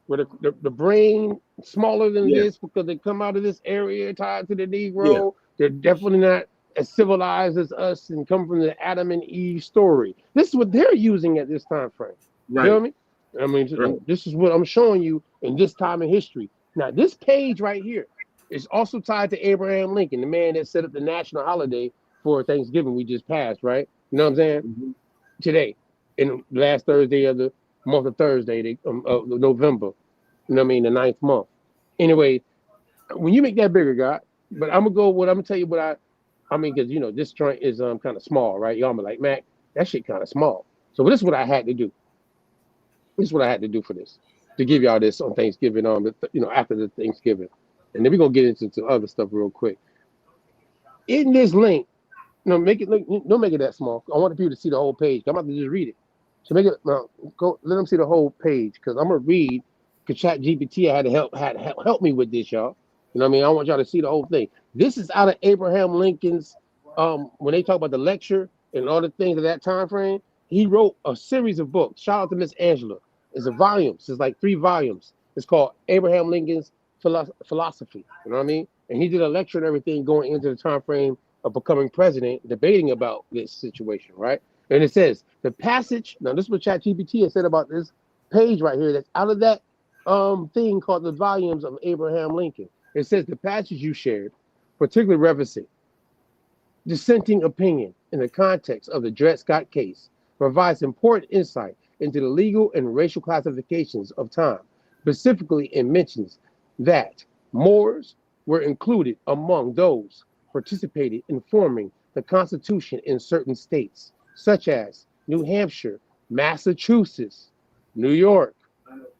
With the brain smaller than this because they come out of this area tied to the Negro. Yeah. They're definitely not as civilized as us and come from the Adam and Eve story. This is what they're using at this time frame. Right. You know what I mean? Right. This is what I'm showing you in this time in history. Now, this page right here is also tied to Abraham Lincoln, the man that set up the national holiday for Thanksgiving we just passed, right? You know what I'm saying? Mm-hmm. Today, in the last Thursday of the month of Thursday of November, you know what I mean, the 9th month. Anyway, when you make that bigger, God, but I'm gonna tell you what I mean, because this joint is kind of small, right? Y'all be like, Mac, that shit kind of small. So this is what I had to do. This is what I had to do for this, to give y'all this on Thanksgiving, after the Thanksgiving, and then we're gonna get into other stuff real quick. In this link, don't make it that small. I want people to see the whole page. I'm about to just read it. So let them see the whole page, because I'm gonna read. Because ChatGPT had to help me with this, y'all. You know what I mean? I want y'all to see the whole thing. This is out of Abraham Lincoln's. When they talk about the lecture and all the things of that time frame, he wrote a series of books. Shout out to Miss Angela. It's a volume. It's like 3 volumes. It's called Abraham Lincoln's Philosophy. You know what I mean? And he did a lecture and everything going into the time frame of becoming president, debating about this situation, right? And it says the passage. Now, this is what ChatGPT has said about this page right here. That's out of that thing called the volumes of Abraham Lincoln. It says the passage you shared, particularly referencing dissenting opinion in the context of the Dred Scott case, provides important insight into the legal and racial classifications of time. Specifically, it mentions that Moors were included among those participated in forming the Constitution in certain states, such as New Hampshire, Massachusetts, New York,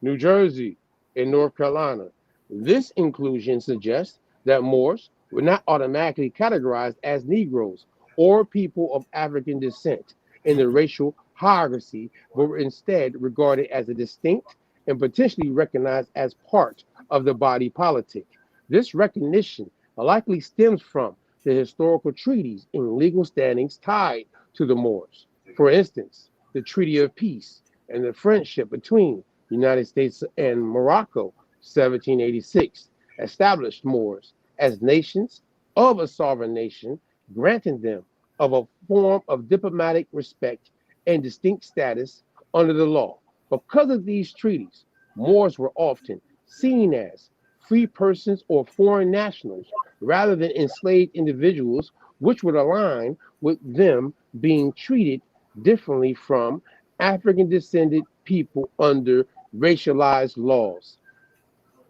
New Jersey, and North Carolina. This inclusion suggests that Moors were not automatically categorized as Negroes or people of African descent in the racial hierarchy, but were instead regarded as a distinct and potentially recognized as part of the body politic. This recognition likely stems from the historical treaties and legal standings tied to the Moors. For instance, the Treaty of Peace and the friendship between the United States and Morocco, 1786, established Moors as nations of a sovereign nation, granting them of a form of diplomatic respect and distinct status under the law. Because of these treaties, Moors were often seen as free persons or foreign nationals rather than enslaved individuals, which would align with them being treated differently from African descended people under racialized laws.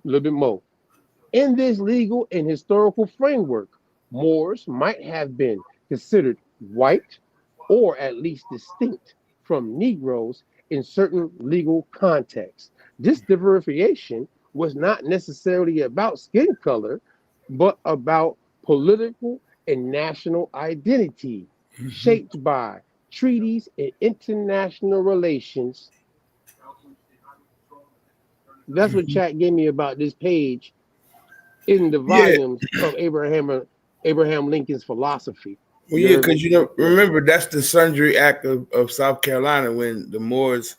A little bit more. In this legal and historical framework, Moors might have been considered white or at least distinct from Negroes in certain legal contexts. This differentiation was not necessarily about skin color, but about political and national identity, shaped by treaties and international relations. That's what chat gave me about this page in the volumes of Abraham Lincoln's philosophy. Well, yeah, because you know, remember that's the Sundry Act of South Carolina when the Moors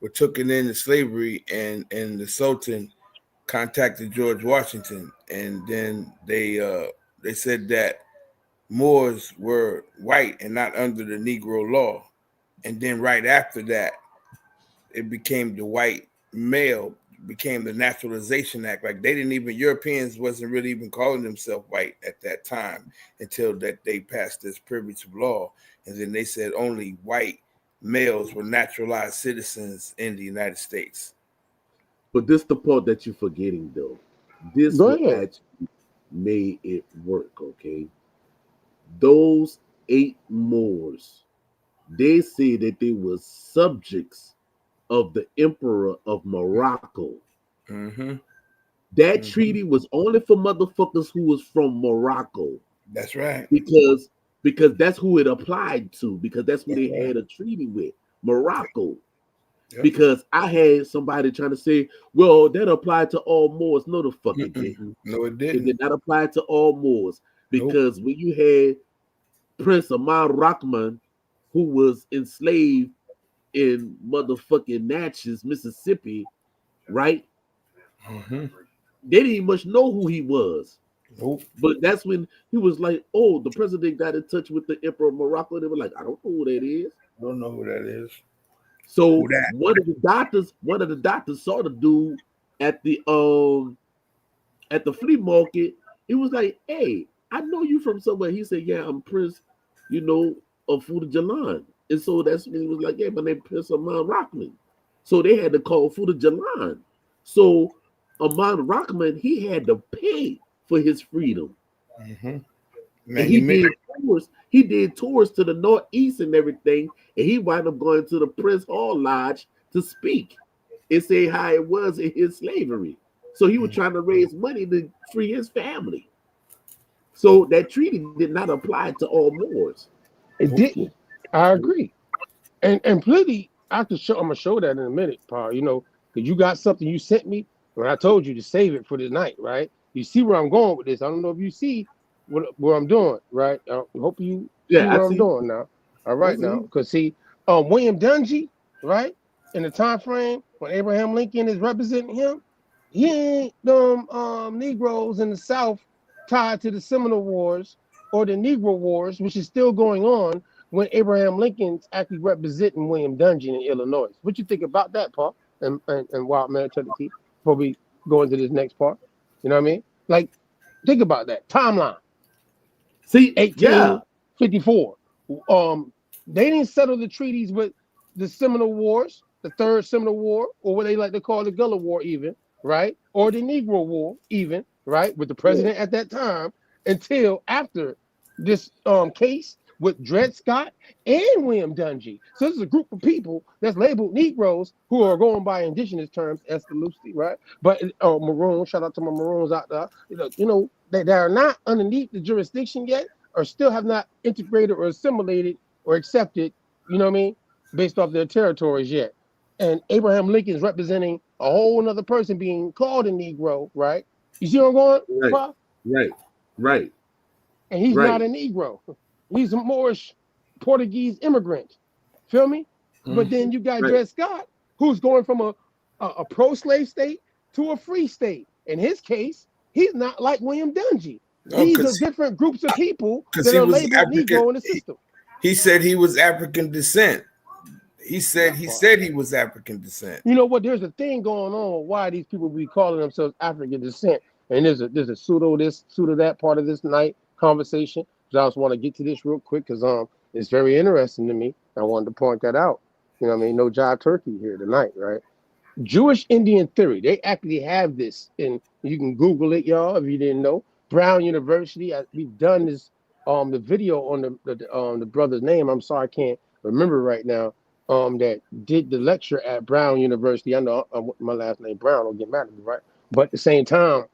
were taken into slavery, and the Sultan contacted George Washington, and then they said that Moors were white and not under the Negro law, and then right after that, it became the white male became the Naturalization Act. Like they didn't even Europeans wasn't really even calling themselves white at that time until that they passed this privilege of law, and then they said only white males were naturalized citizens in the United States. But this the part that you're forgetting though. This what actually made it work, okay? Those 8 Moors, they say that they were subjects of the Emperor of Morocco. That treaty was only for motherfuckers who was from Morocco. That's right. Because that's who it applied to, because that's who they had a treaty with, Morocco. Because I had somebody trying to say, well, that applied to all Moors. No, the fuck it didn't. No, it didn't. It did not apply to all Moors. Because when you had Prince Amar Rahman, who was enslaved in motherfucking Natchez, Mississippi, right? They didn't even much know who he was. But that's when he was like, oh, the president got in touch with the Emperor of Morocco. They were like, I don't know who that is. Don't know who that is. So one of the doctors saw the dude at the flea market. He was like, hey, I know you from somewhere. He said, yeah, I'm Prince, of Fuda Jalan. And so that's when he was like, yeah, my name is Prince Amman Rahman. So they had to call Fuda Jalan. So Amman Rahman, he had to pay for his freedom. And he did tours to the northeast and everything, and he wound up going to the Prince Hall Lodge to speak and say how it was in his slavery. So he was trying to raise money to free his family. So that treaty did not apply to all Moors. It didn't. I agree. And plenty, I'm gonna show that in a minute, Paul. Because you got something you sent me when I told you to save it for tonight, right? You see where I'm going with this. I don't know if you see what I'm doing, right? I hope you see what I'm doing now. All right, now. Because see, William Dungy, right? In the time frame when Abraham Lincoln is representing him, he ain't them Negroes in the South tied to the Seminole Wars or the Negro Wars, which is still going on when Abraham Lincoln's actually representing William Dungy in Illinois. What you think about that, Paul? And Wild Man to the T before we go into this next part. You know what I mean? Like, think about that timeline. See, 1854. They didn't settle the treaties with the Seminole Wars the Third Seminole War, or what they like to call the Gullah War, even, right? Or the Negro War, even, right? With the president at that time, until after this case with Dred Scott and William Dungy. So this is a group of people that's labeled Negroes who are going by indigenous terms, loosely, right? But Maroon, shout out to my Maroons out there. They are not underneath the jurisdiction yet, or still have not integrated or assimilated or accepted, you know what I mean, based off their territories yet. And Abraham Lincoln is representing a whole another person being called a Negro, right? You see where I'm going, Pop? Right. And he's not a Negro. He's a Moorish Portuguese immigrant. Feel me? But then you got Dred Scott, who's going from a pro-slave state to a free state. In his case, he's not like William Dungy. These are different groups of people that are labeled Negro in the system. He said he was African descent. He said he was African descent. You know what? There's a thing going on why these people be calling themselves African descent. And there's a pseudo this, pseudo that part of this night conversation. So I just want to get to this real quick because it's very interesting to me. I wanted to point that out. You know what I mean? No jive turkey here tonight, right? Jewish Indian theory. They actually have this, and you can Google it, y'all, if you didn't know. Brown University. We've done this the video on the brother's name. I'm sorry, I can't remember right now. That did the lecture at Brown University. I know my last name Brown. Don't get mad at me, right? But at the same time,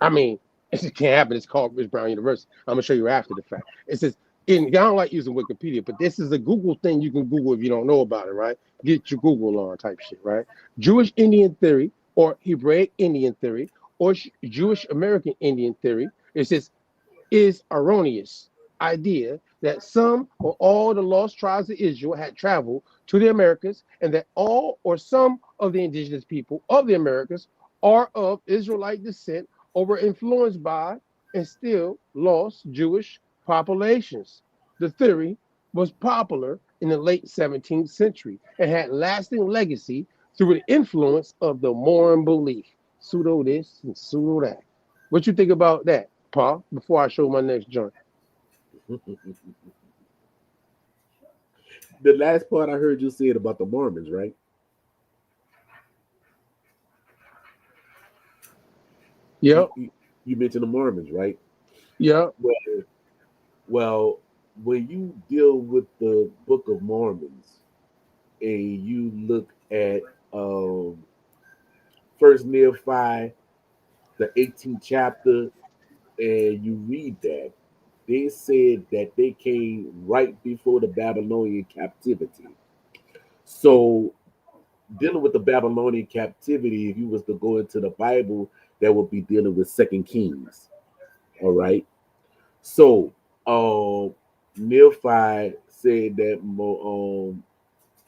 I mean, it can't happen. It's called Brown University. I'm gonna show you after the fact. It says, I don't like using Wikipedia, but this is a Google thing you can Google if you don't know about it, right? Get your Google on type shit, right? Jewish Indian theory, or Hebraic Indian theory, or Jewish American Indian theory. It says is erroneous idea that some or all the lost tribes of Israel had traveled to the Americas, and that all or some of the indigenous people of the Americas are of Israelite descent, or were influenced by and still lost Jewish populations. The theory was popular in the late 17th century and had lasting legacy through the influence of the Moor belief. Pseudo this and pseudo that. What you think about that, Pa, before I show my next joint? The last part I heard you say it about the Mormons, right? Yep. You mentioned the Mormons, right? Yeah. Well, when you deal with the Book of Mormons and you look at First Nephi, the 18th chapter, and you read that, they said that they came right before the Babylonian captivity. So dealing with the Babylonian captivity, if you was to go into the Bible, that would be dealing with 2 Kings. All right. So Nephi said that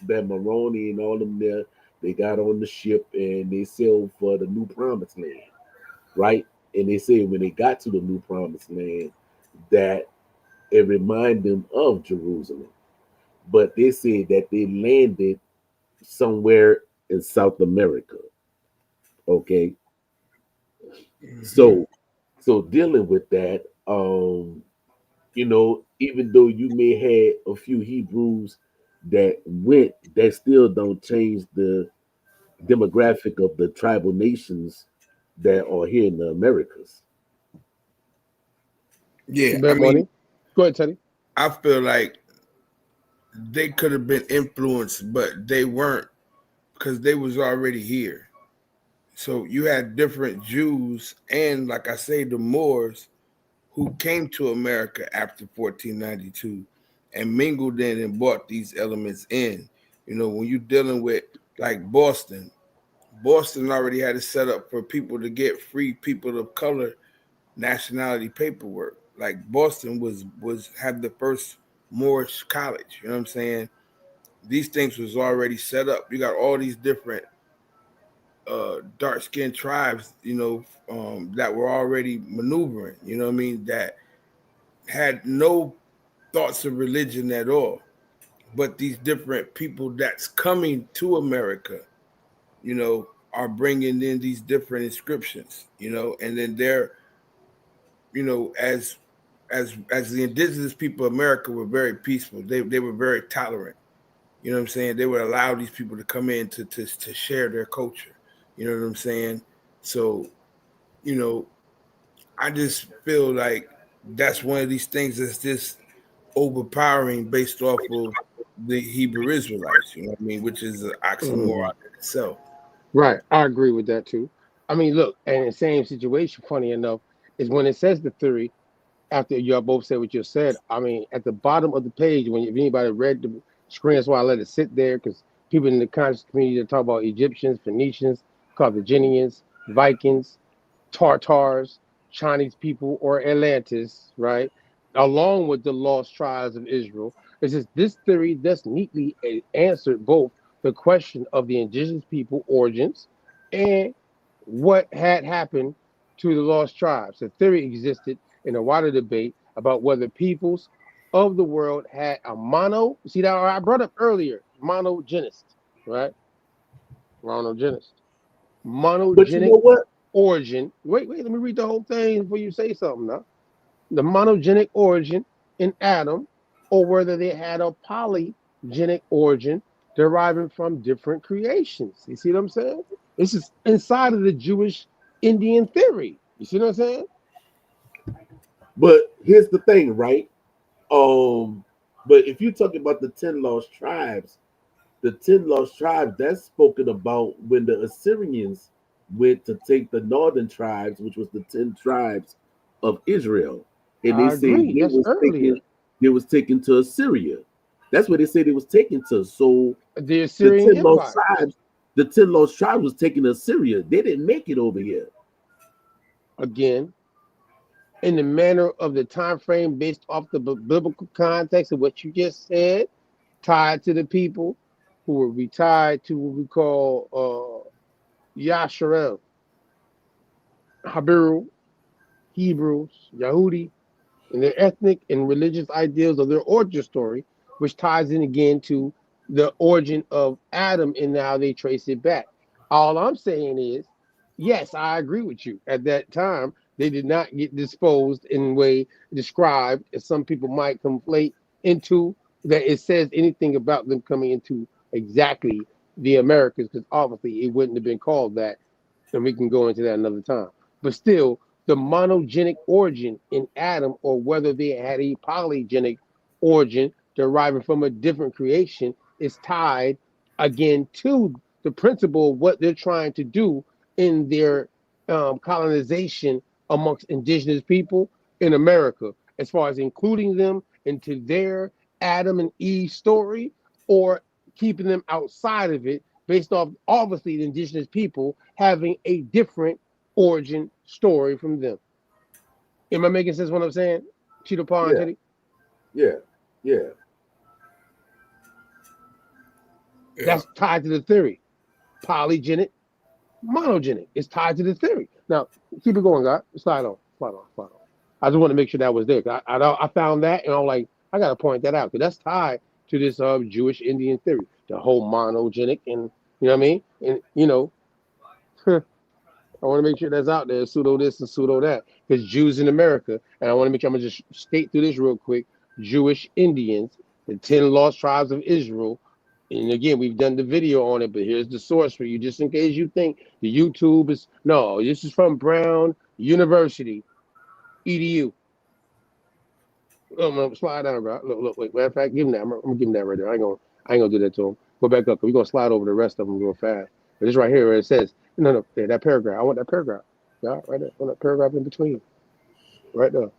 that Moroni and all of them there, they got on the ship and they sailed for the New Promised Land, right? And they said when they got to the New Promised Land, that it reminded them of Jerusalem. But they said that they landed somewhere in South America. Okay. So dealing with that, even though you may have a few Hebrews that went, that still don't change the demographic of the tribal nations that are here in the Americas. Yeah, I mean, go ahead, Teddy. I feel like they could have been influenced, but they weren't, because they was already here. So you had different Jews and, like I say, the Moors who came to America after 1492 and mingled in and brought these elements in. You know, when you're dealing with like Boston already had it set up for people to get free people of color nationality paperwork. Like Boston was had the first Moorish college. You know what I'm saying? These things was already set up. You got all these different dark-skinned tribes, that were already maneuvering, you know what I mean, that had no thoughts of religion at all. But these different people that's coming to America, are bringing in these different inscriptions, and then they're, as the indigenous people of America were very peaceful. They were very tolerant. You know what I'm saying? They would allow these people to come in to share their culture. You know what I'm saying? So, you know, I just feel like that's one of these things that's just overpowering based off of the Hebrew Israelites, you know what I mean, which is an oxymoron in itself. Right. I agree with that too. I mean, look, and the same situation, funny enough, is when it says the theory, after y'all both said what you said, I mean, at the bottom of the page, if anybody read the screen, that's why I let it sit there, because people in the conscious community that talk about Egyptians, Phoenicians, Carthaginians, Vikings, Tartars, Chinese people, or Atlantis, right? Along with the lost tribes of Israel. It says this theory thus neatly answered both the question of the indigenous people origins and what had happened to the lost tribes. The theory existed in a wider debate about whether peoples of the world had a see that I brought up earlier, monogenist, right? Monogenist. But you know Monogenic what? origin. Wait, let me read the whole thing before you say something now. The monogenic origin in Adam, or whether they had a polygenic origin deriving from different creations. You see what I'm saying? This is inside of the Jewish Indian theory. You see what I'm saying? But here's the thing, right? But if you're talking about the 10 lost tribes, the 10 lost tribes, that's spoken about when the Assyrians went to take the northern tribes, which was the 10 tribes of Israel. And they I say agree. That's earlier. they was taken to Assyria. That's what they say they was taken to. So The the Assyrian 10 lost Empire. tribes, the 10 lost tribes was taken to Assyria. They didn't make it over here. Again, in the manner of the time frame based off the biblical context of what you just said, tied to the people who will be tied to what we call Yasharel, Habiru, Hebrews, Yahudi, and their ethnic and religious ideals of their origin story, which ties in again to the origin of Adam and how they trace it back. All I'm saying is, yes, I agree with you. At that time, they did not get disposed in a way described, as some people might conflate into, that it says anything about them coming into exactly the Americas, because obviously it wouldn't have been called that, and we can go into that another time. But still, the monogenic origin in Adam, or whether they had a polygenic origin deriving from a different creation, is tied again to the principle of what they're trying to do in their colonization amongst indigenous people in America, as far as including them into their Adam and Eve story, or keeping them outside of it, based off obviously the indigenous people having a different origin story from them. Am I making sense what I'm saying? Cheeto Paw and Teddy? Yeah. That's tied to the theory. Polygenic, monogenic. It's tied to the theory. Now, keep it going, guys. Slide on. I just want to make sure that was there. I found that, and I'm like, I got to point that out, because that's tied to this Jewish Indian theory, the whole monogenic, and you know what I mean? And, you know, I want to make sure that's out there, pseudo this and pseudo that, because Jews in America, and I want to make sure I'm going to just skate through this real quick. Jewish Indians, the 10 lost tribes of Israel. And again, we've done the video on it, but here's the source for you, just in case you think the YouTube is, no, this is from Brown University, EDU. No, slide down, bro. Look, wait, matter of fact, give him that. I'm going to give him that right there. I ain't gonna do that to him. Go back up, because we're going to slide over the rest of them real fast. But this right here where it says, no, there, that paragraph. I want that paragraph. Yeah, right there. I want that paragraph in between. Right there.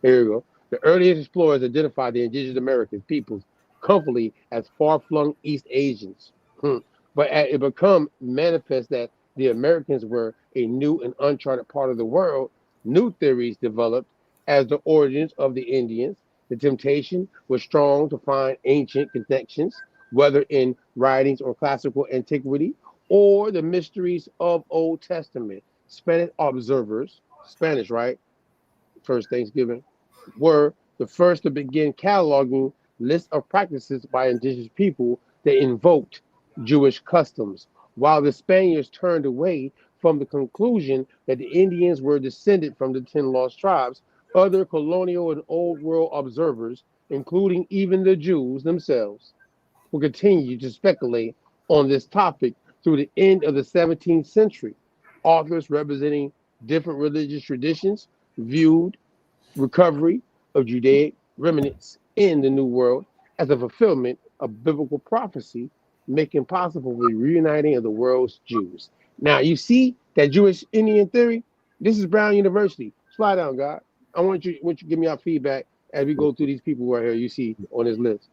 Here you go. The earliest explorers identified the indigenous American peoples comfortably as far-flung East Asians. But as it become manifest that the Americans were a new and uncharted part of the world, new theories developed as the origins of the Indians. The temptation was strong to find ancient connections, whether in writings or classical antiquity, or the mysteries of Old Testament. Spanish observers, Spanish, right? First Thanksgiving, were the first to begin cataloging lists of practices by indigenous people that invoked Jewish customs, while the Spaniards turned away from the conclusion that the Indians were descended from the 10 lost tribes. Other colonial and old world observers, including even the Jews themselves, will continue to speculate on this topic through the end of the 17th century. Authors representing different religious traditions viewed recovery of Judaic remnants in the New World as a fulfillment of biblical prophecy, making possible the reuniting of the world's Jews. Now, you see that Jewish Indian theory? This is Brown University. Slide down, God. I want you to give me our feedback as we go through these people right here you see on this list.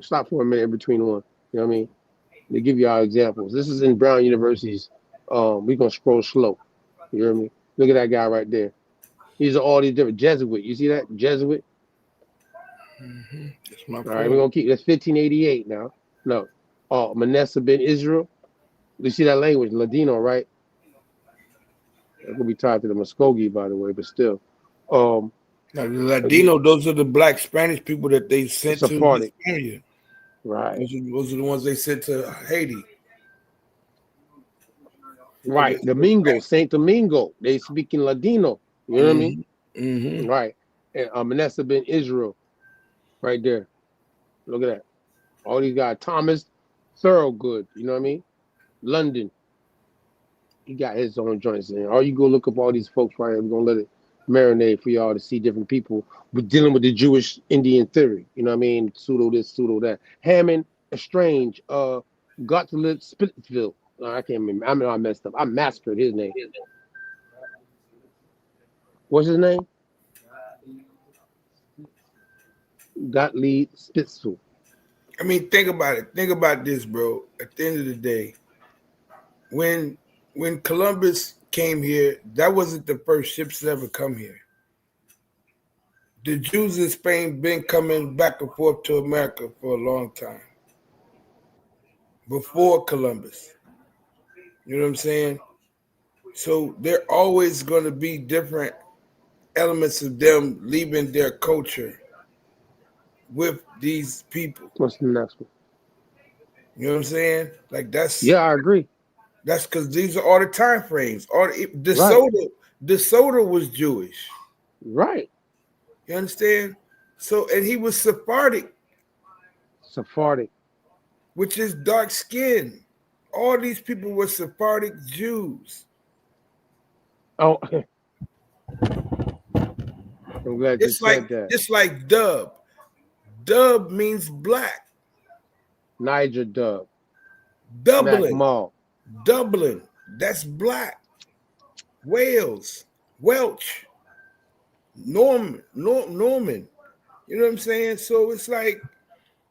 Stop for a minute in between one. You know what I mean? They give you our examples. This is in Brown University's. We're going to scroll slow. You hear me? Look at that guy right there. These are all these different Jesuit. You see that? Jesuit? That's my All right, we're going to keep. That's 1588 now. No. Oh, Manasseh ben Israel. You see that language? Ladino, right? That could be tied to the Muskogee, by the way, but still. Now, the Ladino, those are the black Spanish people that they sent to Sephardic. Hispania. Right. Those are the ones they sent to Haiti. Right. Domingo, Saint Domingo. They speak in Ladino. You know what I mean? Mm-hmm. Right. And Manasseh ben Israel. Right there. Look at that. All these guys. Thomas Thorogood. You know what I mean? London. He got his own joints in. Or you go look up all these folks right here. We're going to let it marinate for y'all to see different people dealing with the Jewish Indian theory. You know what I mean? Pseudo this, pseudo that. Hammond, Estrange, Gottlieb Spitzville. I can't remember. I mean, I messed up. I massacred his name. What's his name? Gottlieb Spitzville. I mean, think about it. Think about this, bro. At the end of the day, when Columbus came here, that wasn't the first ships to ever come here. The Jews in Spain been coming back and forth to America for a long time. Before Columbus. You know what I'm saying? So there always going to be different elements of them leaving their culture with these people. What's the next one? You know what I'm saying? Like that's I agree. That's because these are all the time frames. DeSoto was Jewish. Right. You understand? So and he was Sephardic. Which is dark skin. All these people were Sephardic Jews. Oh, I'm glad you said that. It's like Dub. Dub means black. Niger Dub. Dublin. That's black. Wales. Welch. Norman. You know what I'm saying? So it's like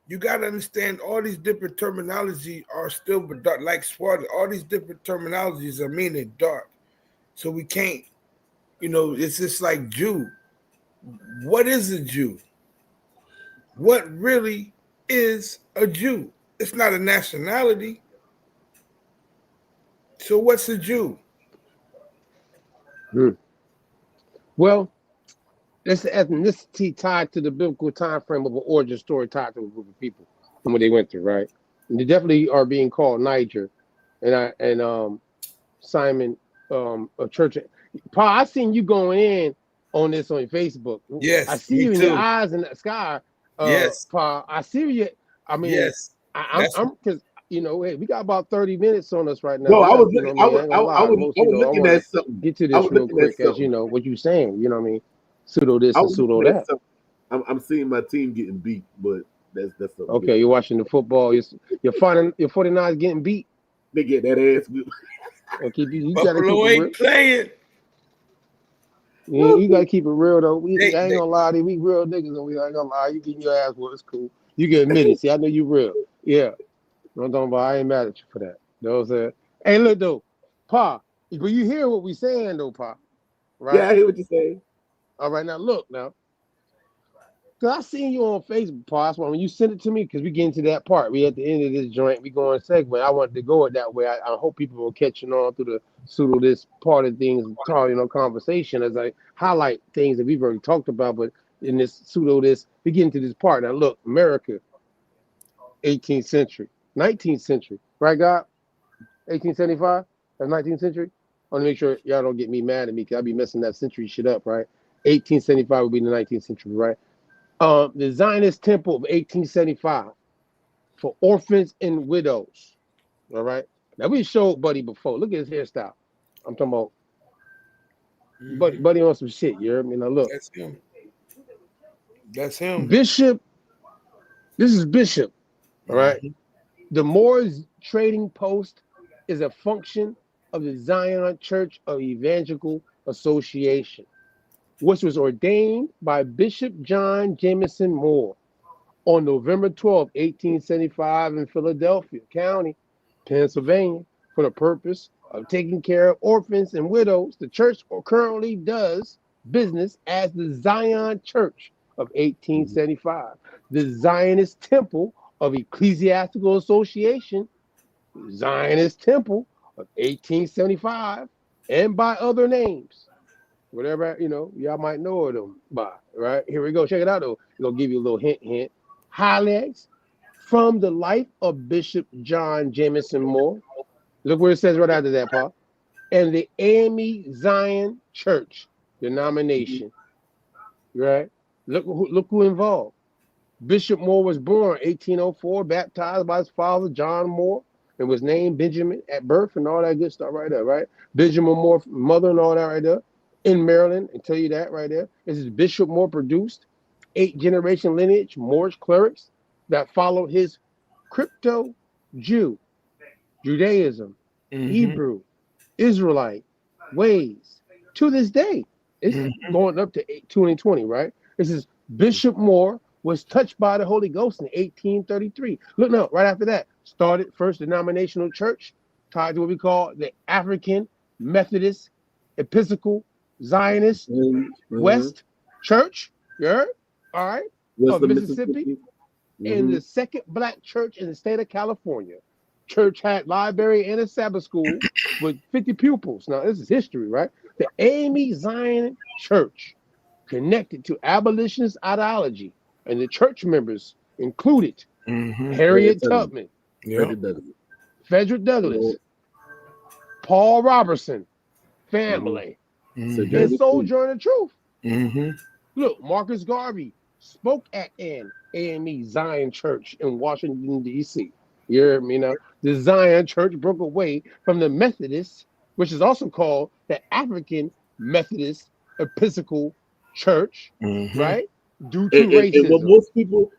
you got to understand all these different terminology are still dark, like Sparta. All these different terminologies are meaning dark. So we can't, it's just like Jew. What is a Jew? What really is a Jew? It's not a nationality. So what's a Jew? Well, it's the ethnicity tied to the biblical time frame of an origin story tied to a group of people and what they went through, right? And they definitely are being called Niger and Simon a church. Paul, I seen you going in on this on Facebook. Yes, I see you in your eyes in the sky. Yes, Paul, I see you. I mean, yes, I'm because hey, we got about 30 minutes on us right now. No, I was looking at something. Get to this real quick, as you know what you're saying. You know what I mean? Pseudo this and pseudo that. I'm seeing my team getting beat, but that's something. Okay, you're watching the football. Your 49ers getting beat. They get that ass. Okay, you gotta keep it real. Playing. You gotta keep it real though. I ain't gonna lie to you. We real niggas and we ain't gonna lie. You getting your ass whooped. It's cool. You get admitted. See, I know you real. Yeah. I ain't mad at you for that. You know what I'm saying? Hey, look though, Pa. But you hear what we saying though, Pa. Right? Yeah, I hear what you're saying. All right, now look now. Cause I seen you on Facebook, Pa. That's why when you sent it to me, because we get into that part. We at the end of this joint, we going segment. I wanted to go it that way. I hope people will catching on through the pseudo this part of things, conversation as I highlight things that we've already talked about. But in this pseudo this, we get into this part. Now look, America, 18th century, 19th century, right, God? 1875? That's 19th century? I want to make sure y'all don't get me mad at me because I'll be messing that century shit up, right? 1875 would be the 19th century, right? The Zionist Temple of 1875 for orphans and widows. All right. Now we showed Buddy before. Look at his hairstyle. I'm talking about Buddy on some shit. You heard me? Now look. That's him. That's him. Bishop. This is Bishop. All right. The Moor's trading post is a function of the Zion Church of Evangelical Association, which was ordained by Bishop John Jameson Moore on November 12, 1875 in Philadelphia County, Pennsylvania, for the purpose of taking care of orphans and widows. The church currently does business as the Zion Church of 1875, the Zionist Temple of Ecclesiastical Association, Zionist Temple of 1875, and by other names. Whatever, y'all might know them by, right? Here we go. Check it out, though. It's going to give you a little hint. Highlights from the life of Bishop John Jameson Moore. Look where it says right after that, Paul. And the AME Zion Church denomination, right? Look who involved. Bishop Moore was born 1804, baptized by his father, John Moore, and was named Benjamin at birth and all that good stuff right there, right? Benjamin Moore, mother and all that right there. In Maryland, I tell you that right there. This is Bishop Moore produced 8-generation lineage, Moorish clerics that followed his crypto Jew, Judaism, Hebrew, Israelite ways to this day. It's going up to 2020, right? This is Bishop Moore was touched by the Holy Ghost in 1833. Look now, right after that, started first denominational church tied to what we call the African Methodist Episcopal Zionist West Church. You heard? All right. Of Mississippi. And the second black church in the state of California. Church had library and a Sabbath school with 50 pupils. Now, this is history, right? The AME Zion Church connected to abolitionist ideology, and the church members included Harriet Tubman, Frederick Douglass, Paul Robertson, family, and Sojourner Truth. Look, Marcus Garvey spoke at an AME Zion Church in Washington, D.C. You hear me now? The Zion Church broke away from the Methodists, which is also called the African Methodist Episcopal Church, right? Due to racism.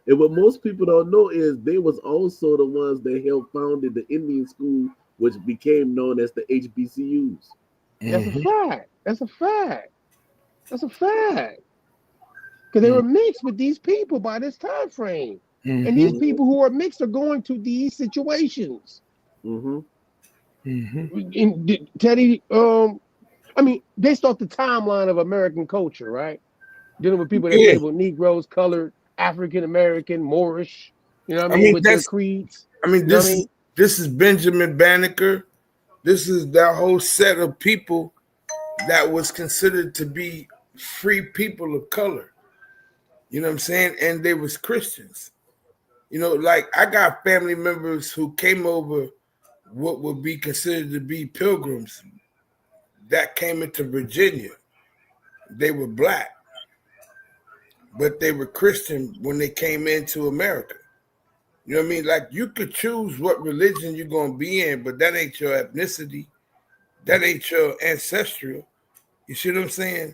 And what most people don't know is they was also the ones that helped founded the Indian school, which became known as the HBCUs. That's a fact. That's a fact. That's a fact. Because they were mixed with these people by this time frame. And these people who are mixed are going to these situations. Teddy, I mean, they start the timeline of American culture, right? Dealing with people that label Negroes, colored, African American, Moorish, you know what I mean, with their creeds. I mean, this is Benjamin Banneker. This is that whole set of people that was considered to be free people of color. You know what I'm saying? And they was Christians. You know, like I got family members who came over what would be considered to be pilgrims that came into Virginia. They were black, but they were Christian when they came into America. You know what I mean? Like you could choose what religion you're going to be in, but that ain't your ethnicity. That ain't your ancestral. You see what I'm saying?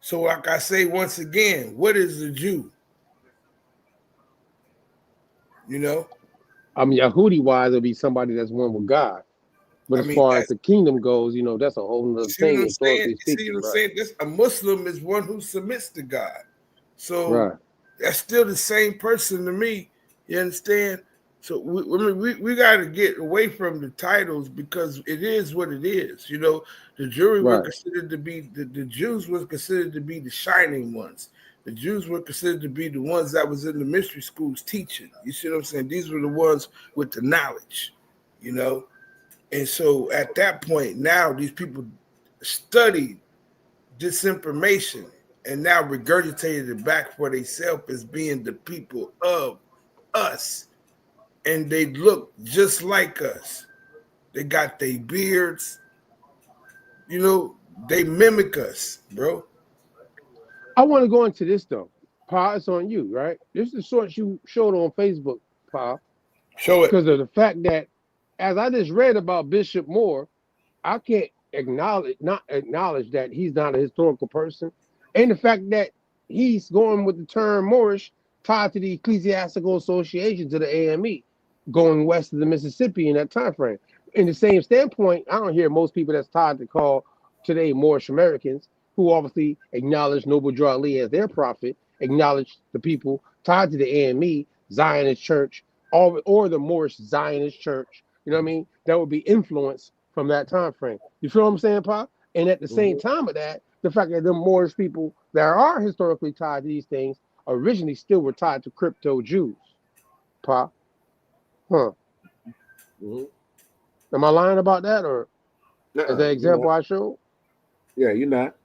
So like I say once again, what is a Jew? You know? I mean, Yahudi wise, it'll be somebody that's one with God. But as far as the kingdom goes, you know, that's a whole nother thing. See what I'm saying? A Muslim is one who submits to God. So that's still the same person to me. You understand? So we got to get away from the titles because it is what it is. You know, the jury were considered to be the Jews were considered to be the shining ones. The Jews were considered to be the ones that was in the mystery schools teaching. You see what I'm saying? These were the ones with the knowledge, you know? And so at that point, now these people studied this information and now regurgitated it back for themselves as being the people of us. And they look just like us. They got their beards. You know, they mimic us, bro. I want to go into this though. Pa, it's on you, right? This is the short you showed on Facebook, Pa. Show it. Because of the fact that, as I just read about Bishop Moore, I can't not acknowledge that he's not a historical person, and the fact that he's going with the term Moorish tied to the Ecclesiastical Association, to the AME, going west of the Mississippi in that time frame. In the same standpoint, I don't hear most people that's tied to call today Moorish Americans, who obviously acknowledge Noble Drew Ali as their prophet, acknowledge the people tied to the AME, Zionist Church, or the Moorish Zionist Church. You know what I mean? That would be influenced from that time frame. You feel what I'm saying, Pop? And at the same time of that, the fact that the Moorish people that are historically tied to these things originally still were tied to crypto Jews. Pop? Huh. Am I lying about that, or is that example I showed? Yeah, you're not.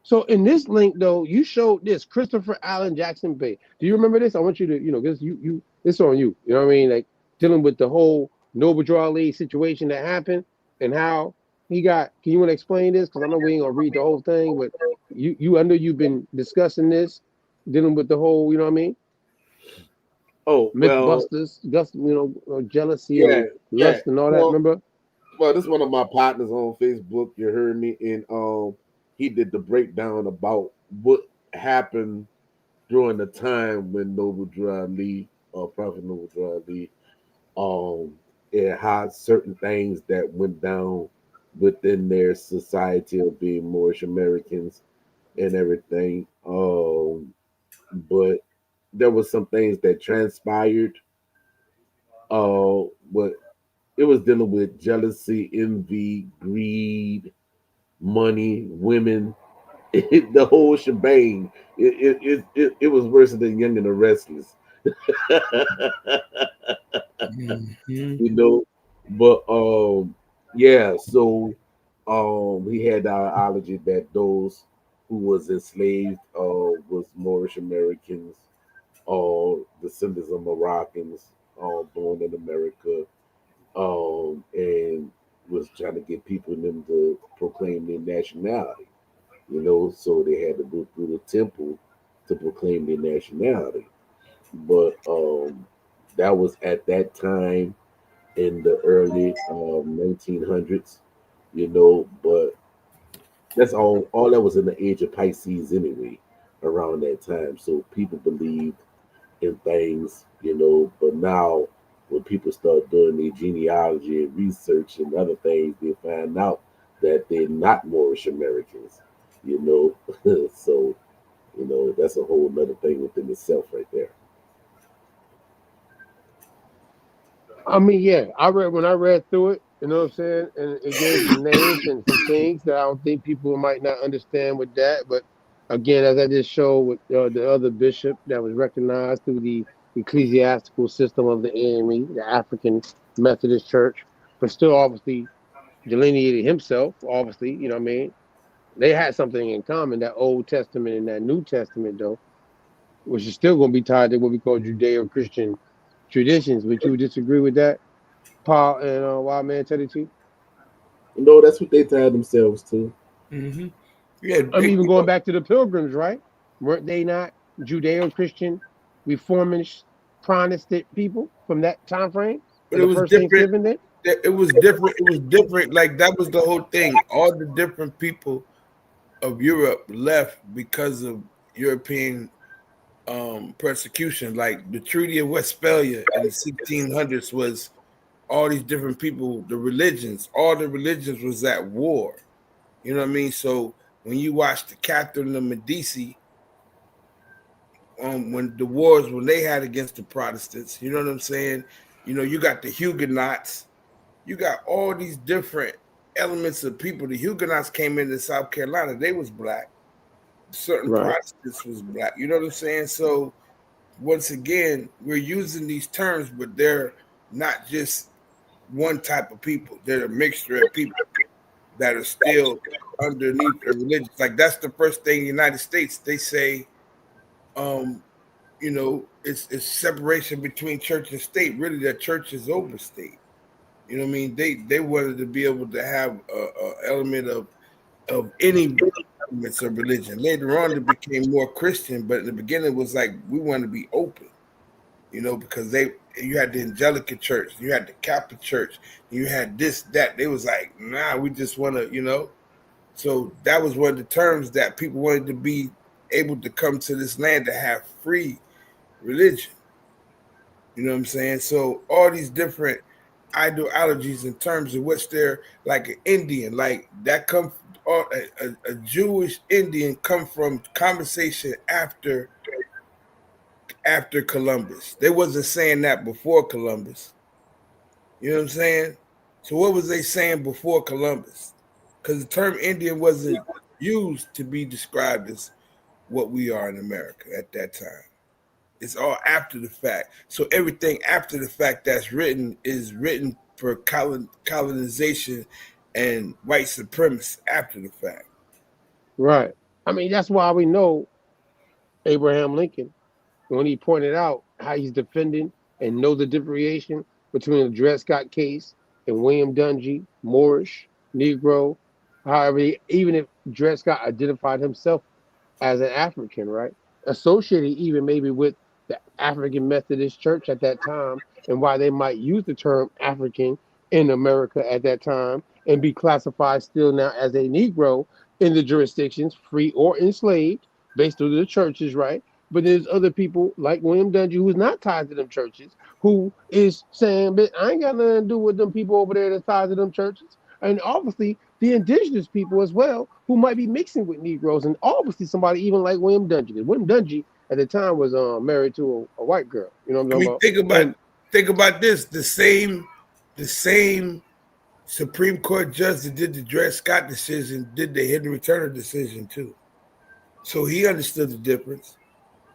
So in this link, though, you showed this Christopher Allen Jackson Bay. Do you remember this? I want you to, because it's on you. You know what I mean? Like dealing with the whole Noble Drew Ali situation that happened and how he got. Can you want to explain this? Because I know we ain't gonna read the whole thing, but I know you've been discussing this, dealing with the whole. You know what I mean? Oh, Mythbusters, jealousy and lust and all that. Remember? Well, this is one of my partners on Facebook. You heard me, and he did the breakdown about what happened during the time when Noble Drew Ali, Prophet Noble Drew Ali, and how certain things that went down within their society of being Moorish Americans and everything. But there was some things that transpired. But it was dealing with jealousy, envy, greed, money, women, the whole shebang. It was worse than Young and the Restless. But yeah, so he had the ideology that those who was enslaved was Moorish Americans, descendants of Moroccans, born in America, and was trying to get people in them to proclaim their nationality. So they had to go through the temple to proclaim their nationality. But that was at that time in the early 1900s, but that's all that was in the age of Pisces anyway, around that time. So people believed in things, but now when people start doing their genealogy and research and other things, they find out that they're not Moorish Americans, so that's a whole nother thing within itself right there. I mean, yeah, when I read through it, you know what I'm saying, and it gave some names and some things that I don't think people might not understand with that. But again, as I just showed with the other bishop that was recognized through the ecclesiastical system of the AME, the African Methodist Church, but still obviously delineated himself. Obviously, you know what I mean. They had something in common, that Old Testament and that New Testament, though, which is still going to be tied to what we call Judeo-Christian traditions. Would you disagree with that, Paul and Wild Man Teddy T? No, that's what they tied themselves to. Mm-hmm. Yeah, I'm even going back to the Pilgrims, right? Weren't they not Judeo-Christian, reformist, Protestant people from that time frame? But it was different. It was different. It was different. Like that was the whole thing. All the different people of Europe left because of European persecution. Like the Treaty of Westphalia in the 1600s was all these different people, all the religions was at war. You know what I mean? So when you watch the Catherine of Medici, when the wars when they had against the Protestants, you know what I'm saying? You got the Huguenots, you got all these different elements of people. The Huguenots came into South Carolina, they was black. Certain Protestants was black. You know what I'm saying? So once again, we're using these terms, but they're not just one type of people. They're a mixture of people that are still underneath their religion. Like that's the first thing in the United States. They say, it's separation between church and state. Really, that church is over state. You know what I mean? They wanted to be able to have a element of any elements of religion. Later on, it became more Christian, but in the beginning, it was like we want to be open. Because you had the Angelican Church, you had the Catholic Church, you had this, that. They was like, nah, we just want to, you know. So that was one of the terms that people wanted to be able to come to this land to have free religion. You know what I'm saying? So all these different ideologies in terms of what's there, like an Indian, like that come a Jewish Indian come from conversation after Columbus. They wasn't saying that before Columbus. You know what I'm saying? So what was they saying before Columbus? Because the term Indian wasn't used to be described as what we are in America at that time. It's all after the fact. So everything after the fact that's written is written for colonization and white supremacy after the fact. Right. I mean, that's why we know Abraham Lincoln, when he pointed out how he's defending and know the differentiation between the Dred Scott case and William Dungy, Moorish, Negro, however, even if Dred Scott identified himself as an African, right? Associated even maybe with the African Methodist Church at that time, and why they might use the term African in America at that time and be classified still now as a Negro in the jurisdictions, free or enslaved, based on the churches, right? But there's other people like William Dungy who's not tied to them churches, who is saying, but I ain't got nothing to do with them people over there that's tied to them churches. And obviously the indigenous people as well, who might be mixing with Negroes, and obviously somebody even like William Dungy. Because William Dungy at the time was married to a white girl. You know what I'm talking about? Think about this: the same Supreme Court judge that did the Dred Scott decision did the Henry Turner decision too. So he understood the difference.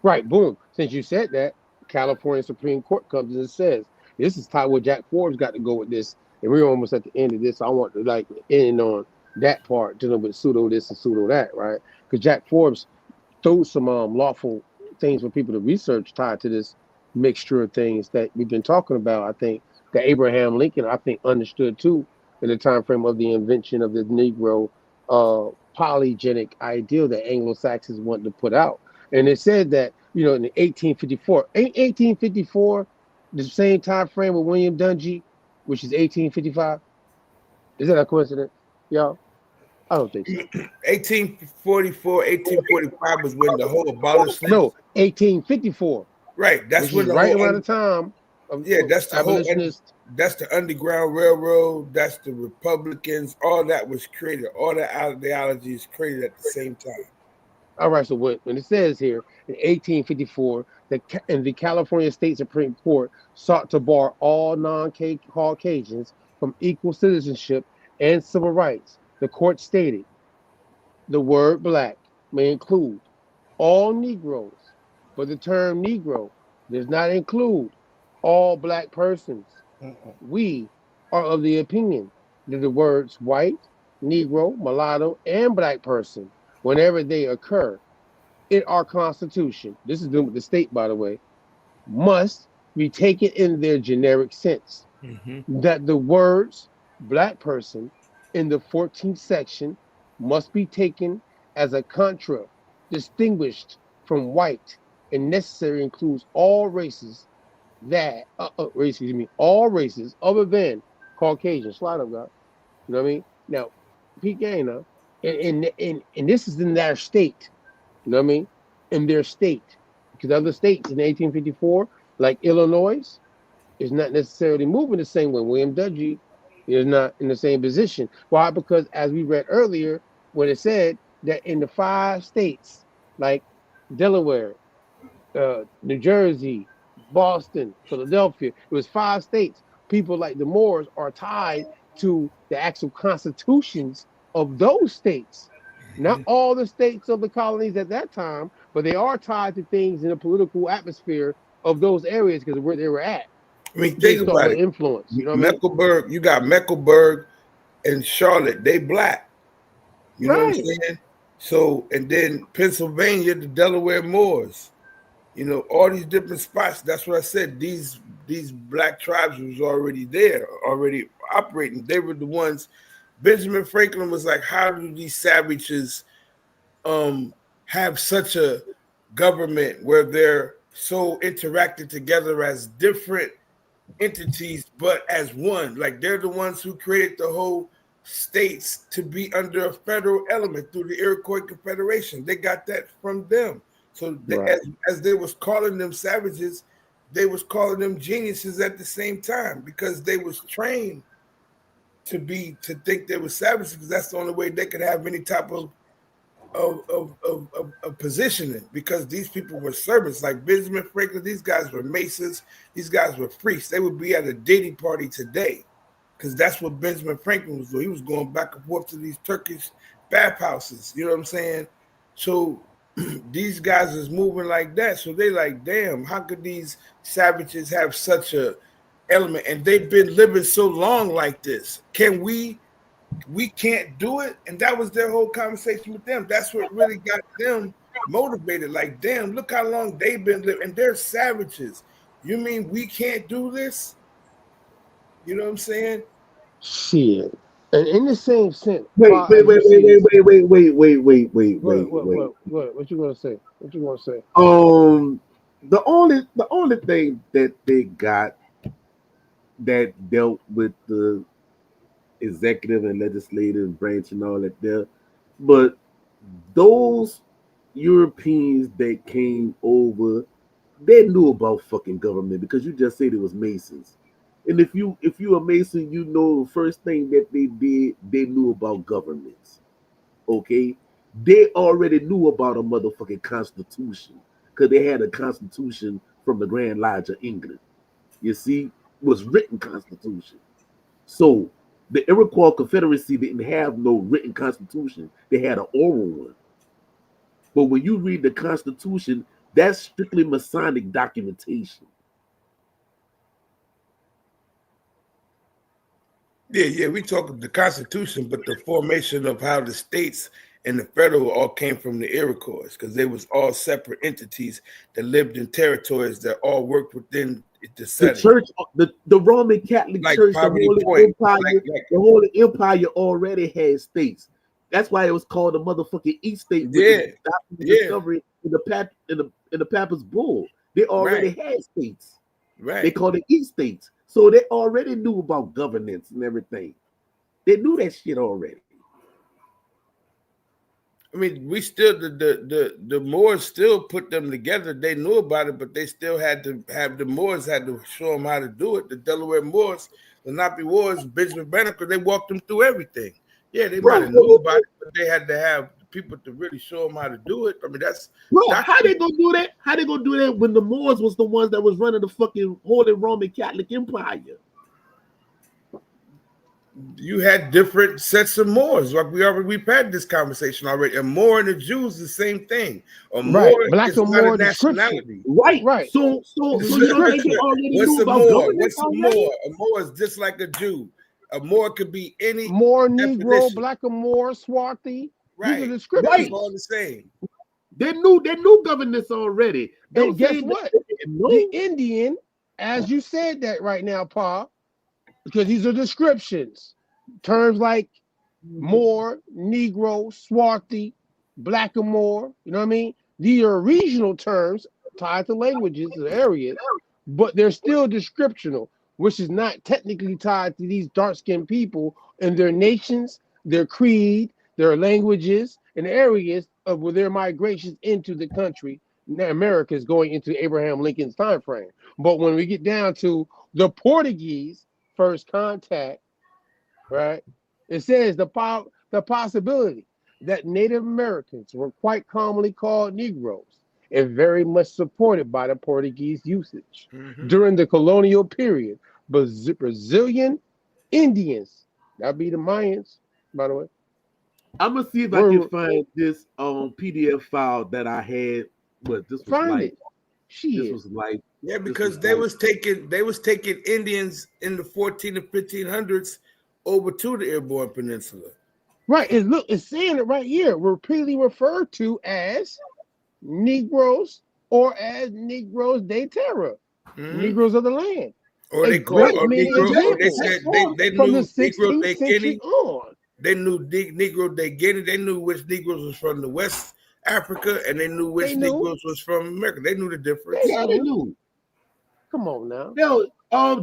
Right, boom. Since you said that, California Supreme Court comes and says, this is time where Jack Forbes got to go with this. And we're almost at the end of this. So I want to like end on that part, dealing with pseudo this and pseudo that, right? Because Jack Forbes threw some lawful things for people to research tied to this mixture of things that we've been talking about. I think that Abraham Lincoln, I think, understood too in the time frame of the invention of the Negro polygenic ideal that Anglo-Saxons wanted to put out. And it said that, you know, in 1854, the same time frame with William Dungy, which is 1855. Is that a coincidence, y'all? I don't think so. 1844, 1845 was when the whole abolitionist. No, 1854. Right, that's when the right whole around the time. That's the abolitionist. That's the Underground Railroad. That's the Republicans. All that was created. All the ideologies created at the same time. All right, so when it says here in 1854, the California State Supreme Court sought to bar all non-Caucasians from equal citizenship and civil rights, the court stated the word black may include all Negroes, but the term Negro does not include all black persons. We are of the opinion that the words white, Negro, mulatto, and black person, whenever they occur in our Constitution, this is doing with the state, by the way, must be taken in their generic sense. That the words black person in the 14th section must be taken as a contra, distinguished from white, and necessary includes all races that, all races other than Caucasian. Slide up, God. You know what I mean? Now, Pete Gainer, and this is in their state. You know what I mean? In their state. Because other states in 1854, like Illinois, is not necessarily moving the same way. William Dungy is not in the same position. Why? Because as we read earlier, when it said that in the 5 states, like Delaware, New Jersey, Boston, Philadelphia, it was 5 states. People like the Moors are tied to the actual constitutions of those states. Not all the states of the colonies at that time, but they are tied to things in the political atmosphere of those areas because of where they were at. I mean, think about it. Influence, you know Mecklenburg, you got Mecklenburg and Charlotte, they black. You know what I'm saying? So, and then Pennsylvania, the Delaware Moors. You know, all these different spots. That's what I said. These black tribes was already there, already operating. They were the ones. Benjamin Franklin was like, how do these savages have such a government where they're so interacted together as different entities, but as one. Like they're the ones who created the whole states to be under a federal element through the Iroquois Confederation. They got that from them. So as they was calling them savages, they was calling them geniuses at the same time because they was trained to think they were savages because that's the only way they could have any type of positioning, because these people were servants like Benjamin Franklin. These guys were masons. These guys were priests. They would be at a Diddy party today because that's what Benjamin Franklin was doing. He was going back and forth to these Turkish bathhouses. You know what I'm saying? So these guys is moving like that. So they like, damn, how could these savages have such a element? And they've been living so long like this. Can we can't do it? And that was their whole conversation with them. That's what really got them motivated. Like, damn, look how long they've been living. And they're savages. You mean we can't do this? You know what I'm saying? Shit. And in the same sense. Wait. What you gonna say? The only thing that they got that dealt with the executive and legislative branch and all that there, but those Europeans that came over, they knew about fucking government because you just said it was Masons. And if you a Mason, you know the first thing that they did, they knew about governments. Okay? They already knew about a motherfucking constitution because they had a constitution from the Grand Lodge of England. You see, it was written constitution. So the Iroquois Confederacy didn't have no written constitution. They had an oral one. But when you read the Constitution, that's strictly Masonic documentation. Yeah, we talk the Constitution, but the formation of how the states and the federal all came from the Iroquois, because they was all separate entities that lived in territories that all worked within the setting. The church, the Roman Catholic like Church, the Holy Empire already had states. That's why it was called the motherfucking East State. Discovery in the Papist Bull. They already had states. Right. They called it East States. So they already knew about governance and everything. They knew that shit already. I mean, we still the Moors still put them together. They knew about it, but they still had to have the Moors had to show them how to do it. The Delaware Moors, the Napi Wars, Benjamin Banneker, they walked them through everything. Yeah, they might have knew about it, but they had to have people to really show them how to do it. I mean, that's how they gonna do that? How they gonna do that when the Moors was the ones that was running the fucking Holy Roman Catholic Empire? You had different sets of Moors. Like we've had this conversation already. A Moor and the Jews, the same thing. A Moor Black or Moor nationality. Right. So you don't think they already knew about governance? What's a Moor? A Moor is just like a Jew. A Moor could be any Moor, Negro, Black or Moor, Swarthy. Right. These are descriptions. Right. All the same. They knew governance already. And guess what? The Indian, as you said that right now, Pa, because these are descriptions. Terms like Moor, Negro, Swarthy, Black or Moor, you know what I mean? These are regional terms tied to languages and areas, but they're still descriptional, which is not technically tied to these dark-skinned people and their nations, their creed, their languages, and areas of where their migrations into the country. America is going into Abraham Lincoln's time frame. But when we get down to the Portuguese first contact, right, it says the possibility that Native Americans were quite commonly called Negroes and very much supported by the Portuguese usage. During the colonial period, Brazilian Indians, that'd be the Mayans, by the way. I'm gonna see if I can find this PDF file that I had, but this was because they was taking Indians in the 14 and 1500s over to the Airborne Peninsula. Right. It's saying it right here. We're repeatedly referred to as Negroes or as Negroes de Terra, Negroes of the land. Or they call Negro. They said they knew Negro de Guinea. They knew Negro de Guinea. They knew which Negroes was from the West Africa, and they knew which Negroes was from America. They knew the difference. Yeah, they knew. Come on now. No,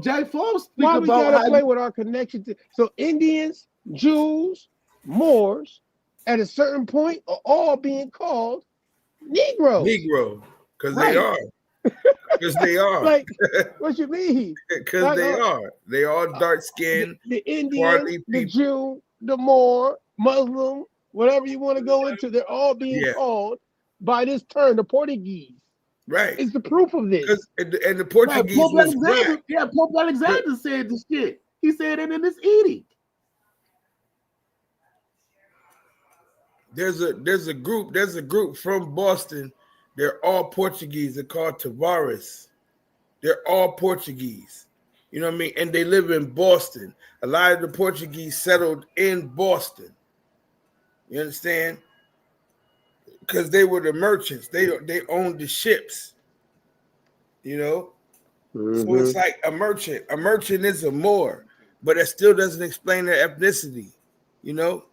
Jack Forbes speak Why we about gotta how play with our connection to so Indians, Jews, Moors, at a certain point are all being called Negroes. Negro, because Right. they are. Because they are. Like, what you mean? Because Like, they are. They all dark skinned, the Indian, swarthy the people. Jew, the Moor, Muslim, whatever you want to go into, they're all being Yeah. called by this term, the Portuguese. Right. It's the proof of this. And the Portuguese Pope was Alexander, black. yeah, Pope Alexander said this shit. He said it in his edict. There's a group from Boston. They're all Portuguese. They're called Tavares. They're all Portuguese. You know what I mean? And they live in Boston. A lot of the Portuguese settled in Boston. You understand? Because they were the merchants. They owned the ships. You know? So it's like a merchant. A merchant is a Moor, but it still doesn't explain their ethnicity. You know?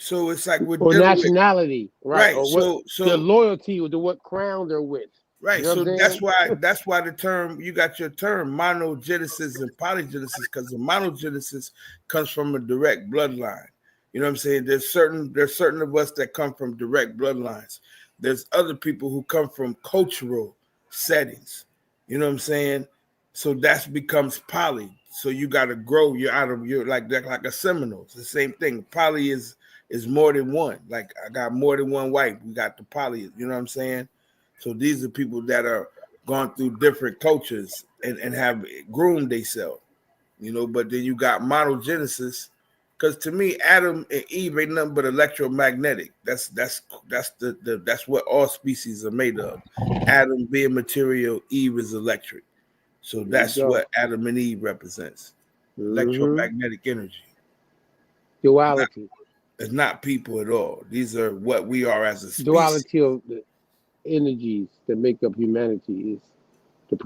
So it's like or nationality, right? Or what so their loyalty to what crown they're with. Right. You know So that's why the term, you got your term monogenesis and polygenesis, because the monogenesis comes from a direct bloodline. You know what I'm saying? There's certain of us that come from direct bloodlines. There's other people who come from cultural settings. You know what I'm saying? So that becomes poly. So you got to grow. You're out of your like a Seminole. It's the same thing. Poly is more than one. Like I got more than one wife. We got the poly. You know what I'm saying? So these are people that are gone through different cultures and have groomed themselves, you know. But then you got monogenesis, because to me, Adam and Eve ain't nothing but electromagnetic. That's what all species are made of. Adam being material, Eve is electric. So that's what Adam and Eve represents. Electromagnetic energy. Duality. It's not people at all. These are what we are as a species. Duality of the energies that make up humanity is the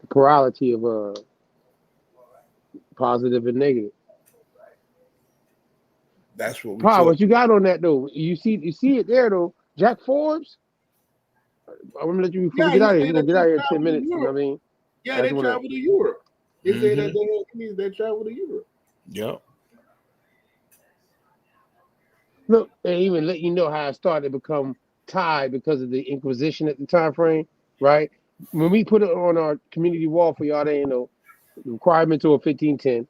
plurality of positive and negative. That's what we what you got on that though. You see it there though. Jack Forbes. I'm gonna let you before we get out of here. We're gonna get out of here in 10 minutes. You know what I mean? Yeah, they travel to Europe. They say that they travel to Europe. Yep. Look, and even let you know how it started to become tied because of the Inquisition at the time frame, right? When we put it on our community wall for y'all, they know the requirement to a 1510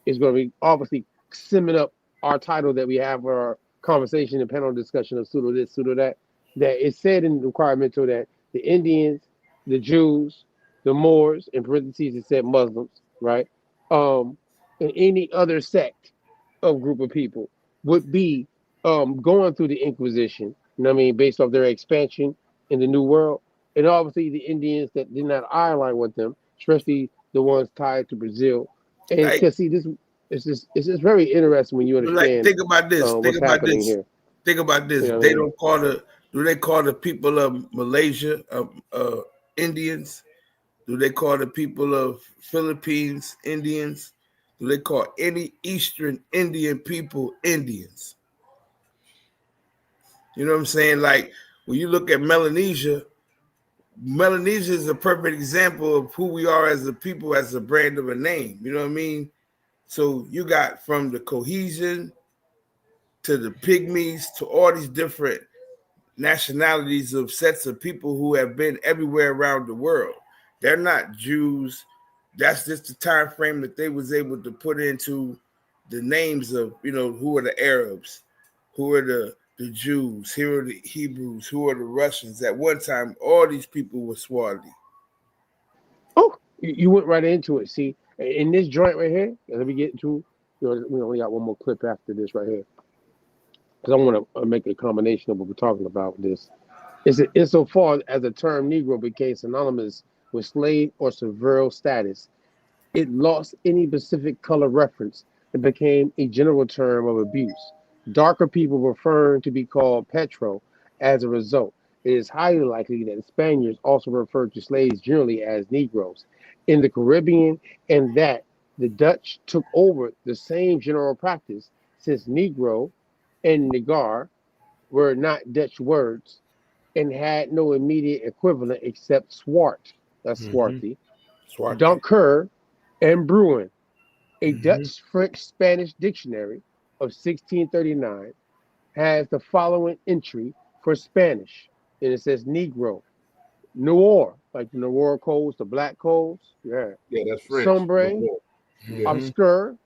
is going to be obviously simming up our title that we have for our conversation and panel discussion of pseudo this, pseudo that. That it said in the requirement to that the Indians, the Jews, the Moors, in parentheses it said Muslims, right? And any other sect of group of people would be going through the Inquisition. You know what I mean? Based off their expansion in the New World. And obviously the Indians that did not align with them, especially the ones tied to Brazil. And because see, it's just very interesting when you understand. Think about this. What's happening here. Think about this. You know They don't call do they call the people of Malaysia Indians? Do they call the people of Philippines Indians? Do they call any Eastern Indian people Indians? You know what I'm saying? Like when you look at Melanesia is a perfect example of who we are as a people, as a brand of a name. You know what I mean? So you got from the cohesion to the pygmies to all these different nationalities of sets of people who have been everywhere around the world. They're not Jews. That's just the time frame that they was able to put into the names of, you know, who are the Arabs, who are the Jews, here are the Hebrews, who are the Russians. At one time, all these people were Swarthy. Oh, you went right into it. See, in this joint right here, let me get to, we only got one more clip after this right here. Because I want to make a combination of what we're talking about with this. Insofar as the term Negro became synonymous with slave or servile status, it lost any specific color reference and became a general term of abuse. Darker people preferred to be called patron as a result. It is highly likely that the Spaniards also referred to slaves generally as Negroes in the Caribbean, and that the Dutch took over the same general practice, since Negro and Negar were not Dutch words and had no immediate equivalent except swart, that's swarthy, Donker, and Bruin. A Dutch-French-Spanish dictionary of 1639 has the following entry for Spanish, and it says Negro, Noir, like the Noir codes, the black codes, Yeah, that's French. Sombre, Yeah. Obscur,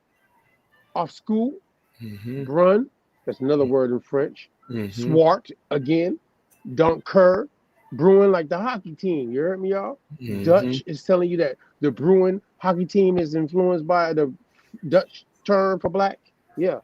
Obscure, Brun, that's another word in French, Swart, again, Dunker, Bruin, like the hockey team. You heard me, y'all? Dutch is telling you that the Bruin hockey team is influenced by the Dutch term for black. Yeah.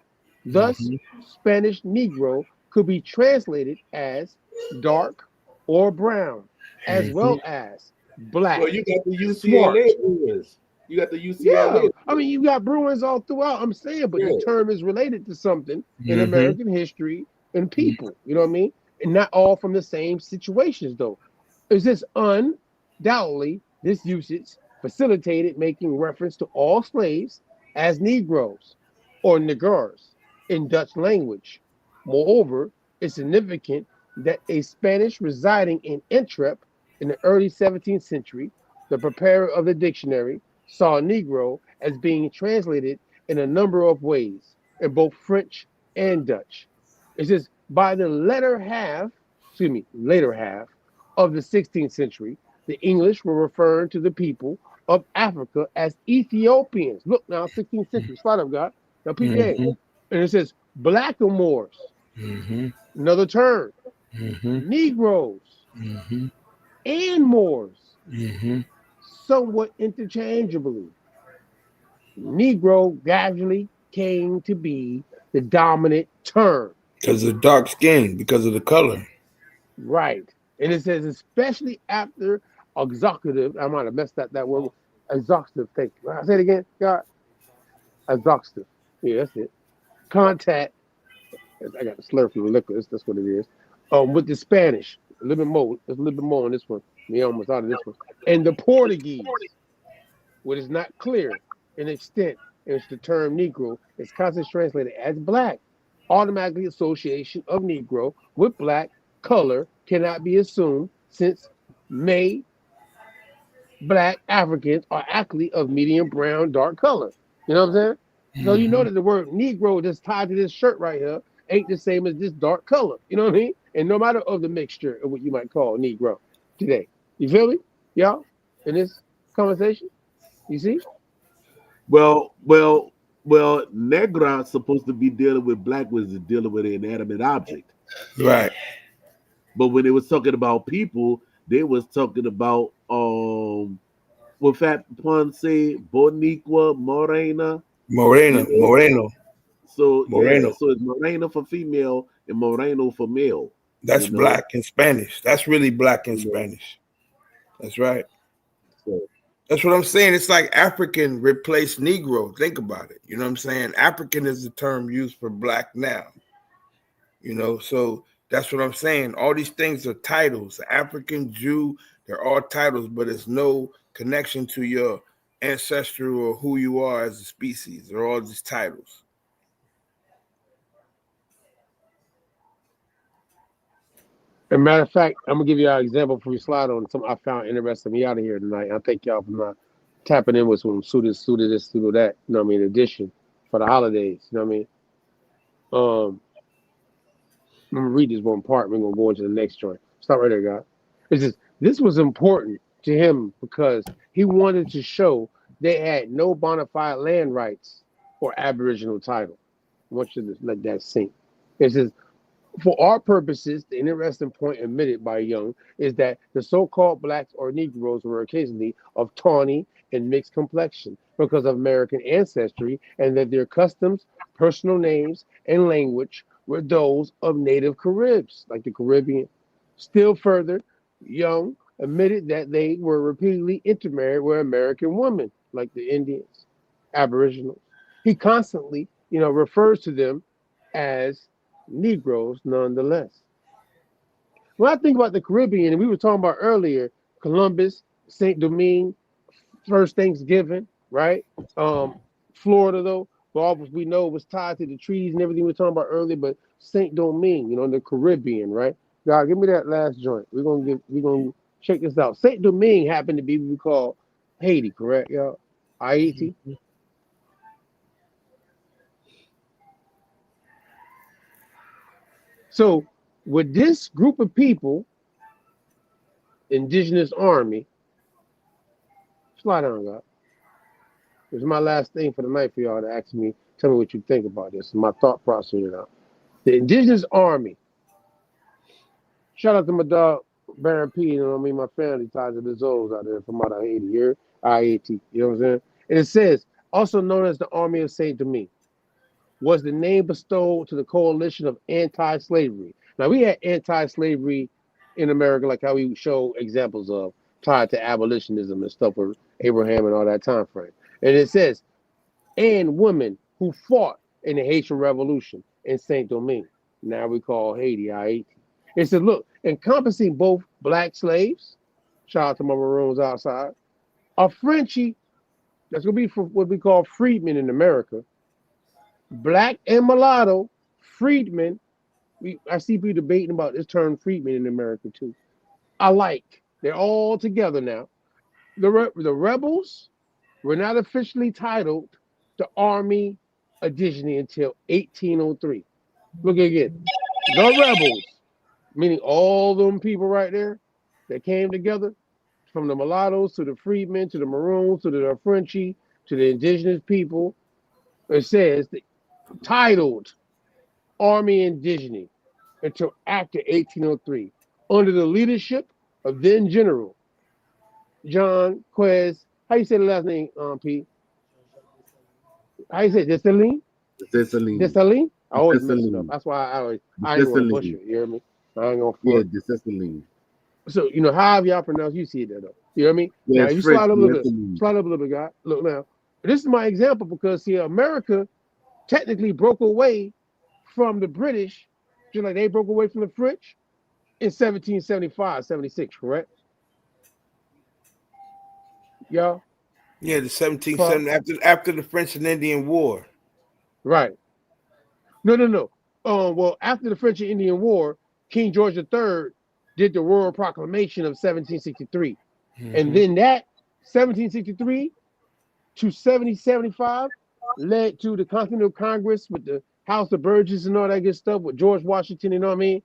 Thus, Spanish Negro could be translated as dark or brown, as well as black. Well, you got the swart. UCLA Bruins. You got the UCLA. Yeah, I mean, you got Bruins all throughout. I'm saying, but the term is related to something in American history and people. You know what I mean? And not all from the same situations, though. Is this undoubtedly this usage facilitated making reference to all slaves as Negroes or Negers in Dutch language. Moreover, it's significant that a Spanish residing in Antwerp in the early 17th century, the preparer of the dictionary, saw Negro as being translated in a number of ways in both French and Dutch. It says by the later half of the 16th century, the English were referring to the people of Africa as Ethiopians. Look now, 16th century, slide up, God. Now, PPA. And it says blackamoors, another term, Negroes, and Moors, somewhat interchangeably. Negro gradually came to be the dominant term. Because of dark skin, because of the color. Right. And it says, especially after exhaustive, I might have messed up that word, exhaustive, thank you. Say it again, God. Exhaustive. Yeah, that's it. Contact. I got the slur from the liquor. That's what it is. With the Spanish, a little bit more. There's a little bit more on this one. Me almost out of this one. And the Portuguese, what is not clear in extent in which the term Negro is constantly translated as black. Automatically association of Negro with black color cannot be assumed since black Africans are actually of medium brown, dark color. You know what I'm saying? So you know that the word Negro that's tied to this shirt right here ain't the same as this dark color. You know what I mean? And no matter of the mixture of what you might call Negro today. You feel me? Y'all? In this conversation? You see? Well, Negro is supposed to be dealing with black was dealing with an inanimate object. Right. But when they was talking about people, they was talking about what Fat Pun say, Boniqua, Moreno. So Moreno. Yeah, so it's Moreno for female and Moreno for male. That's black in Spanish. That's really black in Spanish. That's right. That's what I'm saying. It's like African replaced Negro. Think about it. You know what I'm saying? African is the term used for black now. You know, so that's what I'm saying. All these things are titles. African, Jew, they're all titles, but it's no connection to your ancestry or who you are as a species. They're all just titles. As a matter of fact, I'm gonna give you an example before we slide on something I found interesting me out of here tonight. I thank y'all for not tapping in with some pseudo this, pseudo that, you know what I mean, edition for the holidays, you know what I mean? I'm gonna read this one part, we're gonna go into the next joint. Stop right there, God. It's just this was important to him because he wanted to show they had no bona fide land rights or aboriginal title. I want you to let that sink. It says, for our purposes, the interesting point admitted by Young is that the so-called blacks or Negroes were occasionally of tawny and mixed complexion because of American ancestry, and that their customs, personal names, and language were those of native Caribs, like the Caribbean. Still further, Young admitted that they were repeatedly intermarried with American women, like the Indians, Aboriginals. He constantly, refers to them as Negroes nonetheless. When I think about the Caribbean, and we were talking about earlier, Columbus, St. Domingue, first Thanksgiving, right? Florida, though, for all we know, was tied to the treaties and everything we were talking about earlier, but St. Domingue, in the Caribbean, right? God, give me that last joint. We're gonna check this out. St. Domingue happened to be what we call Haiti, correct, y'all? Haiti. So with this group of people, indigenous army, slide down, God. This is my last thing for the night for y'all to ask me, tell me what you think about this. My thought process now. The indigenous army. Shout out to my dog, Baron P, you know what I mean? My family ties to the Zoes out there from out of Haiti here, IAT, you know what I'm saying? And it says, also known as the Army of Saint Domingue, was the name bestowed to the coalition of anti-slavery. Now, we had anti-slavery in America, like how we show examples of, tied to abolitionism and stuff with Abraham and all that time frame. And it says, and women who fought in the Haitian Revolution in Saint Domingue. Now we call Haiti, Haiti. It said, look, encompassing both black slaves, shout out to my Maroons outside, a Frenchie, that's going to be for what we call freedmen in America, black and mulatto, freedmen. I see people debating about this term freedmen in America too. Alike. They're all together now. The rebels were not officially titled the Army Indigene until 1803. Look again. The rebels, meaning all them people right there that came together, from the mulattoes to the freedmen to the maroons to the Frenchie to the indigenous people. It says titled Army Indigene until after 1803, under the leadership of then General John Quez. How you say the last name, Pete? How you say it? Dessalines? Dessalines? I always mess it up. That's why I ain't gonna push it. You hear me? I ain't gonna. Yeah, Dessalines. So however y'all pronounce, you see it there though. You hear me? Yeah, now you slide up a little bit. Slide up a little bit, guy. Look now. This is my example because see, America technically broke away from the British, just like they broke away from the French in 1775, 76, correct? Y'all? Yeah, the 1770 after the French and Indian War. Right. No. Well, after the French and Indian War, King George III did the Royal Proclamation of 1763. And then that 1763 to 1775 led to the Continental Congress with the House of Burgesses and all that good stuff with George Washington, you know what I mean?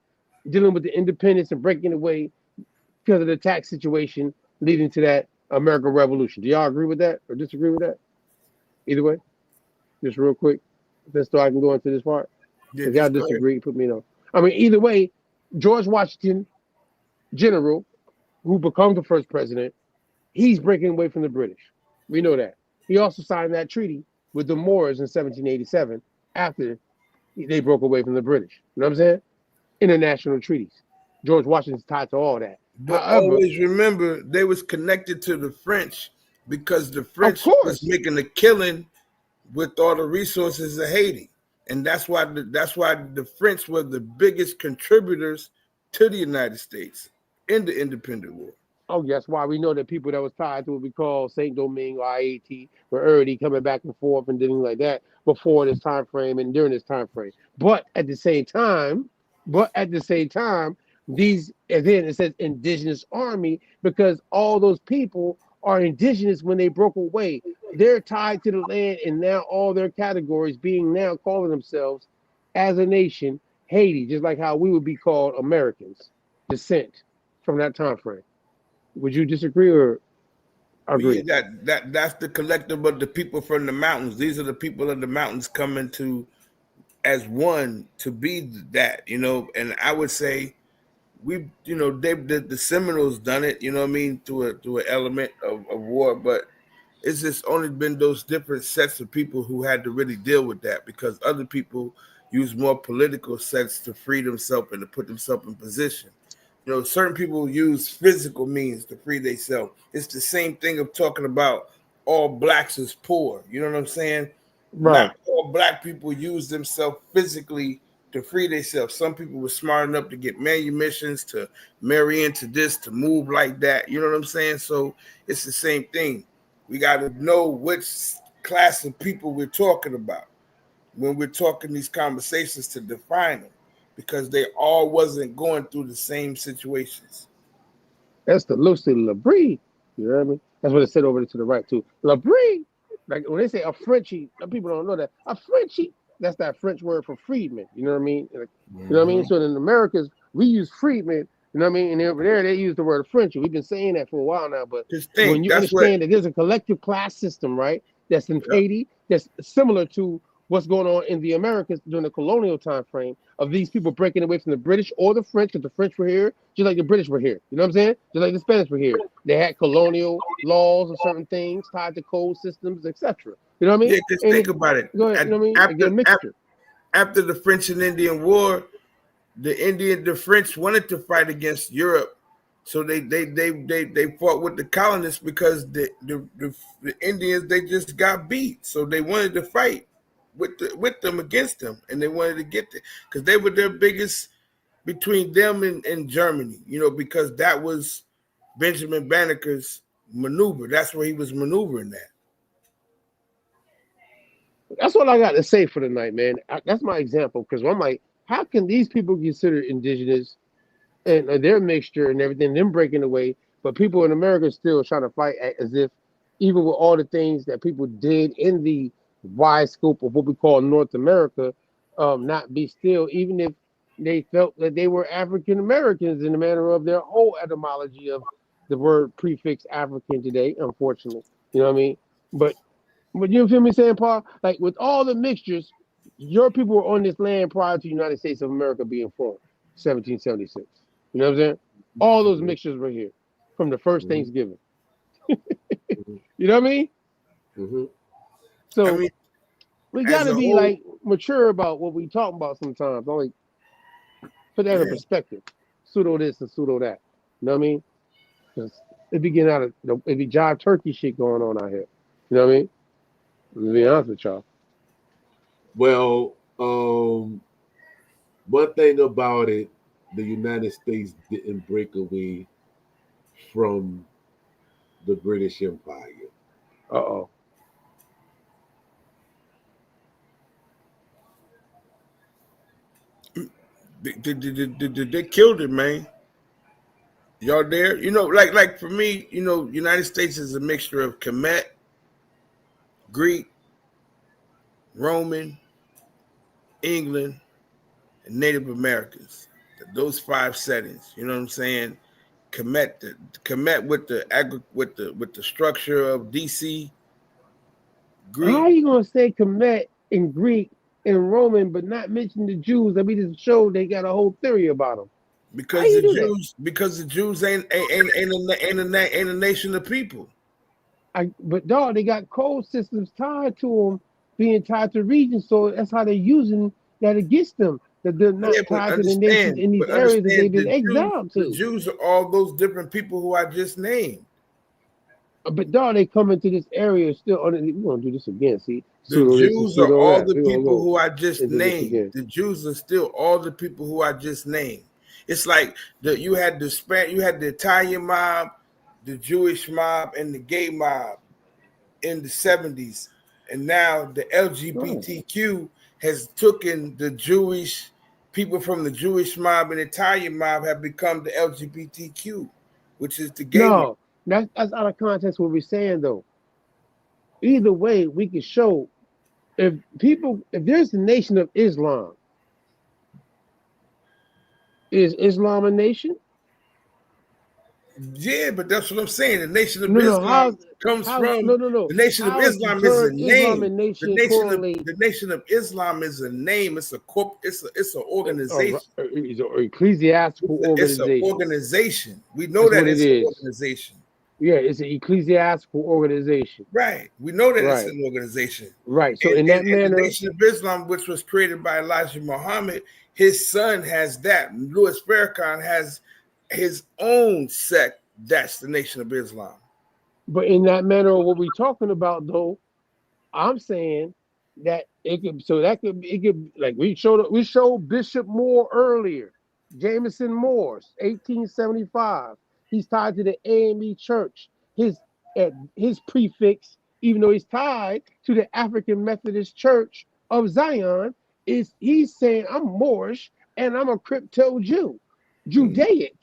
Dealing with the independence and breaking away because of the tax situation leading to that American Revolution. Do y'all agree with that or disagree with that? Either way, just real quick, just so I can go into this part. If y'all disagree, put me on. I mean, either way, George Washington, general, who becomes the first president, he's breaking away from the British. We know that. He also signed that treaty with the Moors in 1787 after they broke away from the British. You know what I'm saying? International treaties. George Washington's tied to all that. But always remember, they was connected to the French because the French was making a killing with all the resources of Haiti. And that's why the French were the biggest contributors to the United States in the independent war. Oh, that's why we know that people that was tied to what we call Saint Domingue or IAT were already coming back and forth and things like that before this time frame and during this time frame. But at the same time, these, again, it says indigenous army because all those people are indigenous when they broke away. They're tied to the land, and now all their categories being now calling themselves as a nation Haiti, just like how we would be called Americans, descent from that time frame. Would you disagree or agree? Yeah, that's the collective of the people from the mountains. These are the people of the mountains coming to as one to be that, and I would say the Seminoles done it, you know what I mean, through an element of war, but it's just only been those different sets of people who had to really deal with that because other people use more political sets to free themselves and to put themselves in position. Certain people use physical means to free themselves. It's the same thing of talking about all blacks is poor. You know what I'm saying? Right. Not all black people use themselves physically to free themselves. Some people were smart enough to get manumissions, to marry into this, to move like that. You know what I'm saying? So it's the same thing. We got to know which class of people we're talking about when we're talking these conversations to define them, because they all wasn't going through the same situations. That's the Lucy LaBrie. You know what I mean? That's what it said over to the right too. Labrie, like when they say a Frenchie, people don't know that a Frenchie. That's that French word for freedman. You know what I mean? Like, you know what I mean? So in Americas, we use freedman. You know what I mean? And over there, they use the word Frenchie. We've been saying that for a while now. But when you understand that there's a collective class system, right? That's in Haiti, that's similar to what's going on in the Americas during the colonial time frame of these people breaking away from the British or the French, because the French were here, just like the British were here. You know what I'm saying? Just like the Spanish were here. They had colonial laws and certain things tied to code systems, etc. You know what I mean? Yeah, just think about it. Go ahead, you know what I mean? Get a mixture. After the French and Indian War, the French wanted to fight against Europe. So they fought with the colonists because the Indians, they just got beat. So they wanted to fight with them against them, and they wanted to get there because they were their biggest between them and Germany, you know, because that was Benjamin Banneker's maneuver. That's where he was maneuvering that. That's all I got to say for tonight, man. That's my example, because I'm like, how can these people consider indigenous and their mixture and everything, them breaking away, but people in America still trying to fight as if, even with all the things that people did in the wide scope of what we call North America, not be still, even if they felt that they were African Americans in the manner of their whole etymology of the word prefix African today, unfortunately. You know what I mean? But you feel me saying, Paul? Like with all the mixtures, your people were on this land prior to the United States of America being formed, 1776. You know what I'm saying? All those mixtures were here from the first Thanksgiving. You know what I mean? So I mean, we got to be like mature about what we talk about sometimes. Only put that in perspective. Pseudo this and pseudo that. You know what I mean? Because it be getting out of it be jive turkey shit going on out here. You know what I mean? To be honest with y'all. Well, one thing about it, the United States didn't break away from the British Empire. Uh-oh. They killed it, man. Y'all there? You know, like for me, you know, United States is a mixture of Kemet, Greek, Roman, England, and Native Americans. Those 5 settings. You know what I'm saying? Kemet with the structure of DC. Greek. How are you gonna say Kemet in Greek and Roman, but not mention the Jews? I mean, just show they got a whole theory about them. Because the Jews ain't a nation of people. But dog, they got code systems tied to them, being tied to regions, so that's how they're using that against them. That they're not tied to the nations in these areas that they've been exiled to. The Jews are all those different people who I just named. But dog, they come into this area still. We're gonna do this again. See, the Jews are all the people who I just named. The Jews are still all the people who I just named. It's like you had the Italian mob, the Jewish mob, and the gay mob in the 70s, and now the LGBTQ has taken the Jewish people from the Jewish mob and Italian mob have become the LGBTQ, which is the gay mob. That's out of context what we're saying though. Either way, we can show if there's the nation of Islam, is Islam a nation? Yeah, but that's what I'm saying. The nation of Islam comes from the nation of Islam is a name. The nation of Islam is a name. It's it's an organization. It's an ecclesiastical organization. It's an organization. We know that it's an organization. Yeah, it's an ecclesiastical organization. Right. We know that it's an organization. Right. So in that manner, the Nation of Islam, which was created by Elijah Muhammad, his son has that. Louis Farrakhan has his own sect. That's the Nation of Islam. But in that manner of what we're talking about, though, I'm saying that it could like we showed Bishop Moore earlier, Jameson Moore, 1875. He's tied to the AME Church. His prefix, even though he's tied to the African Methodist Church of Zion, he's saying I'm Moorish and I'm a crypto Jew, Judaic.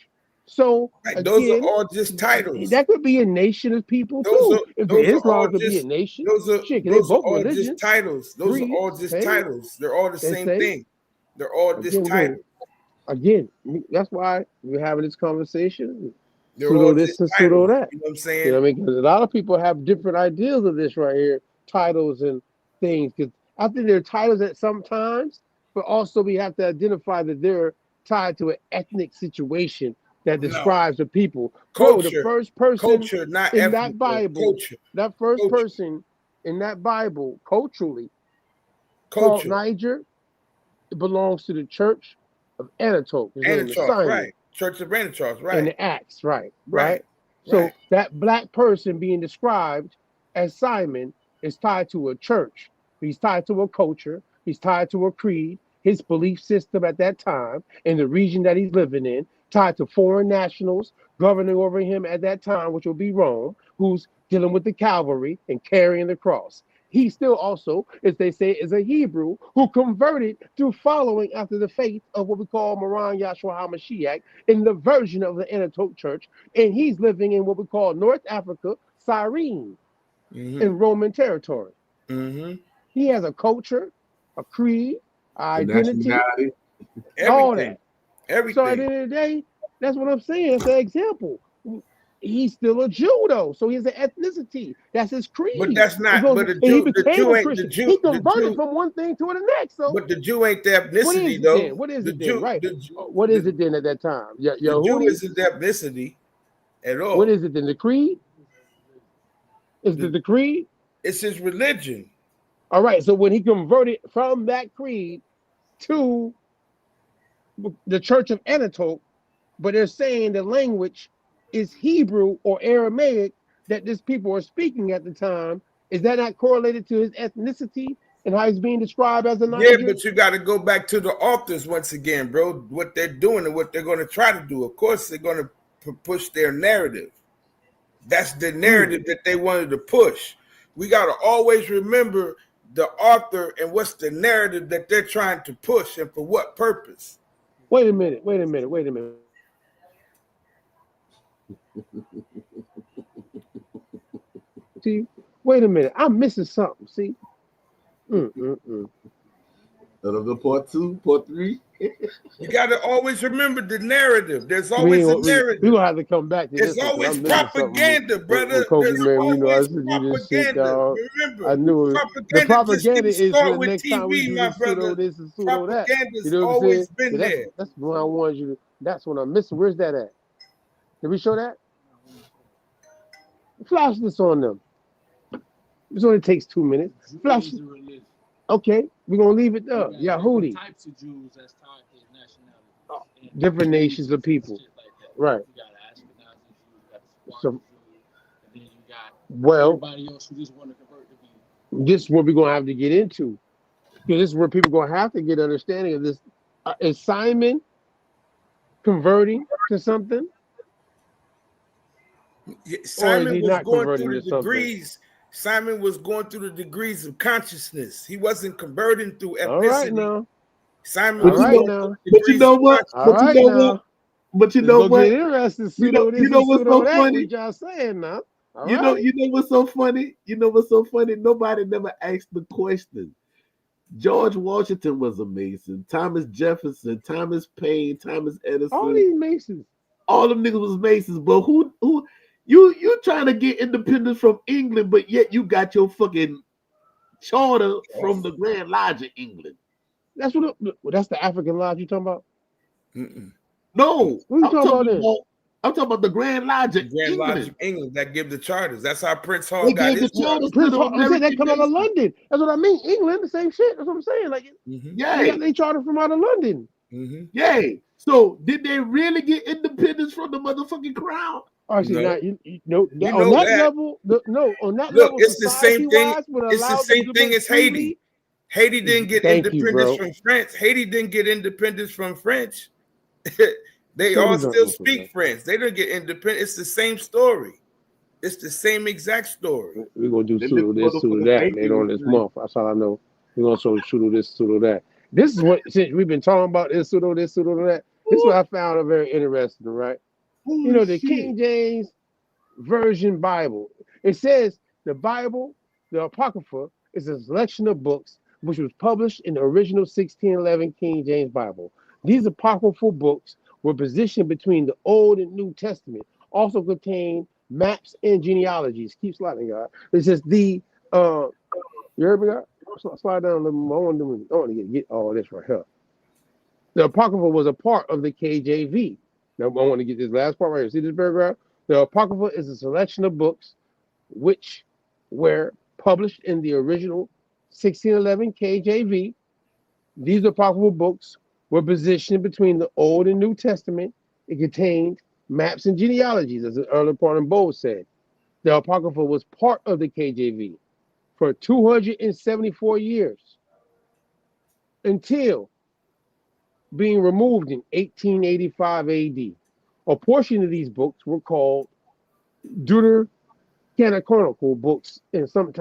So Right, again, those are all just titles. that could be a nation of people Those too. are If those are Islam all could be a just nation, those shit, they are both all religions. just titles. Those are all creeds, just faith. titles. They're all the They same say thing. They're all just titles. Again, that's why we're having this conversation. They're Pseudo all this just and pseudo titles. that. You know what I'm You saying? know what I mean? Because a lot of people have different ideas of this right here, titles and things. Because I think they're titles at sometimes, but also we have to identify that they're tied to an ethnic situation that describes the people. Bro, the first person not in ethnic, that Bible, culture. that first person in that Bible, culturally, called Niger, it belongs to the church of Anatoch. His name is Simon. Right. Church of Anatoch, right. In the Acts, right. So that black person being described as Simon is tied to a church. He's tied to a culture. He's tied to a creed, his belief system at that time, in the region that he's living in, tied to foreign nationals governing over him at that time, which will be Rome, who's dealing with the cavalry and carrying the cross. He still also, as they say, is a Hebrew who converted through following after the faith of what we call Moran Yahshua HaMashiach in the version of the Anatoch Church. And he's living in what we call North Africa, Cyrene, in Roman territory. He has a culture, a creed, identity, all that. Everything. So at the end of the day, that's what I'm saying. It's an example. He's still a Jew though, so he's an ethnicity. That's his creed. But that's not. But he became a Christian. He converted from one thing to the next. So, but the Jew ain't the ethnicity though. What is it then? Right. What is it then at that time? The Jew isn't the ethnicity at all. What is it then? The creed? Is it the creed? It's his religion. All right. So when he converted from that creed to the Church of Anatoch, but they're saying the language is Hebrew or Aramaic that these people are speaking at the time. Is that not correlated to his ethnicity and how he's being described as a Niger? Yeah, but you got to go back to the authors once again, bro. What they're doing and what they're going to try to do. Of course, they're going to push their narrative. That's the narrative that they wanted to push. We got to always remember the author and what's the narrative that they're trying to push and for what purpose. Wait a minute. See, wait a minute. I'm missing something. See? Another part 2, part 3. You got to always remember the narrative. There's always a narrative. We're going to have to come back to this. There's always propaganda, brother. There's always propaganda. Remember, I knew it. The propaganda is for the next time we do this, pseudo this and pseudo that. You know what I'm saying? Been there. That's what I wanted you to. That's what I'm missing. Where's that at? Did we show that? Flash this on them. This only takes 2 minutes. Flash. Okay, we're gonna leave it there. Yahudi. Types of Jews that's tied to nationality. Different nations of people. Right. You got Ashkenazi Jews, you got the So, Jews, and then you got everybody else who just want to convert to be. This is what we're gonna have to get into. Because this is where people are gonna have to get understanding of this. Is Simon converting to something? Simon was going through the degrees. Simon was going through the degrees of consciousness. He wasn't converting through ethnicity. All right now. Simon was going through But you know what? But you know what? Interesting. You know what's so funny? We just saying now. You know what's so funny? You know what's so funny? Nobody never asked the question. George Washington was a Mason. Thomas Jefferson, Thomas Paine, Thomas Edison. All these Masons. All them niggas was Masons. But who you trying to get independence from England, but yet you got your fucking charter from the Grand Lodge of England. That's that's the African Lodge you talking about? No, what are you talking about? I'm talking about the Grand Lodge of England. Lodge of England that give the charters. That's how Prince Hall got his charters. Prince Hall, that come out of London. That's what I mean. England, the same shit. That's what I'm saying. Like, they charter from out of London. Yay. So did they really get independence from the motherfucking crown? Oh, see, now, on that level, level, it's the same thing. It's the same thing as Haiti. Haiti didn't get independence from France. Haiti didn't get independence from French. They all still speak French. They didn't get independent. It's the same story. It's the same exact story. We're gonna do pseudo this, pseudo that later on this month. That's all I know. We're gonna show pseudo this, pseudo that. This is what, since we've been talking about this, pseudo that. This is what I found very interesting, right? You know, the King James Version Bible. It says the Bible, the Apocrypha, is a selection of books which was published in the original 1611 King James Bible. These apocryphal books were positioned between the Old and New Testament, also contain maps and genealogies. Keep sliding, God. It says the you heard me, God? Slide down a little more. I want to get all this right here. The Apocrypha was a part of the KJV. Now I want to get this last part right here. See this paragraph? The Apocrypha is a selection of books which were published in the original 1611 KJV. These apocryphal books were positioned between the Old and New Testament. It contained maps and genealogies, as the earlier part in bold said. The Apocrypha was part of the KJV for 274 years until being removed in 1885 AD. A portion of these books were called Deuterocanonical books in some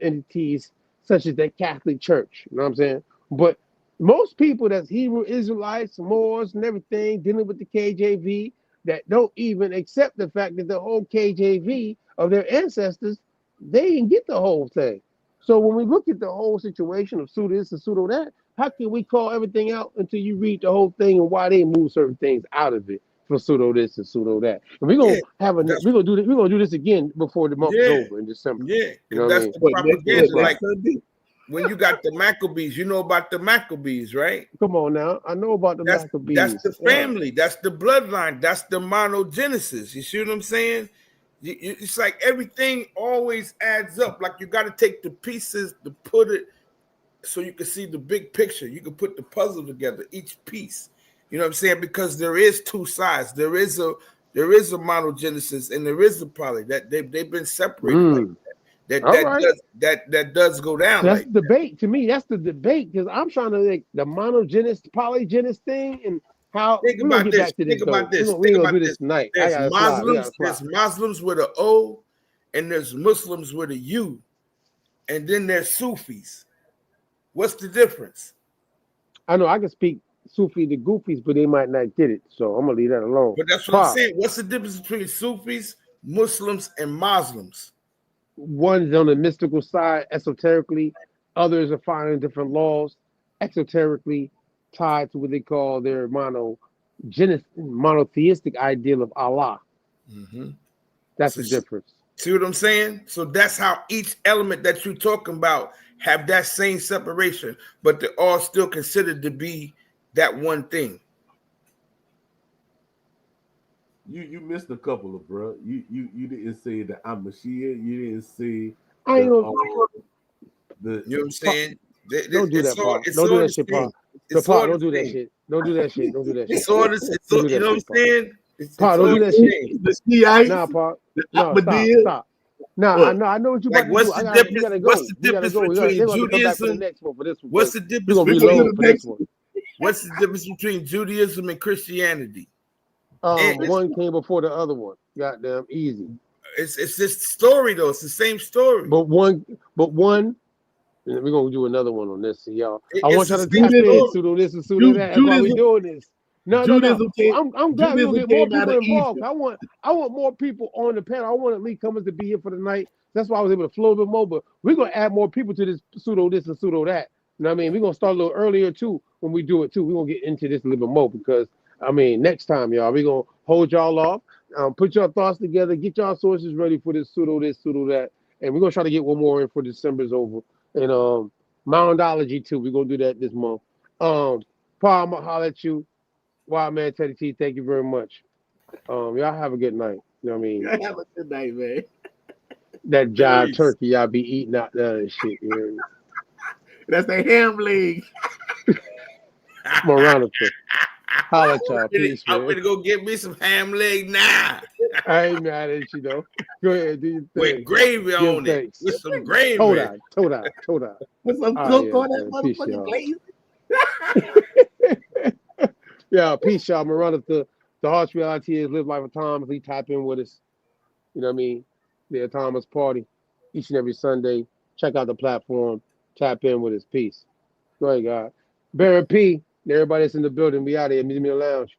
entities such as the Catholic Church. You know what I'm saying? But most people that's Hebrew Israelites, Moors, and everything dealing with the KJV that don't even accept the fact that the whole KJV of their ancestors, they didn't get the whole thing. So when we look at the whole situation of pseudo this and pseudo that, how can we call everything out until you read the whole thing and why they move certain things out of it for pseudo this and pseudo that? And we're gonna we're gonna do this again before the month is over in December. Yeah, you know that's what I mean? the propaganda. Like when you got the Maccabees, you know about the Maccabees, right? Come on now, I know about the Maccabees. That's the family. That's the bloodline. That's the monogenesis. You see what I'm saying? It's like everything always adds up. Like you got to take the pieces to put it so you can see the big picture. You can put the puzzle together, each piece. You know what I'm saying? Because there is two sides. There is a monogenesis and there is a poly. That they've been separated. Like that does go down. That's like the debate to me. That's the debate because I'm trying to like the monogenesis, polygenous thing, and how think about this. Think about this. We're gonna do this tonight. There's Muslims. There's Muslims with an O, and there's Muslims with a U, and then there's Sufis. What's the difference? I know I can speak Sufi to Goofies, but they might not get it, so I'm gonna leave that alone. But that's what I'm saying. What's the difference between Sufis, Muslims, and Muslims? One's on the mystical side, esoterically. Others are finding different laws, exoterically tied to what they call their monotheistic ideal of Allah. Mm-hmm. That's the difference. See what I'm saying? So that's how each element that you're talking about have that same separation, but they're all still considered to be that one thing. You missed a couple of bro. You didn't say that I'm a Shia. You didn't say I ain't gonna you know what I'm saying? Don't do that, Paul. Don't do that shit, Paul. Paul, don't do that shit. Don't do that shit. Don't do that shit. It's all this. You know what I'm saying? Paul, don't do that shit. The Shiites. Nah, Paul. No, stop. Nah, I know what you about to do. What's the difference between Judaism? What's the difference? What's the difference between Judaism and Christianity? One came before the other one. Goddamn easy. It's this story though. It's the same story. But one. We're gonna do another one on this, y'all. I want y'all to tap in, pseudo this and pseudo that. That's why we're doing this. No. I'm glad we gonna get more people involved. I want more people on the panel. I want Lee Cummins to be here for the night. That's why I was able to flow a bit more. But we're gonna add more people to this pseudo this and pseudo that. You know what I mean? We're gonna start a little earlier too when we do it too. We're gonna get into this a little bit more because next time, y'all, we're gonna hold y'all off, put your thoughts together, get y'all sources ready for this, pseudo that, and we're gonna try to get one more in for December's over. And Moundology too. We're gonna do that this month. Paul, I'm gonna holler at you. Wild Man Teddy T, thank you very much. Y'all have a good night. You know what I mean? Have a good night, man. That jive turkey y'all be eating out there and shit. You know? That's the ham leg. Moranica. Holla at y'all. Peace, I'm gonna go get me some ham leg now. I ain't mad at you though. Go ahead, do your thing. With gravy on it. With some gravy. Toe dye. With some cook on that motherfucking glaze. Yeah, peace, y'all. Moranica. The harsh reality is live life autonomously. Tap in with us. You know what I mean? The Autonomous Party. Each and every Sunday. Check out the platform. Tap in with us. Peace. Go ahead, God. Baron P. Everybody that's in the building, we out here. Meet me in the lounge.